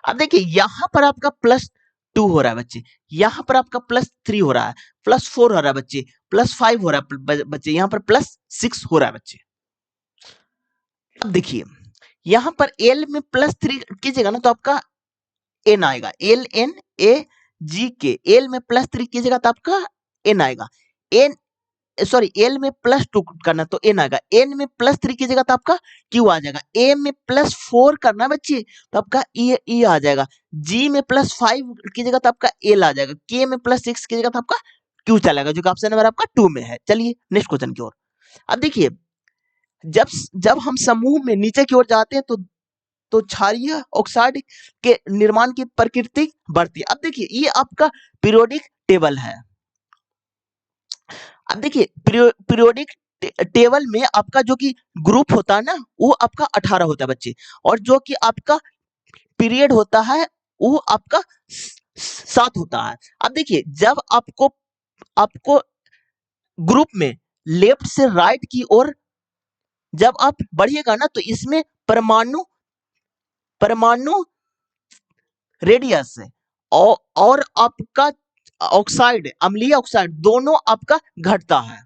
अब देखिए यहां पर आपका +2 हो रहा है बच्चे, यहां पर आपका +3 हो रहा है, +4 हो रहा है बच्चे, +5 हो रहा है बच्चे, यहां पर +6 हो रहा है बच्चे। अब देखिए यहां पर एल में +3 कीजिएगा ना तो आपका एन आएगा, एल एन ए जी के, एल में +3 कीजिएगा तो आपका एन आएगा, एन सॉरी एल में +2 करना तो एन आएगा, एन में +3 कीजिएगा तो आपका क्यू आ जाएगा, ए में +4 करना बच्चे तो आपका ई आ जाएगा, जी में +5 कीजिएगा तो आपका एल आ जाएगा, के में +6 कीजिएगा तो आपका क्यू चलेगा, जो कि ऑप्शन नंबर आपका 2 में है। चलिए नेक्स्ट क्वेश्चन की ओर। अब देखिए जब जब हम समूह में नीचे की ओर जाते हैं तो क्षारीय ऑक्साइड के निर्माण की प्रकृति बढ़ती है। अब देखिए ये आपका पीरियोडिक टेबल है। अब देखिए पीरियोडिक टेबल में आपका जो कि ग्रुप होता है ना वो आपका 18 होता है बच्चे, और जो कि आपका पीरियड होता है वो आपका 7 होता है। अब देखिए जब आपको आपको ग्रुप में लेफ्ट से राइट की ओर जब आप बढ़िएगा ना तो इसमें परमाणु परमाणु रेडियस है और आपका ऑक्साइड अम्लीय ऑक्साइड दोनों आपका घटता है।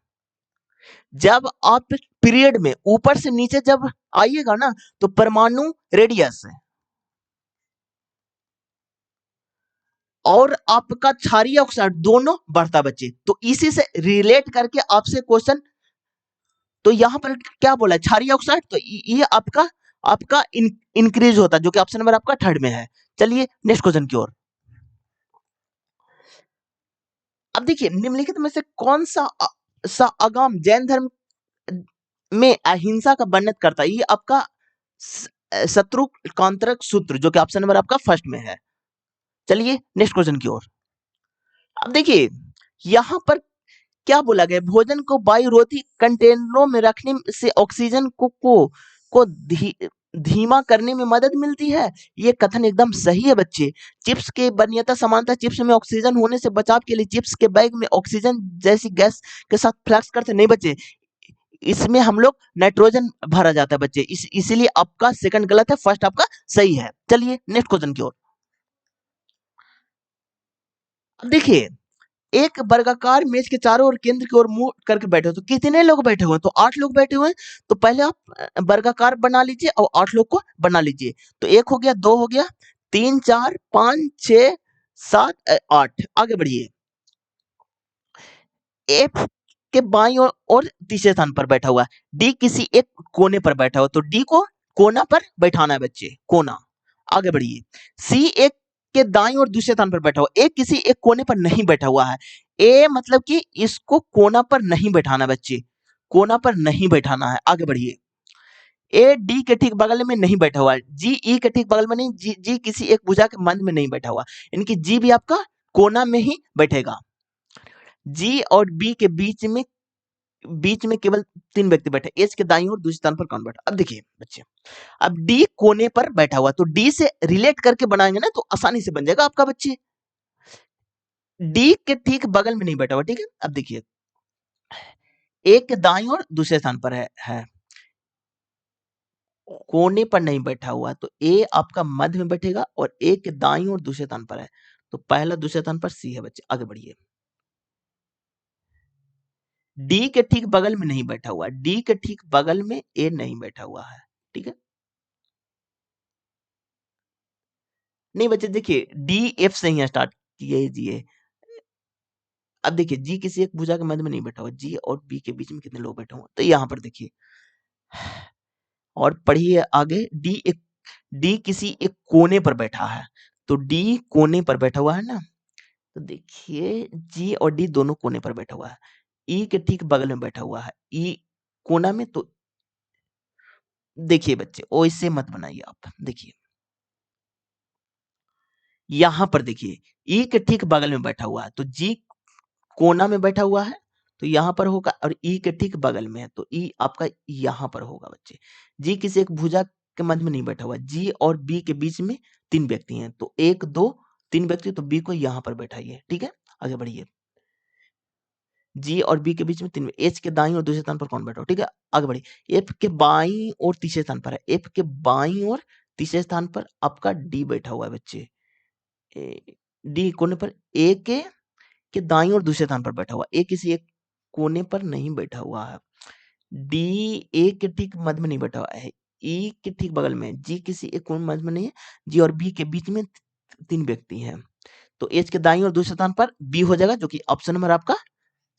जब आप पीरियड में ऊपर से नीचे जब आइएगा ना तो परमाणु रेडियस है और आपका क्षारीय ऑक्साइड दोनों बढ़ता बच्चे। तो इसी से रिलेट करके आपसे क्वेश्चन, तो यहां पर क्या बोला है क्षारीय ऑक्साइड, तो ये आपका आपका इंक्रीज होता है, जो कि ऑप्शन नंबर आपका थर्ड में है। चलिए नेक्स्ट क्वेश्चन की ओर। अब देखिए निम्नलिखित में से कौन सा आगम जैन धर्म में अहिंसा का वर्णन करता है। ये आपका शत्रु कांतरक सूत्र, जो कि ऑप्शन नंबर आपका फर्स्ट में है। चलिए नेक्स्ट क्वेश्चन की ओर। अब देखिए यहां पर क्या बोला गया, भोजन को वायुरोधी कंटेनरों में रखने से ऑक्सीजन को धीमा करने में मदद मिलती है। ये कथन एकदम सही है बच्चे। चिप्स के वरीयता समानता चिप्स में ऑक्सीजन होने से बचाव के लिए चिप्स के बैग में ऑक्सीजन जैसी गैस के साथ फ्लक्स करते नहीं बच्चे, इसमें हम लोग नाइट्रोजन भरा जाता है बच्चे, इसीलिए आपका सेकंड गलत है, फर्स्ट आपका सही है। चलिए नेक्स्ट क्वेश्चन की ओर। अब देखिए एक वर्गाकार मेज के चारों ओर केंद्र की ओर मुंह करके बैठे हो, तो कितने लोग बैठे हुए हैं, तो 8 लोग बैठे हुए हैं। तो पहले आप वर्गाकार बना लीजिए और 8 लोग को बना लीजिए। तो 1 हो गया, 2 हो गया, 3 4 5 6 7 8, आगे बढ़िए। एफ के बाईं और तीसरे स्थान पर बैठा हुआ है, डी किसी एक कोने पर बैठा हुआ, तो डी को कोना पर बैठाना है बच्चे, कोना। आगे बढ़िए। सी एक के दाईं और दूसरे स्थान पर बैठा हुआ, ए किसी एक कोने पर नहीं बैठा हुआ है, ए मतलब कि इसको कोना पर नहीं बैठाना बच्चे, कोना पर नहीं बैठाना है। आगे बढ़िए। ए डी के ठीक बगल में नहीं बैठा हुआ है, जी ई के ठीक बगल में नहीं, जी किसी एक भुजा के मध्य में नहीं बैठा हुआ, यानी कि जी भी आपका कोना में ही बैठेगा। जी और बी के बीच में केवल 3 व्यक्ति बैठे, एच के दाईं ओर दूसरे स्थान पर कौन बैठा। अब देखिए बच्चे, अब डी कोने पर बैठा हुआ, तो डी से रिलेट करके बनाएंगे ना तो आसानी से बन जाएगा आपका बच्चे। डी के ठीक बगल में नहीं बैठा हुआ, ठीक है। अब देखिए एक के दाईं ओर दूसरे स्थान पर है, कोने पर नहीं बैठा हुआ, तो ए आपका मध्य में बैठेगा और ए के दाईं ओर दूसरे स्थान पर है, तो पहला दूसरे स्थान पर सी है बच्चे। आगे बढ़िए। डी के ठीक बगल में नहीं बैठा हुआ, डी के ठीक बगल में ए नहीं बैठा हुआ है, ठीक है। नहीं बच्चे देखिए डी एफ से ही स्टार्ट कीजिए। अब देखिए जी किसी एक भुजा के मध्य में नहीं बैठा हुआ, जी और बी के बीच में कितने लोग बैठे हुए, तो यहां पर देखिए और पढ़िए आगे, डी किसी एक कोने पर बैठा है, तो डी कोने पर बैठा हुआ है ना, तो देखिए जी और डी दोनों कोने पर बैठा हुआ है, ई के ठीक बगल में बैठा हुआ है, ई कोना में। तो देखिए बच्चे, ओ इससे मत बनाइए आप, देखिए यहां पर देखिए ई के ठीक बगल में बैठा हुआ है, तो जी कोना में बैठा हुआ है, तो यहां पर होगा, और ई के ठीक बगल में है, तो ई आपका यहां पर होगा बच्चे। जी किसी एक भुजा के मध्य में नहीं बैठा हुआ, जी और बी के बीच में 3 व्यक्ति हैं, तो 1 2 3 व्यक्ति, तो बी को यहां पर बैठाइए, ठीक है, आगे बढ़िए। जी और बी के बीच में 3, एच के दाईं और दूसरे स्थान पर कौन बैठा हो, ठीक है, आगे बढ़िए। एफ के बाईं और तीसरे स्थान पर है, एफ के बाईं और तीसरे स्थान पर आपका डी बैठा हुआ है बच्चे। डी कोने पर ए के दाईं और दूसरे स्थान पर बैठा हुआ, ए किसी एक कोने पर नहीं बैठा हुआ है, डी ए के ठीक मध्य में नहीं बैठा हुआ है, ई के ठीक बगल में, जी किसी एक कोने मध्य में नहीं है, जी और बी के बीच में 3 व्यक्ति हैं, तो एच के दाईं और दूसरे स्थान पर बी हो जाएगा, जो कि ऑप्शन नंबर आपका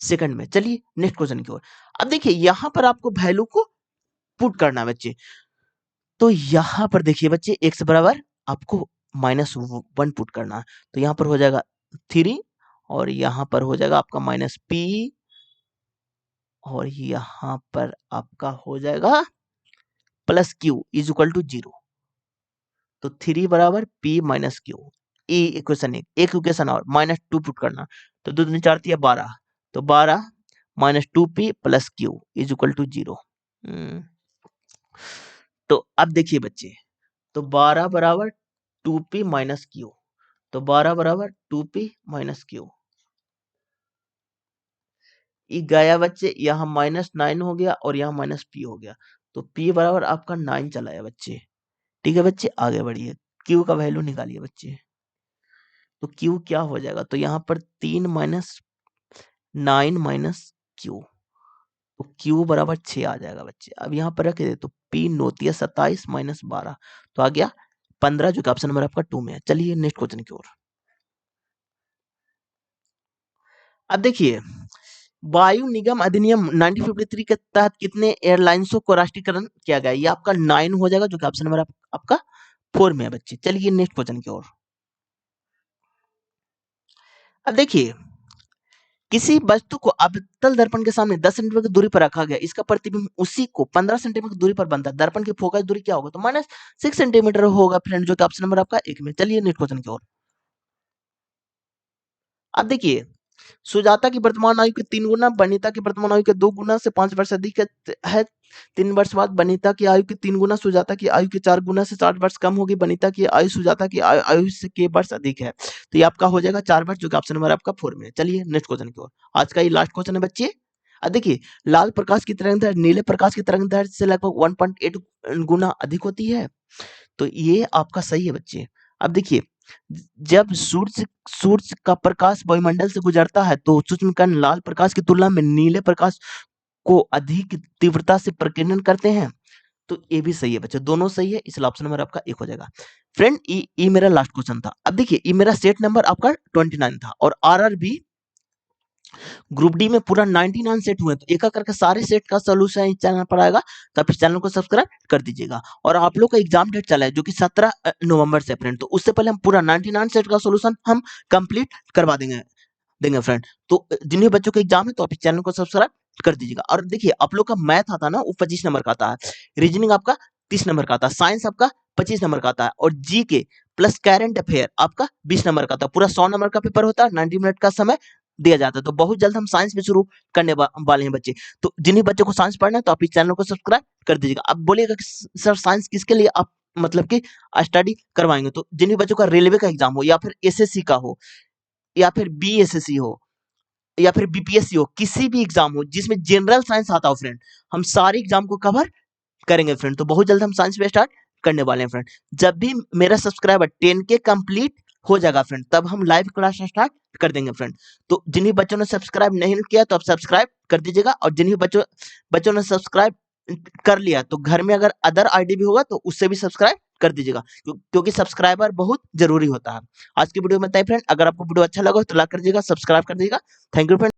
सेकंड में। चलिए नेक्स्ट क्वेश्चन की ओर। अब देखिए यहां पर आपको वैल्यू को पुट करना है बच्चे, तो यहां पर देखिए बच्चे x बराबर आपको -1 पुट करना है, तो यहां पर हो जाएगा 3, और यहां पर हो जाएगा आपका -p, और यहां पर आपका हो जाएगा +q इज इक्वल टू 0, तो 3 बराबर p माइनस क्यू। ए इक्वेशन एक इक्वेशन और -2 पुट करना, तो 2 दूनी 4 तिया 12, तो 12 -2p plus q is equal to 0। तो अब देखिए बच्चे, तो 12 बराबर 2p माइनस क्यू, तो 12 बराबर 2p माइनस क्यू, ये गया बच्चे, यहाँ -9 हो गया और यहाँ -p हो गया, तो p बराबर आपका 9 चला है बच्चे, ठीक है बच्चे, आगे बढ़िए, q का वैल्यू निकालिए बच्चे, तो q क्या हो जाएगा, तो यहाँ पर 3 माइनस 9 माइनस q, तो q बराबर 6 आ जाएगा बच्चे। अब यहाँ पर रख दे, तो p नोतिया 27 माइनस 12, तो आ गया 15, जो कि ऑप्शन नंबर आपका 2 में है। चलिए नेक्स्ट क्वेश्चन की ओर। अब देखिए, वायु निगम अधिनियम 1953 के तहत कितने एयरलाइंसों को राष्ट्रीयकरण किया गया, ये आपका 9 हो जाएगा, जो कि ऑप्शन नंबर आपका 4 में है बच्चे। चलिए नेक्स्ट क्वेश्चन की ओर। अब देखिए, किसी वस्तु को अवतल दर्पण के सामने 10 सेंटीमीटर की दूरी पर रखा गया, इसका प्रतिबिंब उसी को 15 सेंटीमीटर की दूरी पर बनता है, दर्पण की फोकस दूरी क्या होगा, तो -6 सेंटीमीटर होगा फ्रेंड, जो कि ऑप्शन नंबर आपका 1 में। चलिए नेक्स्ट क्वेश्चन की ओर। अब देखिए, सुजाता की वर्तमान आयु के 3 गुना, वनिता की वर्तमान आयु के 2 गुना से 5 वर्ष अधिक है। 3 वर्ष बाद वनिता की आयु के 3 गुना, सुजाता की आयु के 4 गुना से 60 वर्ष कम होगी, वनिता की आयु सुजाता की आयु से के वर्ष अधिक है, तो ये आपका हो जाएगा 4 वर्ष, जो कि ऑप्शन नंबर आपका 4 में है। चलिए नेक्स्ट क्वेश्चन की ओर। आज का ये लास्ट क्वेश्चन है बच्चे। अब देखिए, लाल प्रकाश की तरंग दैर्ध्य नीले प्रकाश की तरंग दैर्ध्य से लगभग 1.8 गुना अधिक होती है, तो ये आपका सही है बच्चे। अब देखिए, जब सूर्य का प्रकाश वायुमंडल से गुजरता है, तो सूक्ष्म कण लाल प्रकाश की तुलना में नीले प्रकाश को अधिक तीव्रता से प्रकीर्णन करते हैं, तो ये भी सही है बच्चे, दोनों सही है, इसलिए ऑप्शन नंबर आपका 1 हो जाएगा। फ्रेंड, ये मेरा लास्ट क्वेश्चन था। अब देखिए, ये मेरा सेट नंबर आपका 29 था, और आरआरबी ग्रुप डी में पूरा 99 सेट हुए, तो एक करके सारे सेट का सोल्यूशन इस चैनल पर आएगा, तो आप इस चैनल को सब्सक्राइब कर दीजिएगा। और आप लोग का एग्जाम डेट चला है, जो कि 17 नवंबर से फ्रेंड, तो उससे पहले हम पूरा 99 सेट का सोल्यूशन हम कंप्लीट करवा देंगे फ्रेंड। तो जिन्हें बच्चों का एग्जाम है, तो आप इस चैनल को सब्सक्राइब कर दीजिएगा। और देखिए, आप लोग का मैथ आता है ना, वो 25 नंबर का आता है, रीजनिंग आपका 30 नंबर का आता है, साइंस आपका 25 नंबर का आता है, और जी के प्लस करंट अफेयर आपका 20 नंबर का आता है। पूरा 100 नंबर का पेपर होता है, 90 मिनट का समय दिया जाता है। तो बहुत जल्द हम साइंस भी शुरू करने वाले हैं बच्चे, तो जिन्हें बच्चों को साइंस पढ़ना है, तो आप इस चैनल को सब्सक्राइब कर दीजिएगा। अब बोलिएगा कि सर साइंस किसके लिए आप मतलब कि स्टडी करवाएंगे, तो जिन्हें बच्चों का रेलवे का एग्जाम हो, या फिर एसएससी का हो, या फिर बीएसएससी हो, या फिर बीपीएससी हो, किसी भी एग्जाम हो जिसमें जनरल साइंस आता हो फ्रेंड, हम सारे एग्जाम को कवर करेंगे फ्रेंड। तो बहुत जल्द हम साइंस पे स्टार्ट करने वाले हैं फ्रेंड। जब भी मेरा सब्सक्राइबर 10 के कंप्लीट हो जाएगा फ्रेंड, तब हम लाइव क्लास स्टार्ट कर देंगे फ्रेंड। तो जिन्हीं बच्चों ने सब्सक्राइब नहीं किया, तो आप सब्सक्राइब कर दीजिएगा, और जिन्हीं बच्चों ने सब्सक्राइब कर लिया, तो घर में अगर अदर आईडी भी होगा, तो उससे भी सब्सक्राइब कर दीजिएगा, क्योंकि सब्सक्राइबर बहुत जरूरी होता है। आज की वीडियो में इतना ही फ्रेंड, अगर आपको वीडियो अच्छा लगा तो लाइक कर दीजिएगा, सब्सक्राइब कर दीजिएगा। Thank you friend.